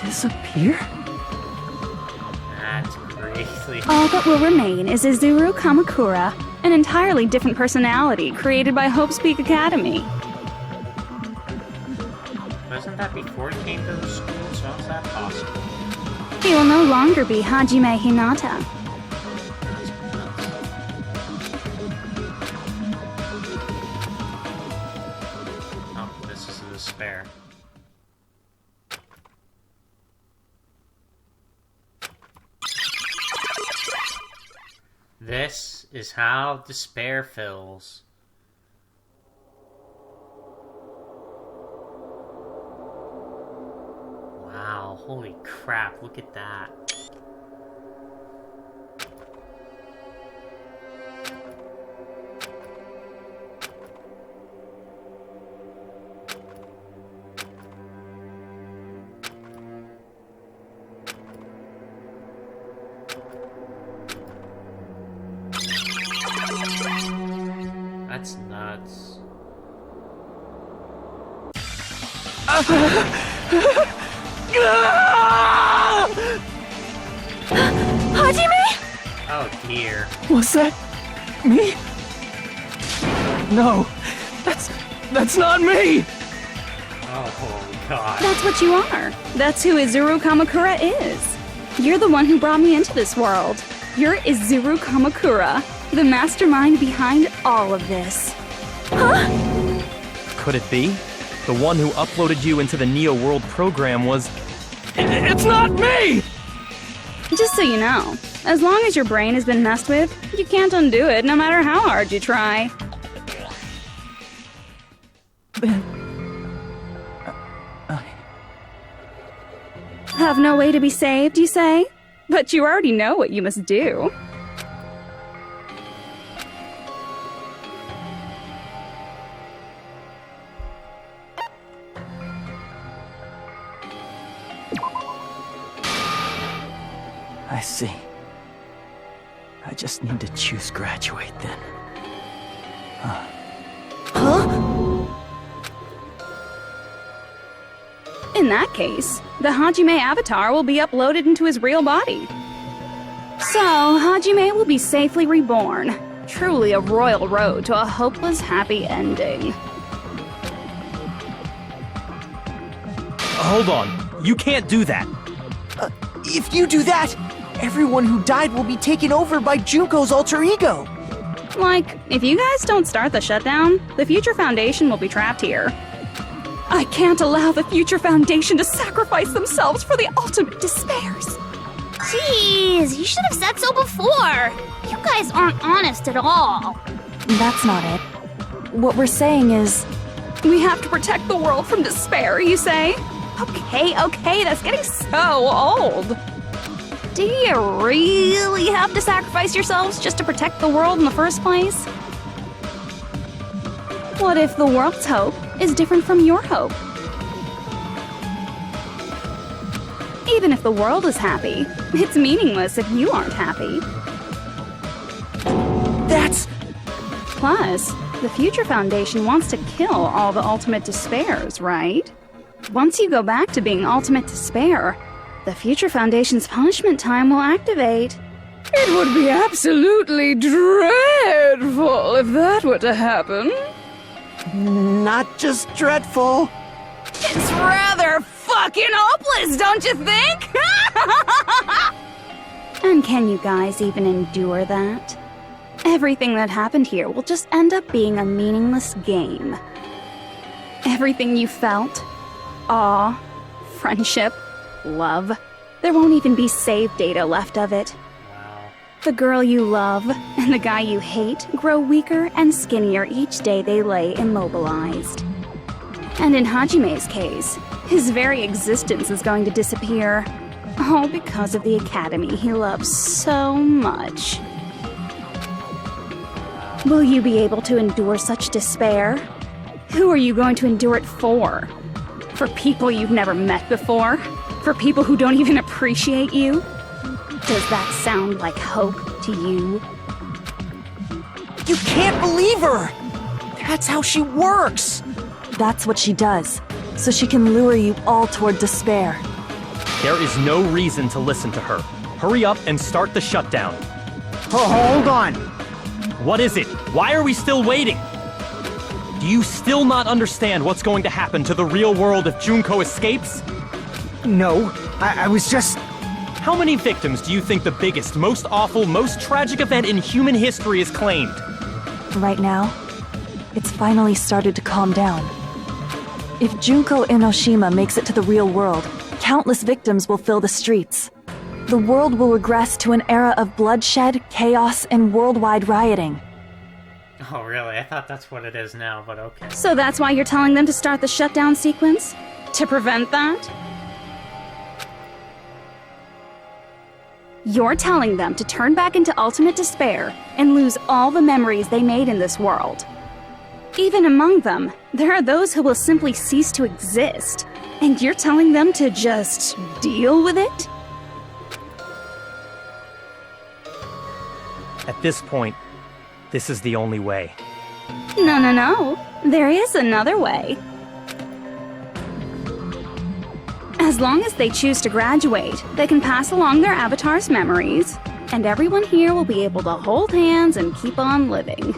S5: Disappear?
S1: That's crazy.
S8: All that will remain is Izuru Kamakura, an entirely different personality created by Hope's Peak Academy.
S1: Wasn't that before he came to the school? So how's that possible?
S8: He will no longer be Hajime Hinata.
S1: Oh, this is the despair. This is how despair fills. Wow, holy crap, look at that. That's nuts.
S4: Hajime?
S1: Oh dear.
S5: Was that me? No, that's not me!
S1: Oh god.
S8: That's what you are. That's who Izuru Kamakura is. You're the one who brought me into this world. You're Izuru Kamakura, the mastermind behind all of this.
S4: Huh?
S12: Could it be? The one who uploaded you into the Neo World program was... It's not me!
S8: Just so you know, as long as your brain has been messed with, you can't undo it no matter how hard you try. Have no way to be saved, you say? But you already know what you must do.
S5: I see. I just need to choose graduate then.
S8: In that case, the Hajime avatar will be uploaded into his real body. So, Hajime will be safely reborn. Truly a royal road to a hopeless, happy ending.
S12: Hold on. You can't do that.
S7: If you do that, everyone who died will be taken over by Junko's alter ego.
S8: Like, if you guys don't start the shutdown, the Future Foundation will be trapped here. I can't allow the Future Foundation to sacrifice themselves for the ultimate despairs.
S9: Jeez, you should have said so before. You guys aren't honest at all.
S13: That's not it. What we're saying is...
S8: We have to protect the world from despair, you say? Okay, that's getting so old. Do you really have to sacrifice yourselves just to protect the world in the first place? What if the world's hope is different from your hope? Even if the world is happy, it's meaningless if you aren't happy.
S7: That's...
S8: Plus, the Future Foundation wants to kill all the ultimate despairs, right? Once you go back to being ultimate despair, the Future Foundation's punishment time will activate. It would be absolutely dreadful if that were to happen.
S7: not just dreadful.
S8: It's rather fucking hopeless, don't you think? And can you guys even endure that? Everything that happened here will just end up being a meaningless game. Everything you felt, awe, friendship, love, there won't even be save data left of it. The girl you love and the guy you hate grow weaker and skinnier each day they lay immobilized. And in Hajime's case, his very existence is going to disappear. All because of the academy he loves so much. Will you be able to endure such despair? Who are you going to endure it for? For people you've never met before? For people who don't even appreciate you? Does that sound like hope to you?
S7: You can't believe her! That's how she works!
S13: That's what she does, so she can lure you all toward despair.
S12: There is no reason to listen to her. Hurry up and start the shutdown.
S6: Hold on.
S12: What is it? Why are we still waiting? Do you still not understand what's going to happen to the real world if Junko escapes?
S6: No, I was just...
S12: How many victims do you think the biggest, most awful, most tragic event in human history has claimed?
S13: Right now, it's finally started to calm down. If Junko Enoshima makes it to the real world, countless victims will fill the streets. The world will regress to an era of bloodshed, chaos, and worldwide rioting.
S1: Oh, really? I thought that's what it is now, but okay.
S8: So that's why you're telling them to start the shutdown sequence? To prevent that? You're telling them to turn back into ultimate despair and lose all the memories they made in this world. Even among them, there are those who will simply cease to exist, and you're telling them to just deal with it?
S12: At this point, this is the only way.
S8: No. There is another way. As long as they choose to graduate, they can pass along their avatar's memories, and everyone here will be able to hold hands and keep on living.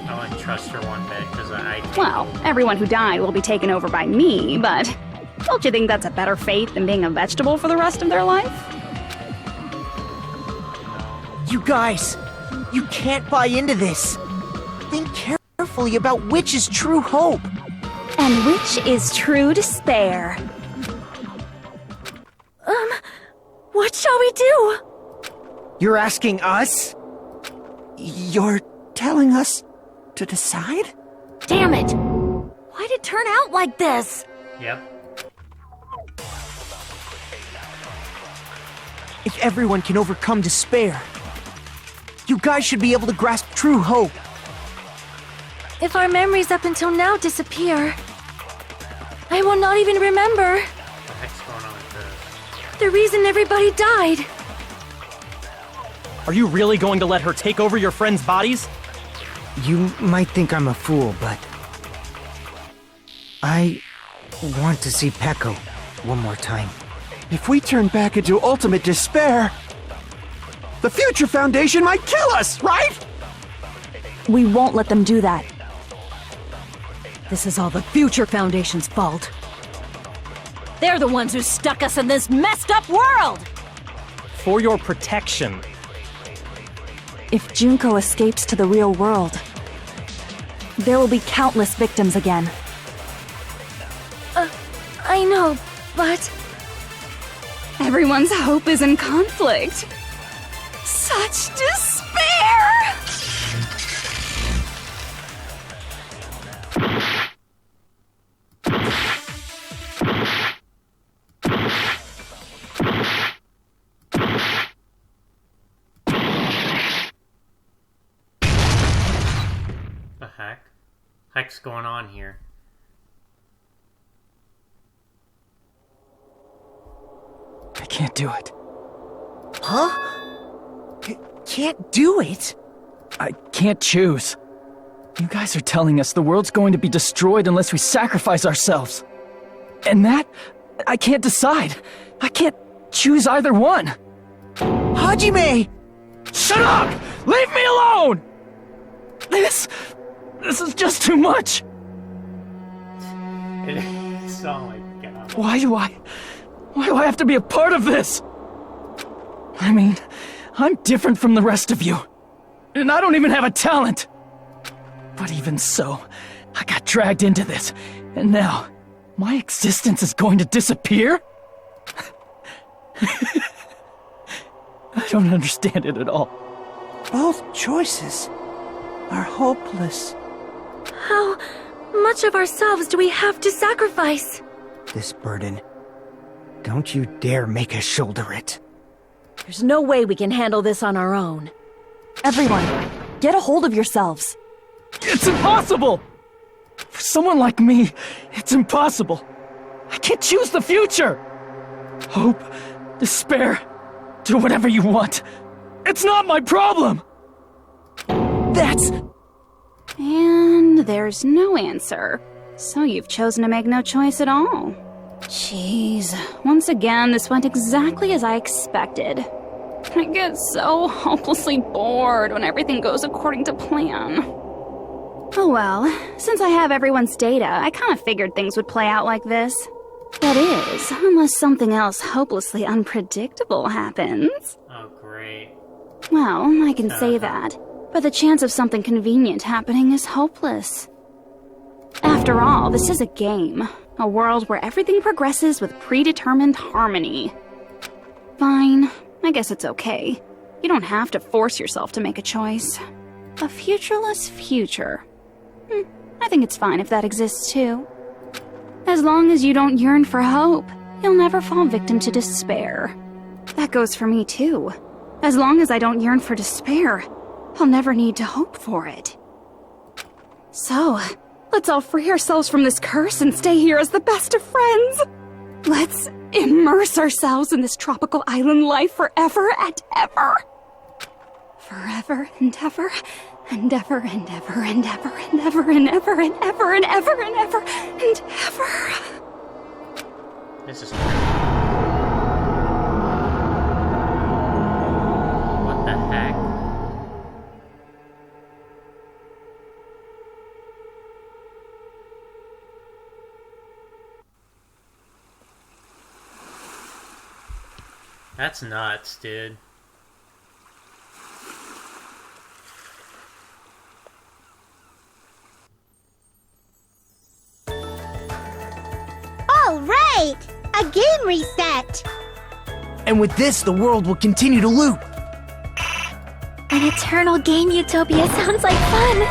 S1: I wouldn't trust her one bit, because
S8: Well, everyone who died will be taken over by me, but don't you think that's a better fate than being a vegetable for the rest of their life?
S7: You guys, you can't buy into this. Think carefully about which is true hope.
S8: And which is true despair.
S4: What shall we do?
S7: You're asking us? You're telling us to decide?
S4: Damn it! Why'd it turn out like this?
S1: Yep.
S7: If everyone can overcome despair, you guys should be able to grasp true hope.
S4: If our memories up until now disappear, I will not even remember
S1: What the heck's going on with this?
S4: the reason everybody died.
S12: Are you really going to let her take over your friends' bodies?
S6: You might think I'm a fool, but... I want to see Peko one more time.
S3: If we turn back into ultimate despair, the Future Foundation might kill us, right?
S13: We won't let them do that.
S11: This is all the Future Foundation's fault. They're the ones who stuck us in this messed up world!
S12: For your protection.
S13: If Junko escapes to the real world, there will be countless victims again.
S4: I know, but...
S8: Everyone's hope is in conflict. Such despair!
S1: The heck? Heck's going on here?
S5: I can't do it.
S7: Huh? Can't do it?
S5: I can't choose. You guys are telling us the world's going to be destroyed unless we sacrifice ourselves. And that, I can't decide. I can't choose either one.
S7: Hajime!
S5: Shut up! Leave me alone! This is just too much.
S1: It is. Oh my god.
S5: Why do I have to be a part of this? I mean, I'm different from the rest of you. And I don't even have a talent. But even so, I got dragged into this. And now, my existence is going to disappear? I don't understand it at all.
S7: Both choices are hopeless.
S4: How much of ourselves do we have to sacrifice?
S6: This burden. Don't you dare make us shoulder it.
S11: There's no way we can handle this on our own.
S13: Everyone, get a hold of yourselves.
S5: It's impossible! For someone like me, it's impossible. I can't choose the future! Hope, despair, do whatever you want. It's not my problem!
S7: That's...
S8: And there's no answer. So you've chosen to make no choice at all. Jeez, once again, this went exactly as I expected. I get so hopelessly bored when everything goes according to plan. Oh well, since I have everyone's data, I kind of figured things would play out like this. That is, unless something else hopelessly unpredictable happens.
S1: Oh, great.
S8: Well, I can say that, but the chance of something convenient happening is hopeless. After all, this is a game. A world where everything progresses with predetermined harmony. Fine, I guess it's okay. You don't have to force yourself to make a choice. A futureless future. I think it's fine if that exists too. As long as you don't yearn for hope, you'll never fall victim to despair. That goes for me too. As long as I don't yearn for despair, I'll never need to hope for it. So, let's all free ourselves from this curse and stay here as the best of friends. Let's immerse ourselves in this tropical island life forever and ever. Forever and ever, and ever and ever and ever and ever and ever and ever and ever and ever and ever.
S1: This is crazy. What the heck? That's nuts, dude.
S9: All right! A game reset!
S7: And with this, the world will continue to loop.
S4: An eternal game utopia sounds like fun!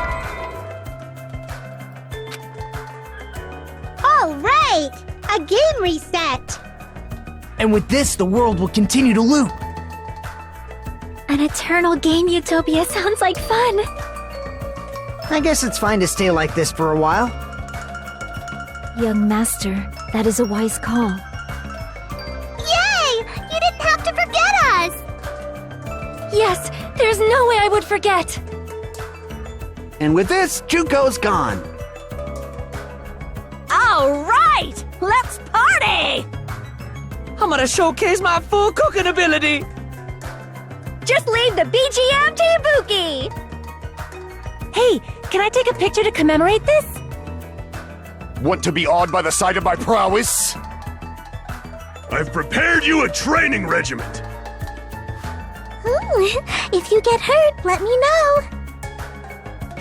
S9: All right! A game reset!
S7: And with this, the world will continue to loop.
S4: An eternal game utopia sounds like fun!
S6: I guess it's fine to stay like this for a while.
S10: Young master, that is a wise call.
S9: Yay! You didn't have to forget us!
S4: Yes, there's no way I would forget!
S3: And with this, Juko's gone.
S2: All right! Let's party!
S7: I'm gonna showcase my full cooking ability.
S2: Just leave the BGM to Ibuki!
S4: Hey, can I take a picture to commemorate this?
S15: Want to be awed by the sight of my prowess? I've prepared you a training regiment.
S9: If you get hurt, let me know.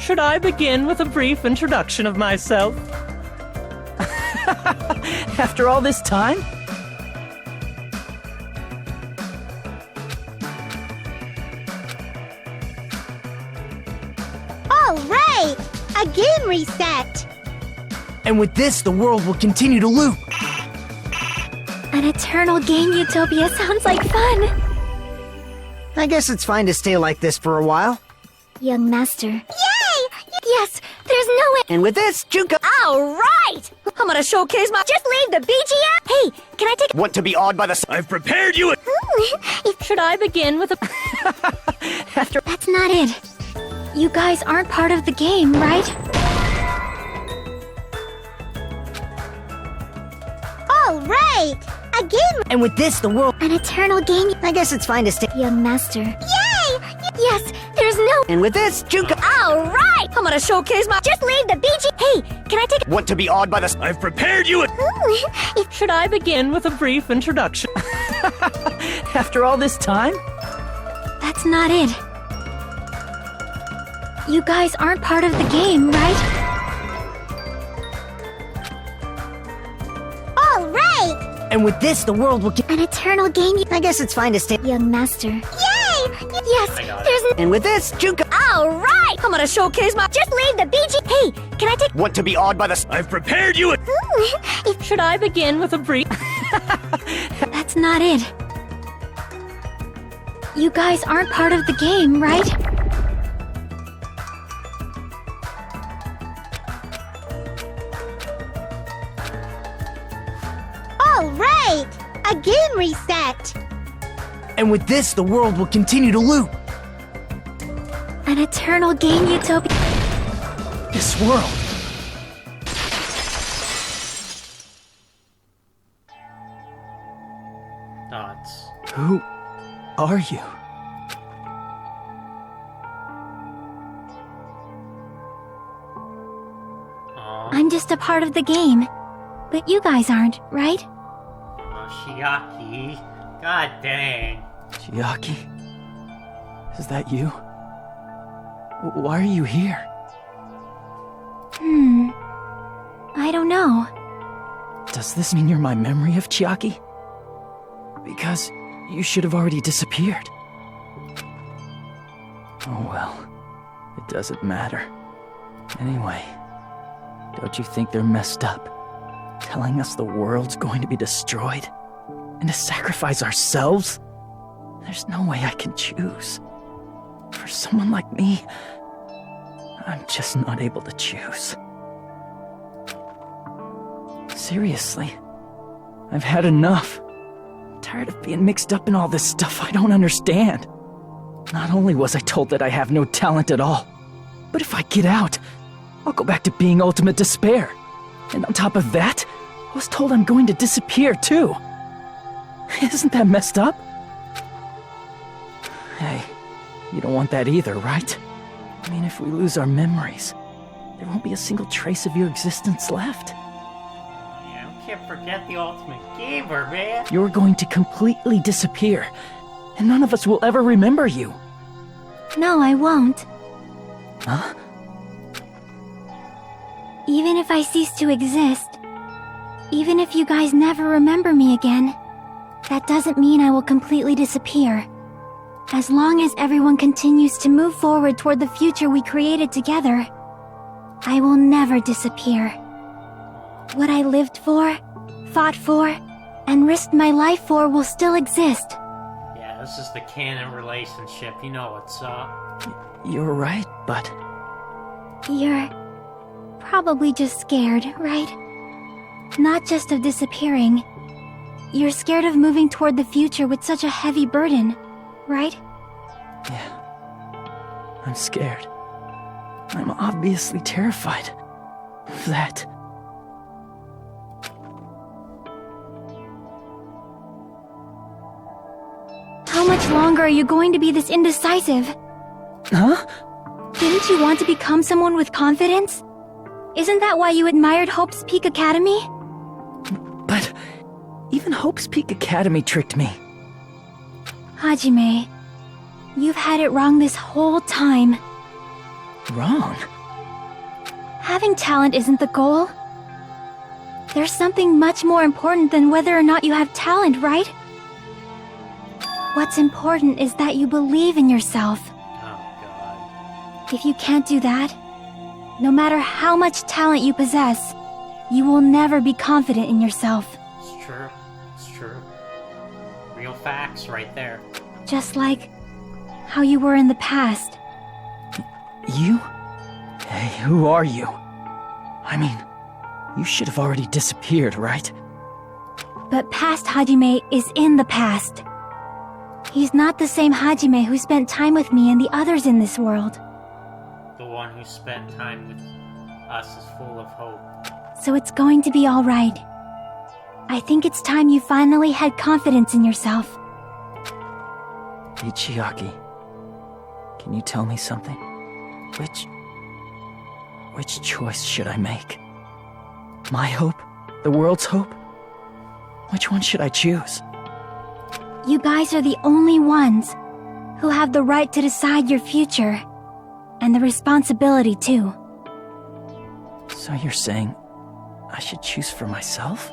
S12: Should I begin with a brief introduction of myself?
S7: After all this time?
S9: All right! A game reset!
S6: And with this, the world will continue to loop.
S4: An eternal game utopia sounds like fun!
S6: I guess it's fine to stay like this for a while.
S4: Young master.
S9: Yay!
S4: Yes, there's no way.
S6: And with this, Juko.
S2: All right! I'm gonna showcase my. Just leave the BGM.
S4: Hey, can I take.
S15: Want to be awed by the I've prepared you a
S4: Should I begin with a. That's not it. You guys aren't part of the game, right?
S9: All right! A game.
S6: And with this, the world.
S4: An eternal game.
S6: I guess it's fine to stay.
S4: Young master.
S9: Yay!
S4: Yes, there's no.
S6: And with this, Juko.
S2: All right! I'm gonna showcase my.
S9: Just leave the BGM.
S4: Hey, can I take.
S15: Want to be awed by the I've prepared you a
S12: Should I begin with a brief introduction?
S7: After all this time?
S4: That's not it. You guys aren't part of the game, right?
S9: All right!
S6: And with this, the world will.
S4: An eternal game.
S6: I guess it's fine to stay.
S4: Young master.
S9: Yay!
S4: Yes, there's no.
S6: And with this, Juko.
S2: All right! I'm gonna showcase my.
S9: Just leave the BGM.
S4: Hey, can I take.
S15: Want to be awed by the I've prepared you a
S12: Should I begin with a brief.
S4: That's not it. You guys aren't part of the game, right?
S9: All right! A game reset!
S6: And with this, the world will continue to loop.
S4: An eternal game utopia.
S7: This world.
S1: Dots.
S5: Who are you?
S16: I'm just a part of the game. But you guys aren't, right?
S1: Oh, Chiaki. God dang.
S5: Chiaki? Is that you? Why are you here?
S16: I don't know.
S5: Does this mean you're my memory of Chiaki? Because you should have already disappeared. Oh well, it doesn't matter. Anyway, don't you think they're messed up? Telling us the world's going to be destroyed? And to sacrifice ourselves? There's no way I can choose. For someone like me, I'm just not able to choose. Seriously, I've had enough. Tired of being mixed up in all this stuff I don't understand. Not only was I told that I have no talent at all, but if I get out, I'll go back to being ultimate despair. And on top of that, I was told I'm going to disappear too. Isn't that messed up? Hey, you don't want that either, right? I mean, if we lose our memories, there won't be a single trace of your existence left.
S1: Yeah, we can't forget the ultimate gamer, man.
S5: You're going to completely disappear, and none of us will ever remember you.
S16: No, I won't.
S5: Huh?
S16: Even if I cease to exist, even if you guys never remember me again, that doesn't mean I will completely disappear. As long as everyone continues to move forward toward the future we created together, I will never disappear. What I lived for, fought for, and risked my life for will still exist.
S1: Yeah, this is the canon relationship. You know what's up.
S5: You're right, but...
S16: You're probably just scared, right? Not just of disappearing. You're scared of moving toward the future with such a heavy burden, right?
S5: Yeah. I'm scared. I'm obviously terrified of that.
S16: How much longer are you going to be this indecisive?
S5: Huh?
S16: Didn't you want to become someone with confidence? Isn't that why you admired Hope's Peak Academy?
S5: But even Hope's Peak Academy tricked me.
S16: Hajime, you've had it wrong this whole time.
S5: Wrong?
S16: Having talent isn't the goal. There's something much more important than whether or not you have talent, right? What's important is that you believe in yourself.
S1: Oh, God.
S16: If you can't do that, no matter how much talent you possess, you will never be confident in yourself.
S1: It's true. It's true. Real facts right there.
S16: Just like how you were in the past.
S5: You? Hey, who are you? I mean, you should have already disappeared, right?
S16: But past Hajime is in the past. He's not the same Hajime who spent time with me and the others in this world.
S1: The one who spent time with us is full of hope.
S16: So it's going to be alright. I think it's time you finally had confidence in yourself.
S5: Hey, Chiaki. Can you tell me something? Which choice should I make? My hope? The world's hope? Which one should I choose?
S16: You guys are the only ones who have the right to decide your future. And the responsibility, too.
S5: So you're saying I should choose for myself?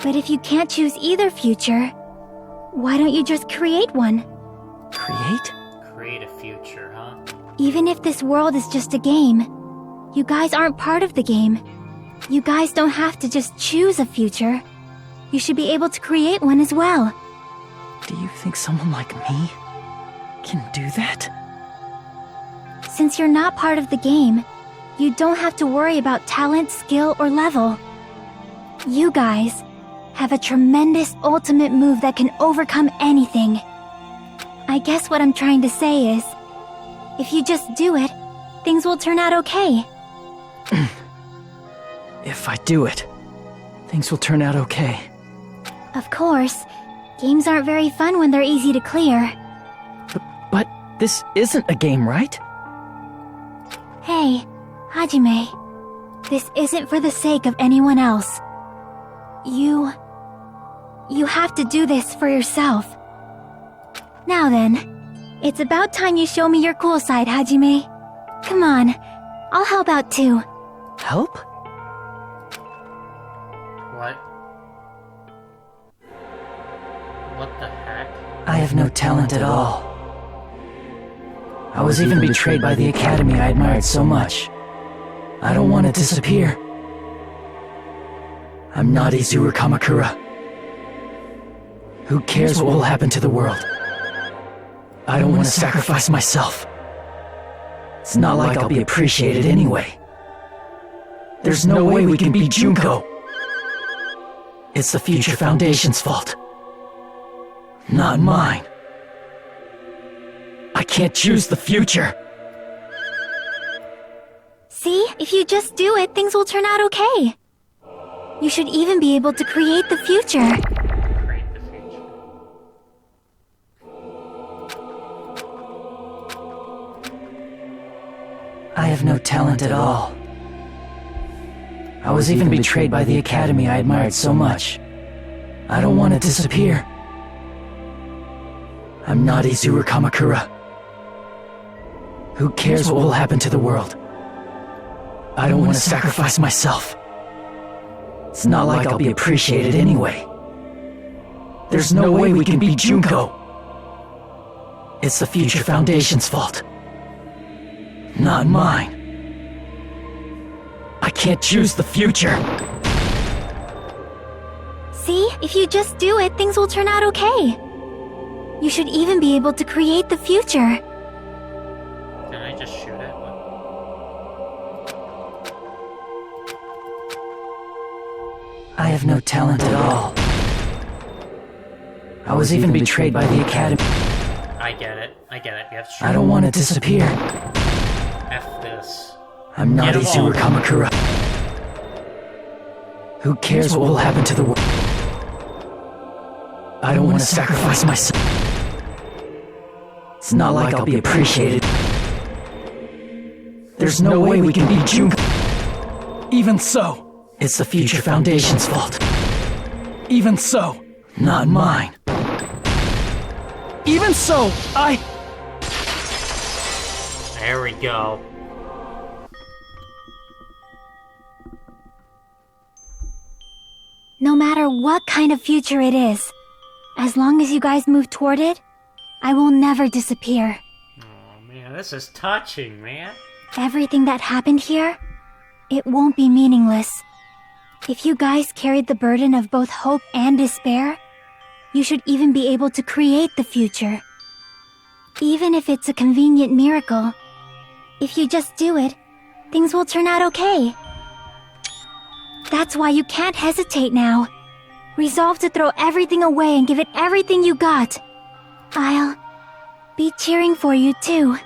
S16: But if you can't choose either future, why don't you just create one?
S5: Create?
S1: Create a future, huh?
S16: Even if this world is just a game, you guys aren't part of the game. You guys don't have to just choose a future. You should be able to create one as well.
S5: Do you think someone like me can do that?
S16: Since you're not part of the game, you don't have to worry about talent, skill, or level. You guys have a tremendous ultimate move that can overcome anything. I guess what I'm trying to say is, if you just do it, things will turn out okay.
S5: If I do it, things will turn out okay.
S16: Of course, Games aren't very fun when they're easy to clear.
S5: But this isn't a game, right?
S16: Hey, Hajime. This isn't for the sake of anyone else. You have to do this for yourself. Now then, it's about time you show me your cool side, Hajime. Come on, I'll help out too.
S5: Help?
S1: What? What the heck?
S5: I have no talent at all. I was even betrayed by the academy I admired so much. I don't want to disappear. I'm not Izuru Kamakura. Who cares what will happen to the world? I don't want to sacrifice myself. It's not like I'll be appreciated anyway. There's no way we can beat Junko. It's the Future Foundation's fault. Not mine. I can't choose the future.
S16: See, if you just do it, things will turn out okay. You should even be able to create the future.
S5: I have no talent at all. I was even betrayed by the academy I admired so much. I don't want to disappear. I'm not Izuru Kamakura. Who cares what will happen to the world? I don't want to sacrifice myself. It's not like I'll be appreciated anyway. There's no way we can beat Junko. It's the Future Foundation's fault. Not mine. I can't choose the future.
S16: See, if you just do it, things will turn out okay. You should even be able to create the future.
S1: Can I just shoot it?
S5: I have no talent at all. I was even betrayed by the academy.
S1: I get it. You have to shoot
S5: I don't want to disappear.
S1: F this.
S5: I'm not
S1: Get
S5: Izuru
S1: involved.
S5: Kamakura. Who cares what will happen to the world? I don't want to sacrifice myself. It's not like I'll be appreciated. There's no way we can beat Junko. Even so, it's the Future Foundation's fault. Even so, not mine. Even so,
S1: There we go.
S16: No matter what kind of future it is, as long as you guys move toward it, I will never disappear.
S1: Oh man, this is touching, man.
S16: Everything that happened here, it won't be meaningless. If you guys carried the burden of both hope and despair, you should even be able to create the future. Even if it's a convenient miracle, if you just do it, things will turn out okay. That's why you can't hesitate now. Resolve to throw everything away and give it everything you got. I'll be cheering for you too.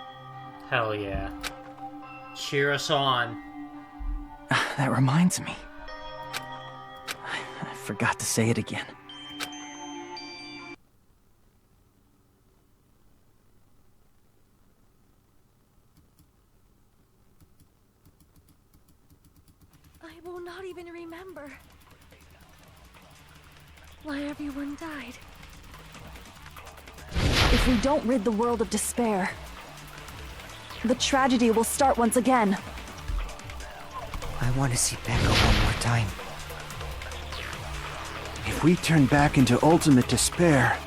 S1: Hell yeah. Cheer us on.
S5: That reminds me. I forgot to say it again.
S4: I will not even remember why everyone died.
S13: If we don't rid the world of despair, the tragedy will start once again.
S6: I want to see Becca one more time.
S3: If we turn back into ultimate despair,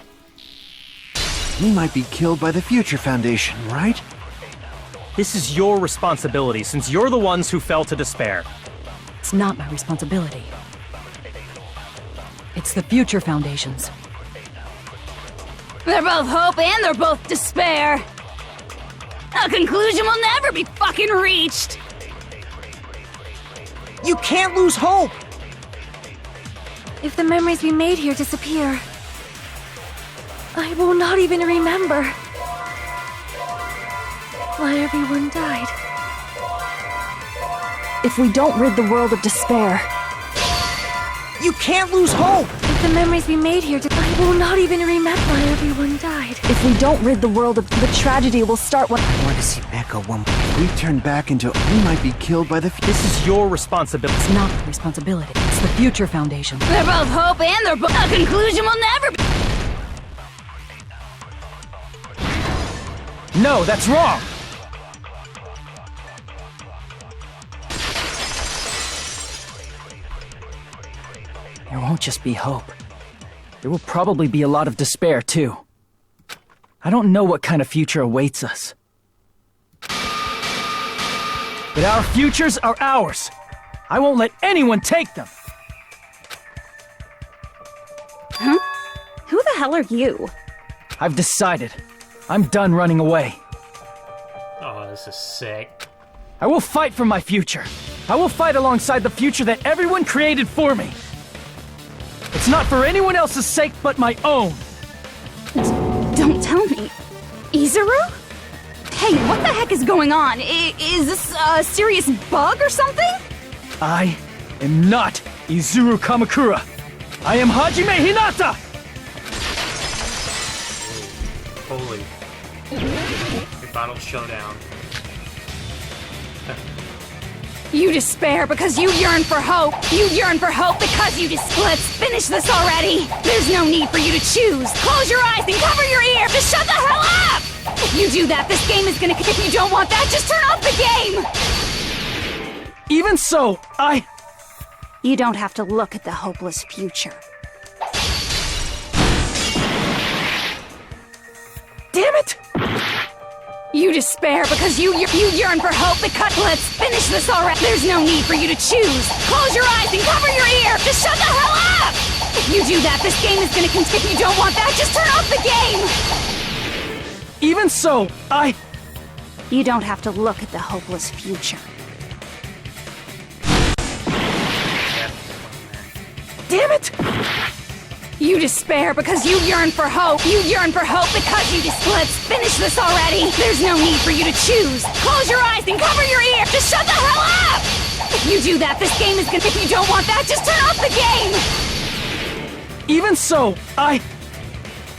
S3: we might be killed by the Future Foundation, right?
S12: This is your responsibility, since you're the ones who fell to despair.
S11: It's not my responsibility. It's the Future Foundation's.
S14: They're both hope and they're both despair. A conclusion will never be fucking reached.
S7: You can't lose hope!
S4: If the memories we made here disappear, I will not even remember why everyone died.
S13: If we don't rid the world of despair,
S7: You can't lose hope!
S4: If the memories we made here I
S13: We'll not even remember everyone died. If we don't rid the world of the tragedy, will start when—
S6: I want to see Becca one more.
S3: If we turn back into, we might be killed by the.
S12: This is your responsibility.
S11: It's not the responsibility. It's the Future Foundation.
S14: They're both hope and they're both— A conclusion will never be—
S5: No, that's wrong! There won't just be hope. There will probably be a lot of despair, too. I don't know what kind of future awaits us. But our futures are ours. I won't let anyone take them.
S8: Huh? Who the hell are you?
S5: I've decided. I'm done running away.
S1: Oh, this is sick.
S5: I will fight for my future. I will fight alongside the future that everyone created for me. It's not for anyone else's sake but my own.
S8: Don't tell me. Izuru? Hey, what the heck is going on? Is this a serious bug or something?
S5: I am not Izuru Kamakura. I am Hajime Hinata!
S1: Holy. Your battle showdown.
S14: You despair because you yearn for hope. You yearn for hope because you just— Let's finish this already. There's no need for you to choose. Close your eyes and cover your ear. Just shut the hell up! If you do that, this game is gonna— If you don't want that, just turn off the game!
S5: Even so,
S8: You don't have to look at the hopeless future.
S5: Damn it!
S14: You despair because you yearn for hope because— Let's finish this already. There's no need for you to choose. Close your eyes and cover your ear. Just shut the hell up! If you do that, this game is gonna continue. If you don't want that, just turn off the game!
S5: Even so,
S8: You don't have to look at the hopeless future.
S5: Damn it!
S14: You despair because you yearn for hope. You yearn for hope because you just— Let's finish this already. There's no need for you to choose. Close your eyes and cover your ear. Just shut the hell up! If you do that, this game is gonna— If you don't want that, just turn off the game!
S5: Even so,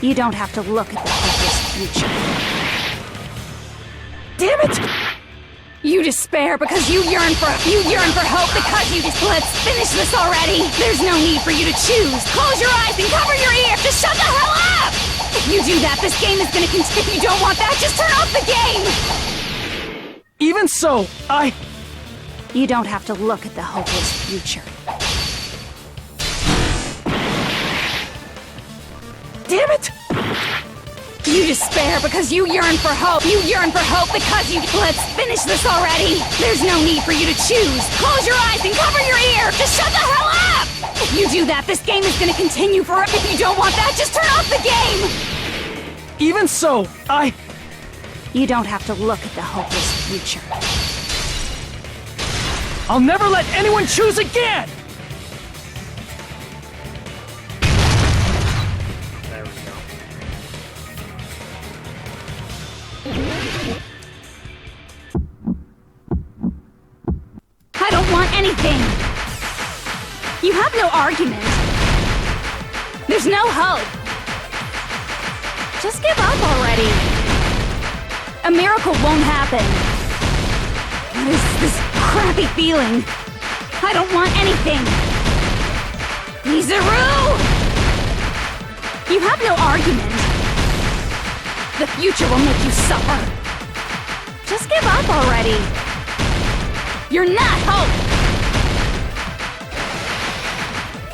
S8: You don't have to look at the hopeless future.
S5: Damn it!
S14: You despair because you yearn for hope because you just— Let's finish this already. There's no need for you to choose. Close your eyes and cover your ear. Just shut the hell up! If you do that, this game is gonna continue. If you don't want that, just turn off the game!
S5: Even so,
S8: You don't have to look at the hopeless future.
S5: Damn it!
S14: You despair because you yearn for hope. You yearn for hope because you— Let's finish this already. There's no need for you to choose. Close your eyes and cover your ear. Just shut the hell up! If you do that, this game is gonna continue forever. If you don't want that, just turn off the game!
S5: Even so,
S8: You don't have to look at the hopeless future.
S5: I'll never let anyone choose again!
S1: There we go.
S14: I don't want anything. You have no argument. There's no hope. Just give up already. A miracle won't happen. What is this crappy feeling? I don't want anything. Izuru! You have no argument. The future will make you suffer. Just give up already. You're not hope.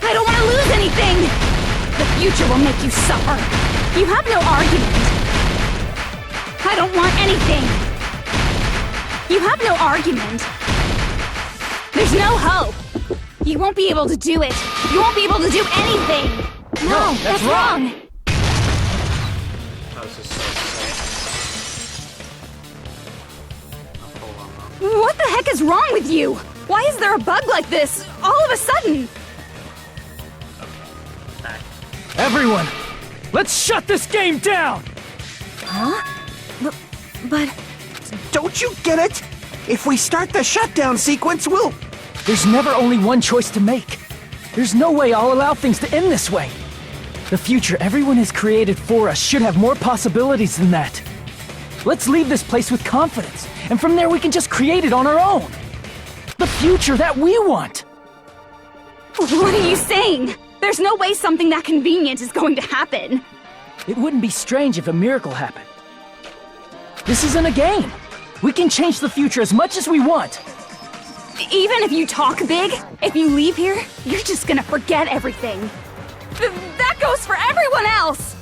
S14: I don't want to lose anything. The future will make you suffer. You have no argument. I don't want anything. You have no argument. There's no hope. You won't be able to do it. You won't be able to do anything. No, that's wrong.
S1: Oh, this is so sick. Oh, hold on, though.
S14: What the heck is wrong with you? Why is there a bug like this all of a sudden?
S5: Everyone, let's shut this game down!
S7: Huh? But don't you get it? If we start the shutdown sequence, we'll...
S5: There's never only one choice to make. There's no way I'll allow things to end this way. The future everyone has created for us should have more possibilities than that. Let's leave this place with confidence, and from there we can just create it on our own. The future that we want!
S8: What are you saying? There's no way something that convenient is going to happen.
S5: It wouldn't be strange if a miracle happened. This isn't a game. We can change the future as much as we want.
S8: Even if you talk big, if you leave here, you're just gonna forget everything. That goes for everyone else!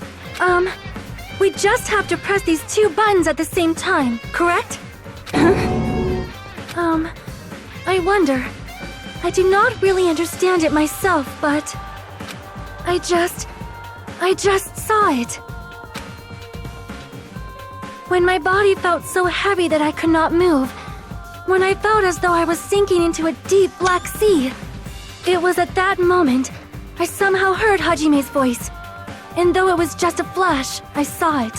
S4: We just have to press these 2 buttons at the same time, correct? I wonder. I do not really understand it myself, but... I just saw it. When my body felt so heavy that I could not move, when I felt as though I was sinking into a deep black sea, it was at that moment I somehow heard Hajime's voice. And though it was just a flash, I saw it.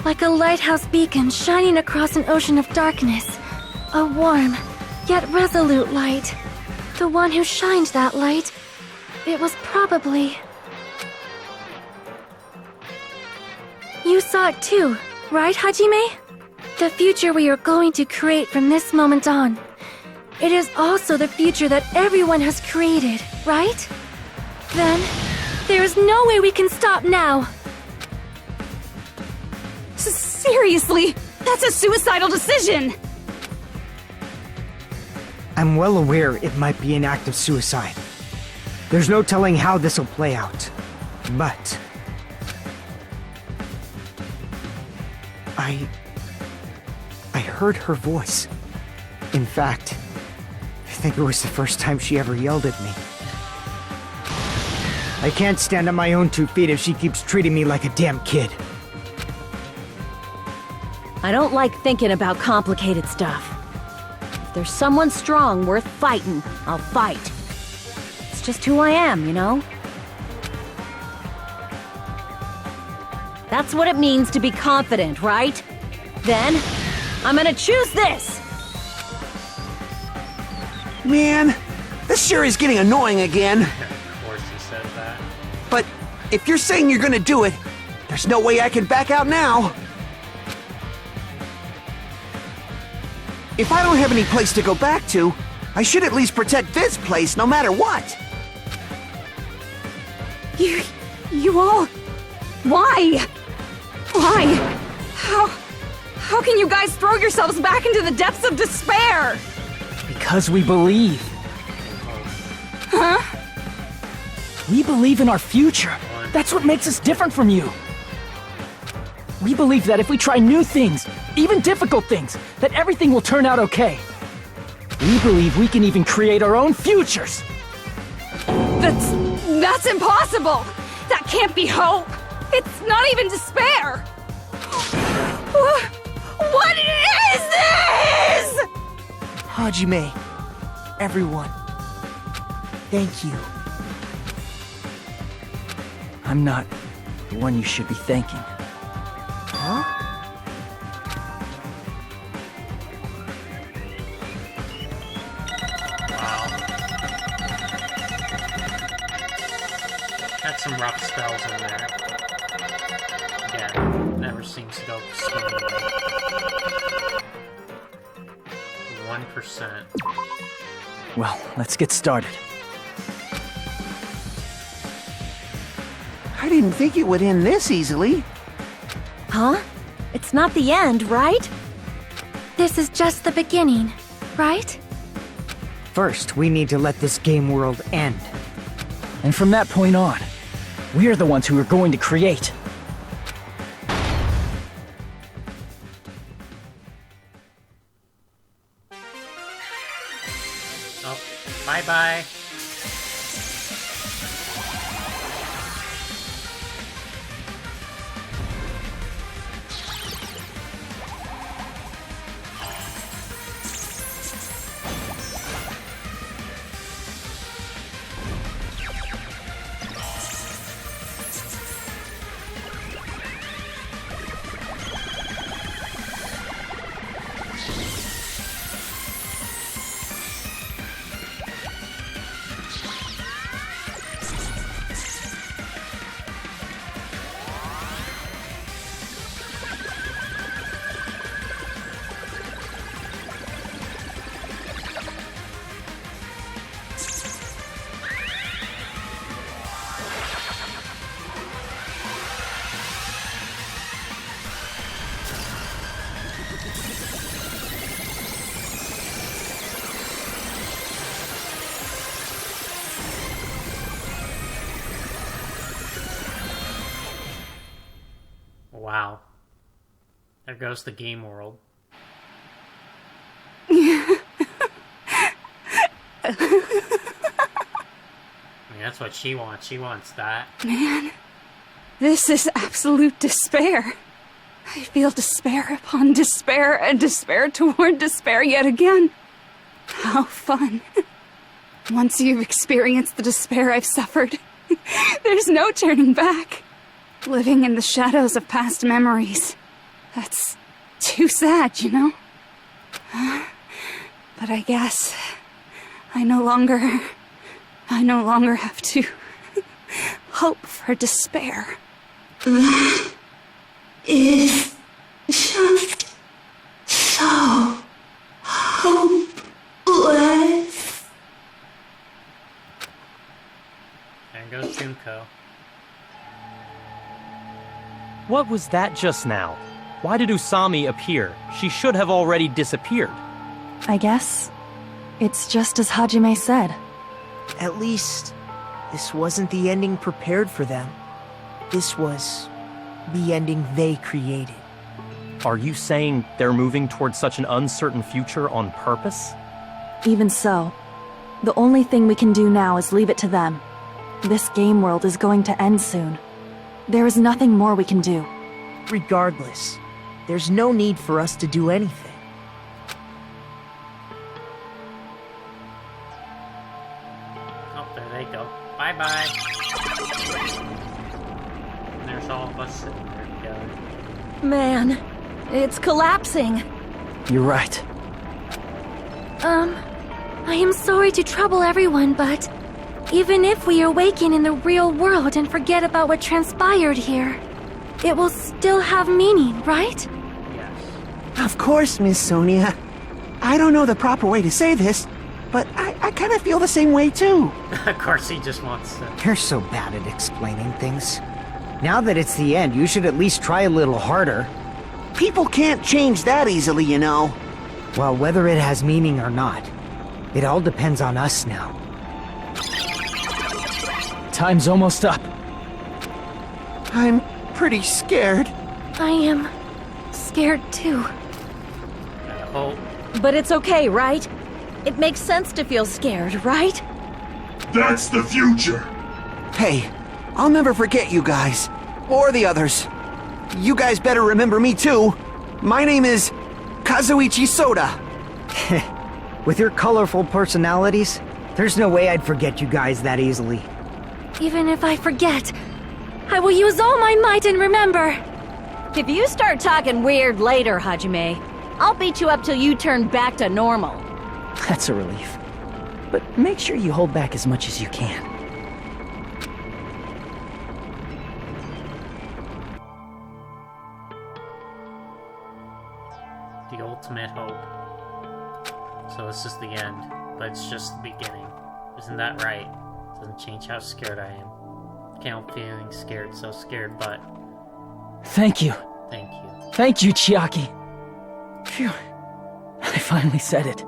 S4: Like a lighthouse beacon shining across an ocean of darkness. A warm, yet resolute light. The one who shined that light, it was probably... You saw it too, right, Hajime? The future we are going to create from this moment on. It is also the future that everyone has created, right? Then, there is no way we can stop now.
S8: Seriously, that's a suicidal decision!
S6: I'm well aware it might be an act of suicide. There's no telling how this'll play out. But... I heard her voice. In fact, I think it was the first time she ever yelled at me. I can't stand on my own 2 feet if she keeps treating me like a damn kid.
S11: I don't like thinking about complicated stuff. If there's someone strong worth fighting, I'll fight. It's just who I am, you know? That's what it means to be confident, right? Then, I'm gonna choose this!
S3: Man, this sure is getting annoying again.
S1: Of course he says that.
S3: But if you're saying you're gonna do it, there's no way I can back out now. If I don't have any place to go back to, I should at least protect this place no matter what.
S8: You all... Why? Why? How can you guys throw yourselves back into the depths of despair?
S5: Because we believe.
S8: Huh?
S5: We believe in our future. That's what makes us different from you. We believe that if we try new things, even difficult things, that everything will turn out okay. We believe we can even create our own futures.
S8: That's impossible! That can't be hope! It's not even despair! What is this?!
S7: Hajime, everyone, thank you.
S5: I'm not the one you should be thanking.
S7: Huh?
S1: Had some rough spells in there. Again, never seems to go smoothly. 1%.
S5: Well, let's get started.
S3: I didn't think it would end this easily.
S4: Huh? It's not the end, right? This is just the beginning, right?
S6: First, we need to let this game world end.
S5: And from that point on, we're the ones who are going to create.
S1: Oh, bye-bye. wow. There goes the game world. I mean, that's what she wants. She wants that.
S14: Man, this is absolute despair. I feel despair upon despair and despair toward despair yet again. How fun. Once you've experienced the despair I've suffered, there's no turning back. Living in the shadows of past memories. That's too sad, you know? But I guess I no longer have to hope for despair.
S17: That is just so hopeless.
S1: There goes Junko.
S12: What was that just now? Why did Usami appear? She should have already disappeared.
S13: I guess it's just as Hajime said.
S7: At least, this wasn't the ending prepared for them. This was the ending they created.
S12: Are you saying they're moving towards such an uncertain future on purpose?
S13: Even so, the only thing we can do now is leave it to them. This game world is going to end soon. There is nothing more we can do.
S7: Regardless, there's no need for us to do anything.
S1: Oh, there they go. Bye-bye. And there's all of us sitting there together.
S11: Man, it's collapsing.
S5: You're right.
S16: I am sorry to trouble everyone, but even if we awaken in the real world and forget about what transpired here, it will still have meaning, right?
S3: Of course, Miss Sonia. I don't know the proper way to say this, but I kind of feel the same way too.
S1: Of course, he just wants to.
S6: You're so bad at explaining things. Now that it's the end, you should at least try a little harder.
S3: People can't change that easily, you know.
S6: Well, whether it has meaning or not, it all depends on us now.
S5: Time's almost up.
S3: I'm pretty scared.
S16: I am scared too.
S1: Oh.
S11: But it's okay, right? It makes sense to feel scared, right?
S15: That's the future.
S3: Hey, I'll never forget you guys. Or the others. You guys better remember me too. My name is Kazuichi Soda.
S6: With your colorful personalities, there's no way I'd forget you guys that easily.
S16: Even if I forget, I will use all my might and remember.
S11: If you start talking weird later, Hajime, I'll beat you up till you turn back to normal.
S5: That's a relief. But make sure you hold back as much as you can.
S1: The ultimate hope. So this is the end, but it's just the beginning. Isn't that right? Doesn't change how scared I am. Can't help feeling scared, so scared, but...
S5: Thank you.
S1: Thank you.
S5: Thank you, Chiaki. Phew. I finally said it.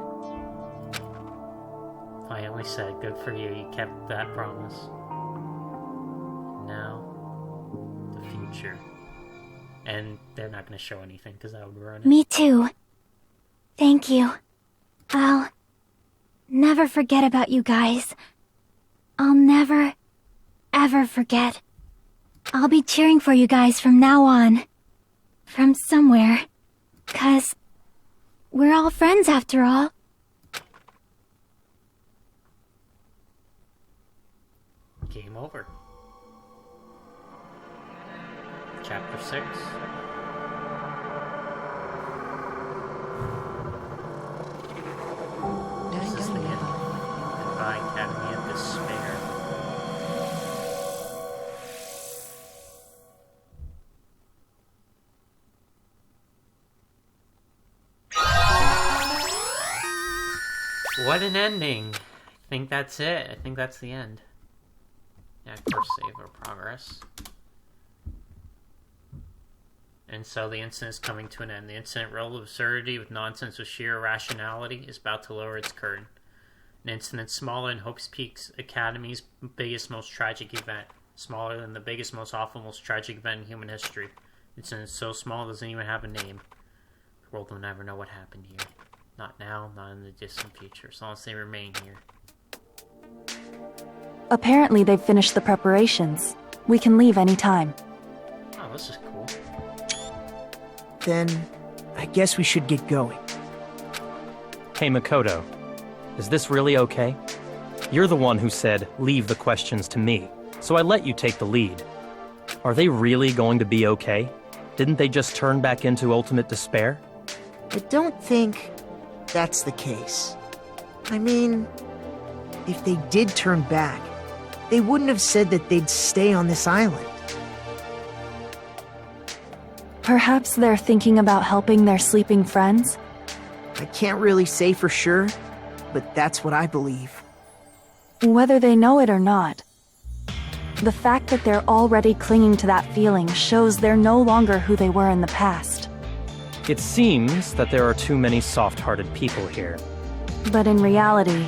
S1: Finally said, good for you, you kept that promise. Now, the future. And they're not going to show anything, because that would ruin it.
S16: Me too. Thank you. I'll never forget about you guys. I'll never, ever forget. I'll be cheering for you guys from now on. From somewhere. 'Cause we're all friends after all.
S1: Game over. Chapter 6. This is the end. Goodbye, Academy of Despair. What an ending! I think that's it. I think that's the end. Yeah, of course, save our progress. And so the incident is coming to an end. The incident riddled with absurdity with nonsense with sheer irrationality is about to lower its curtain. An incident smaller than Hope's Peak Academy's biggest, most tragic event. Smaller than the biggest, most awful, most tragic event in human history. It's so small it doesn't even have a name. The world will never know what happened here. Not now, not in the distant future, as long as they remain here.
S13: Apparently they've finished the preparations. We can leave any time.
S1: Oh, this is cool.
S7: Then, I guess we should get going.
S12: Hey, Makoto. Is this really okay? You're the one who said, leave the questions to me, so I let you take the lead. Are they really going to be okay? Didn't they just turn back into ultimate despair?
S7: I don't think that's the case. I mean, if they did turn back, they wouldn't have said that they'd stay on this island.
S13: Perhaps they're thinking about helping their sleeping friends?
S7: I can't really say for sure, but that's what I believe.
S13: Whether they know it or not, the fact that they're already clinging to that feeling shows they're no longer who they were in the past.
S12: It seems that there are too many soft-hearted people here.
S13: But in reality,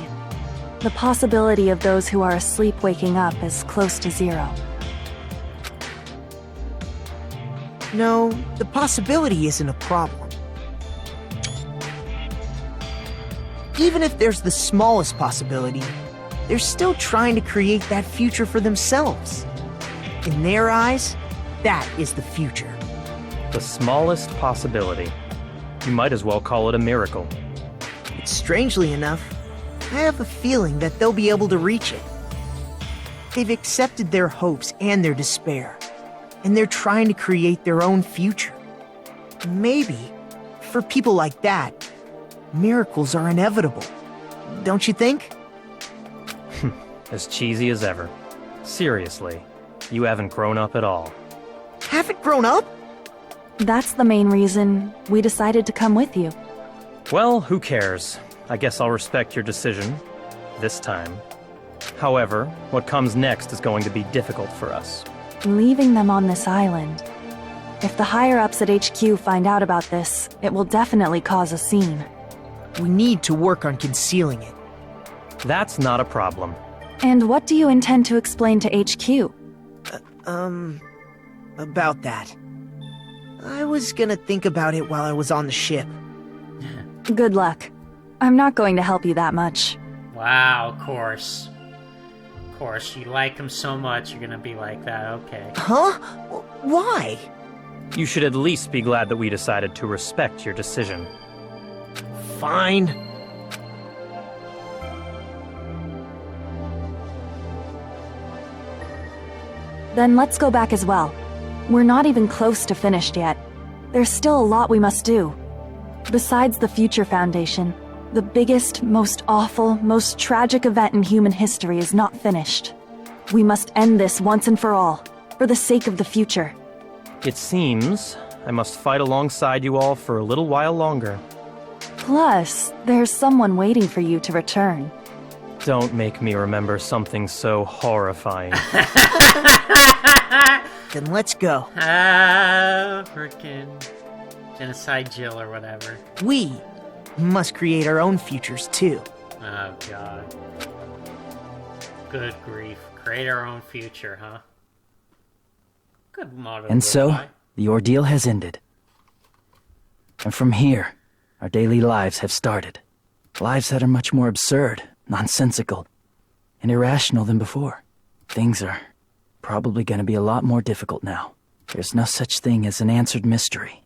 S13: the possibility of those who are asleep waking up is close to zero.
S7: No, the possibility isn't a problem. Even if there's the smallest possibility, they're still trying to create that future for themselves. In their eyes, that is the future.
S12: The smallest possibility. You might as well call it a miracle.
S7: But strangely enough, I have a feeling that they'll be able to reach it. They've accepted their hopes and their despair, and they're trying to create their own future. Maybe, for people like that, miracles are inevitable. Don't you think?
S12: As cheesy as ever. Seriously, you haven't grown up at all.
S7: Haven't grown up?
S13: That's the main reason we decided to come with you.
S12: Well, who cares? I guess I'll respect your decision. This time. However, what comes next is going to be difficult for us.
S13: Leaving them on this island. If the higher-ups at HQ find out about this, it will definitely cause a scene.
S7: We need to work on concealing it.
S12: That's not a problem.
S13: And what do you intend to explain to HQ?
S7: About that. I was gonna think about it while I was on the ship.
S13: Good luck. I'm not going to help you that much.
S1: Wow, of course. Of course, you like him so much, you're gonna be like that, okay.
S7: Huh? Why?
S12: You should at least be glad that we decided to respect your decision.
S7: Fine.
S13: Then let's go back as well. We're not even close to finished yet. There's still a lot we must do. Besides the Future Foundation, the biggest, most awful, most tragic event in human history is not finished. We must end this once and for all, for the sake of the future.
S12: It seems I must fight alongside you all for a little while longer.
S13: Plus, there's someone waiting for you to return.
S12: Don't make me remember something so horrifying.
S7: Then let's go.
S1: Frickin' Genocide Jill or whatever.
S7: We must create our own futures too.
S1: Oh god. Good grief. Create our own future, huh? Good motto.
S5: And so, the ordeal has ended. And from here, our daily lives have started. Lives that are much more absurd, nonsensical, and irrational than before. Things are probably going to be a lot more difficult now. There's no such thing as an answered mystery.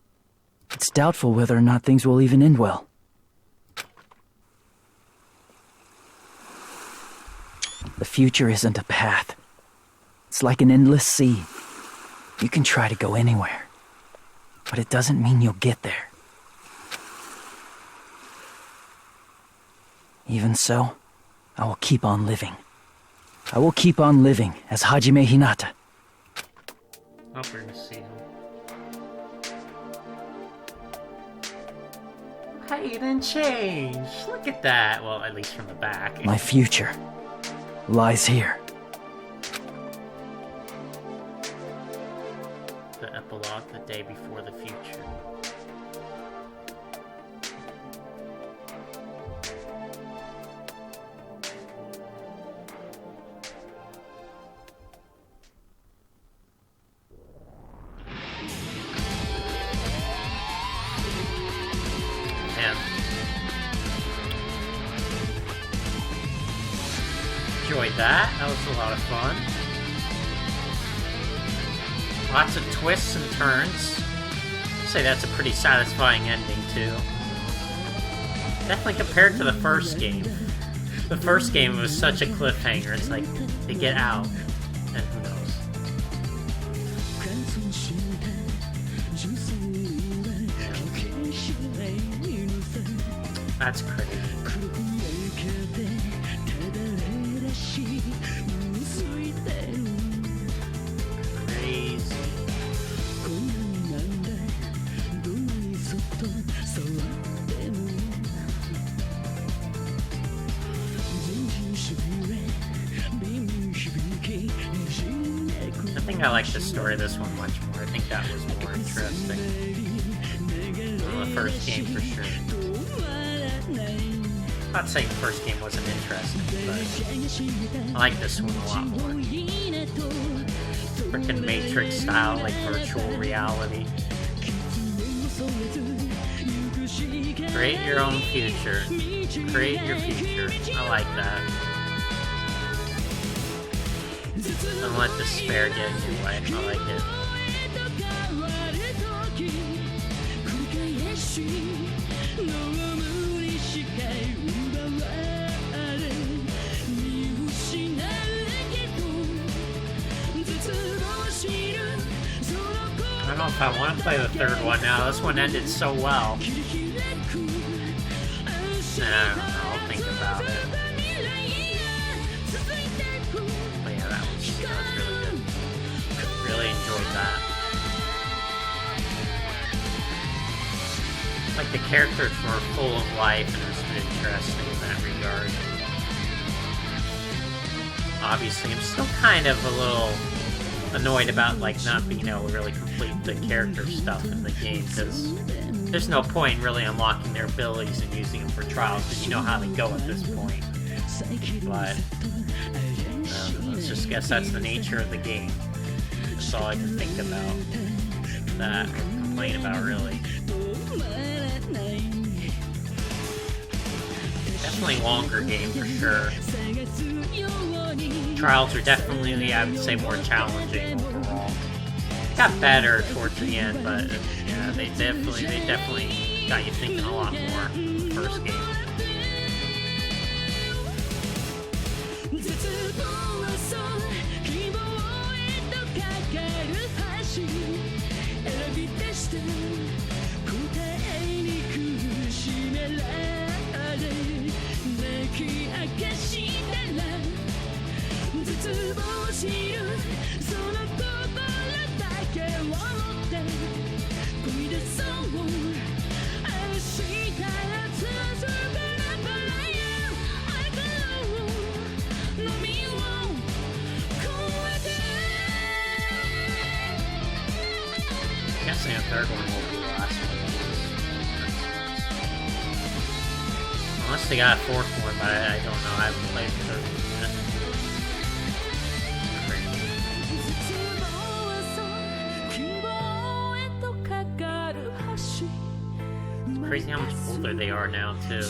S5: It's doubtful whether or not things will even end well. The future isn't a path. It's like an endless sea. You can try to go anywhere, but it doesn't mean you'll get there. Even so, I will keep on living. I will keep on living as Hajime Hinata.
S1: Oh, we're gonna see him. Hey, you didn't change. Look at that. Well, at least from the back.
S5: My future lies here.
S1: The epilogue, the day before the future. enjoyed that. That was a lot of fun. Lots of twists and turns. I'd say that's a pretty satisfying ending, too. Definitely compared to the first game. The first game was such a cliffhanger. It's like, they get out, and who knows. That's crazy. I think I like the story of this one much more. I think that was more interesting. Well, the first game for sure. I'm not saying the first game wasn't interesting, but I like this one a lot more. Frickin' Matrix style, like virtual reality. Create your own future. Create your future. I like that. Don't let despair get in your way. I like it. I don't know if I want to play the third one now. This one ended so well. Nah, I don't know. I'll think about it. But yeah, that was really good. Really enjoyed that. Like, the characters were full of life and it was interesting in that regard. Obviously, I'm still kind of a little annoyed about, like, not being able to really complete the character stuff in the game, because there's no point in really unlocking their abilities and using them for trials, because you know how they go at this point. But let's just guess that's the nature of the game. That's all I can think about that, or complain about, really. Definitely longer game for sure. Trials are definitely, I would say, more challenging overall. It got better towards the end, but yeah, they definitely got you thinking a lot more in the first game. I'm guessing a third one will be the last one. Unless they got a fourth one, but I don't know. I haven't played the third one yet. It's crazy how much older they are now, too.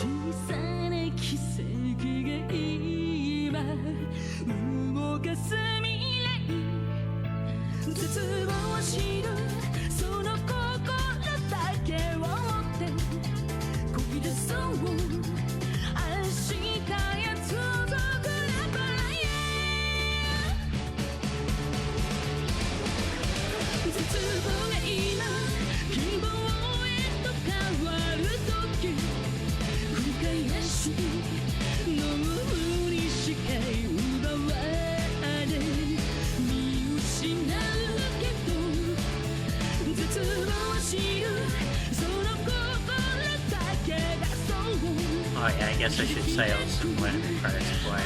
S1: Oh yeah, I guess I should say also when the credits play.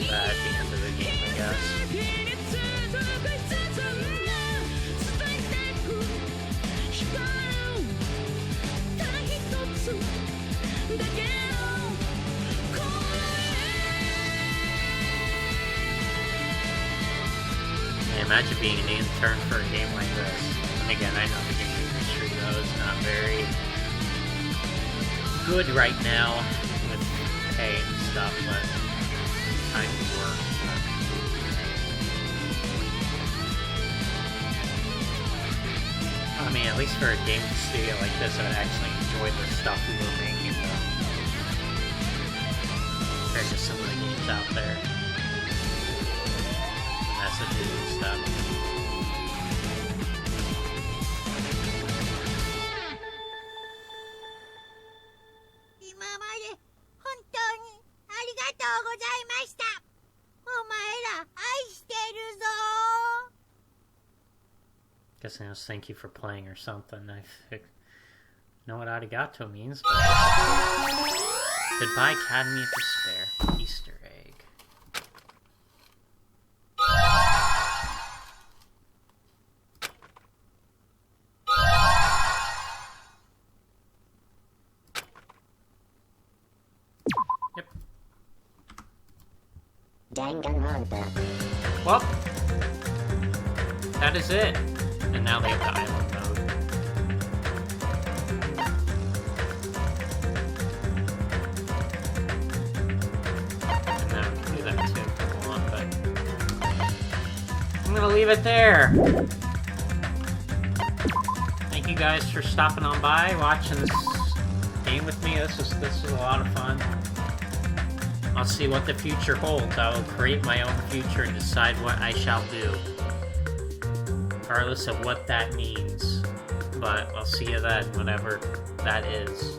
S1: That at the end of the game, I guess. Yeah, imagine being an intern for a game like this. And again, I know the game industry though is not very good right now with pay and stuff, but kind of work. I mean, at least for a game studio like this, I would actually enjoy the stuff we were making, though. Compared to some of the games out there. The messages and stuff.
S9: 今まで本当にありがとうございました。お前ら愛してるぞ。
S1: Guessing it was thank you for playing or something. I know what arigato means, but... Goodbye, Academy of Despair. Easter egg. Yep.
S9: Danganronpa.
S1: Well, that is it. And now they have the island mode. And now we can do that too if we want, but I'm gonna leave it there. Thank you guys for stopping on by, watching this game with me. This was a lot of fun. I'll see what the future holds. I will create my own future and decide what I shall do, regardless of what that means. But I'll see you then, whatever that is.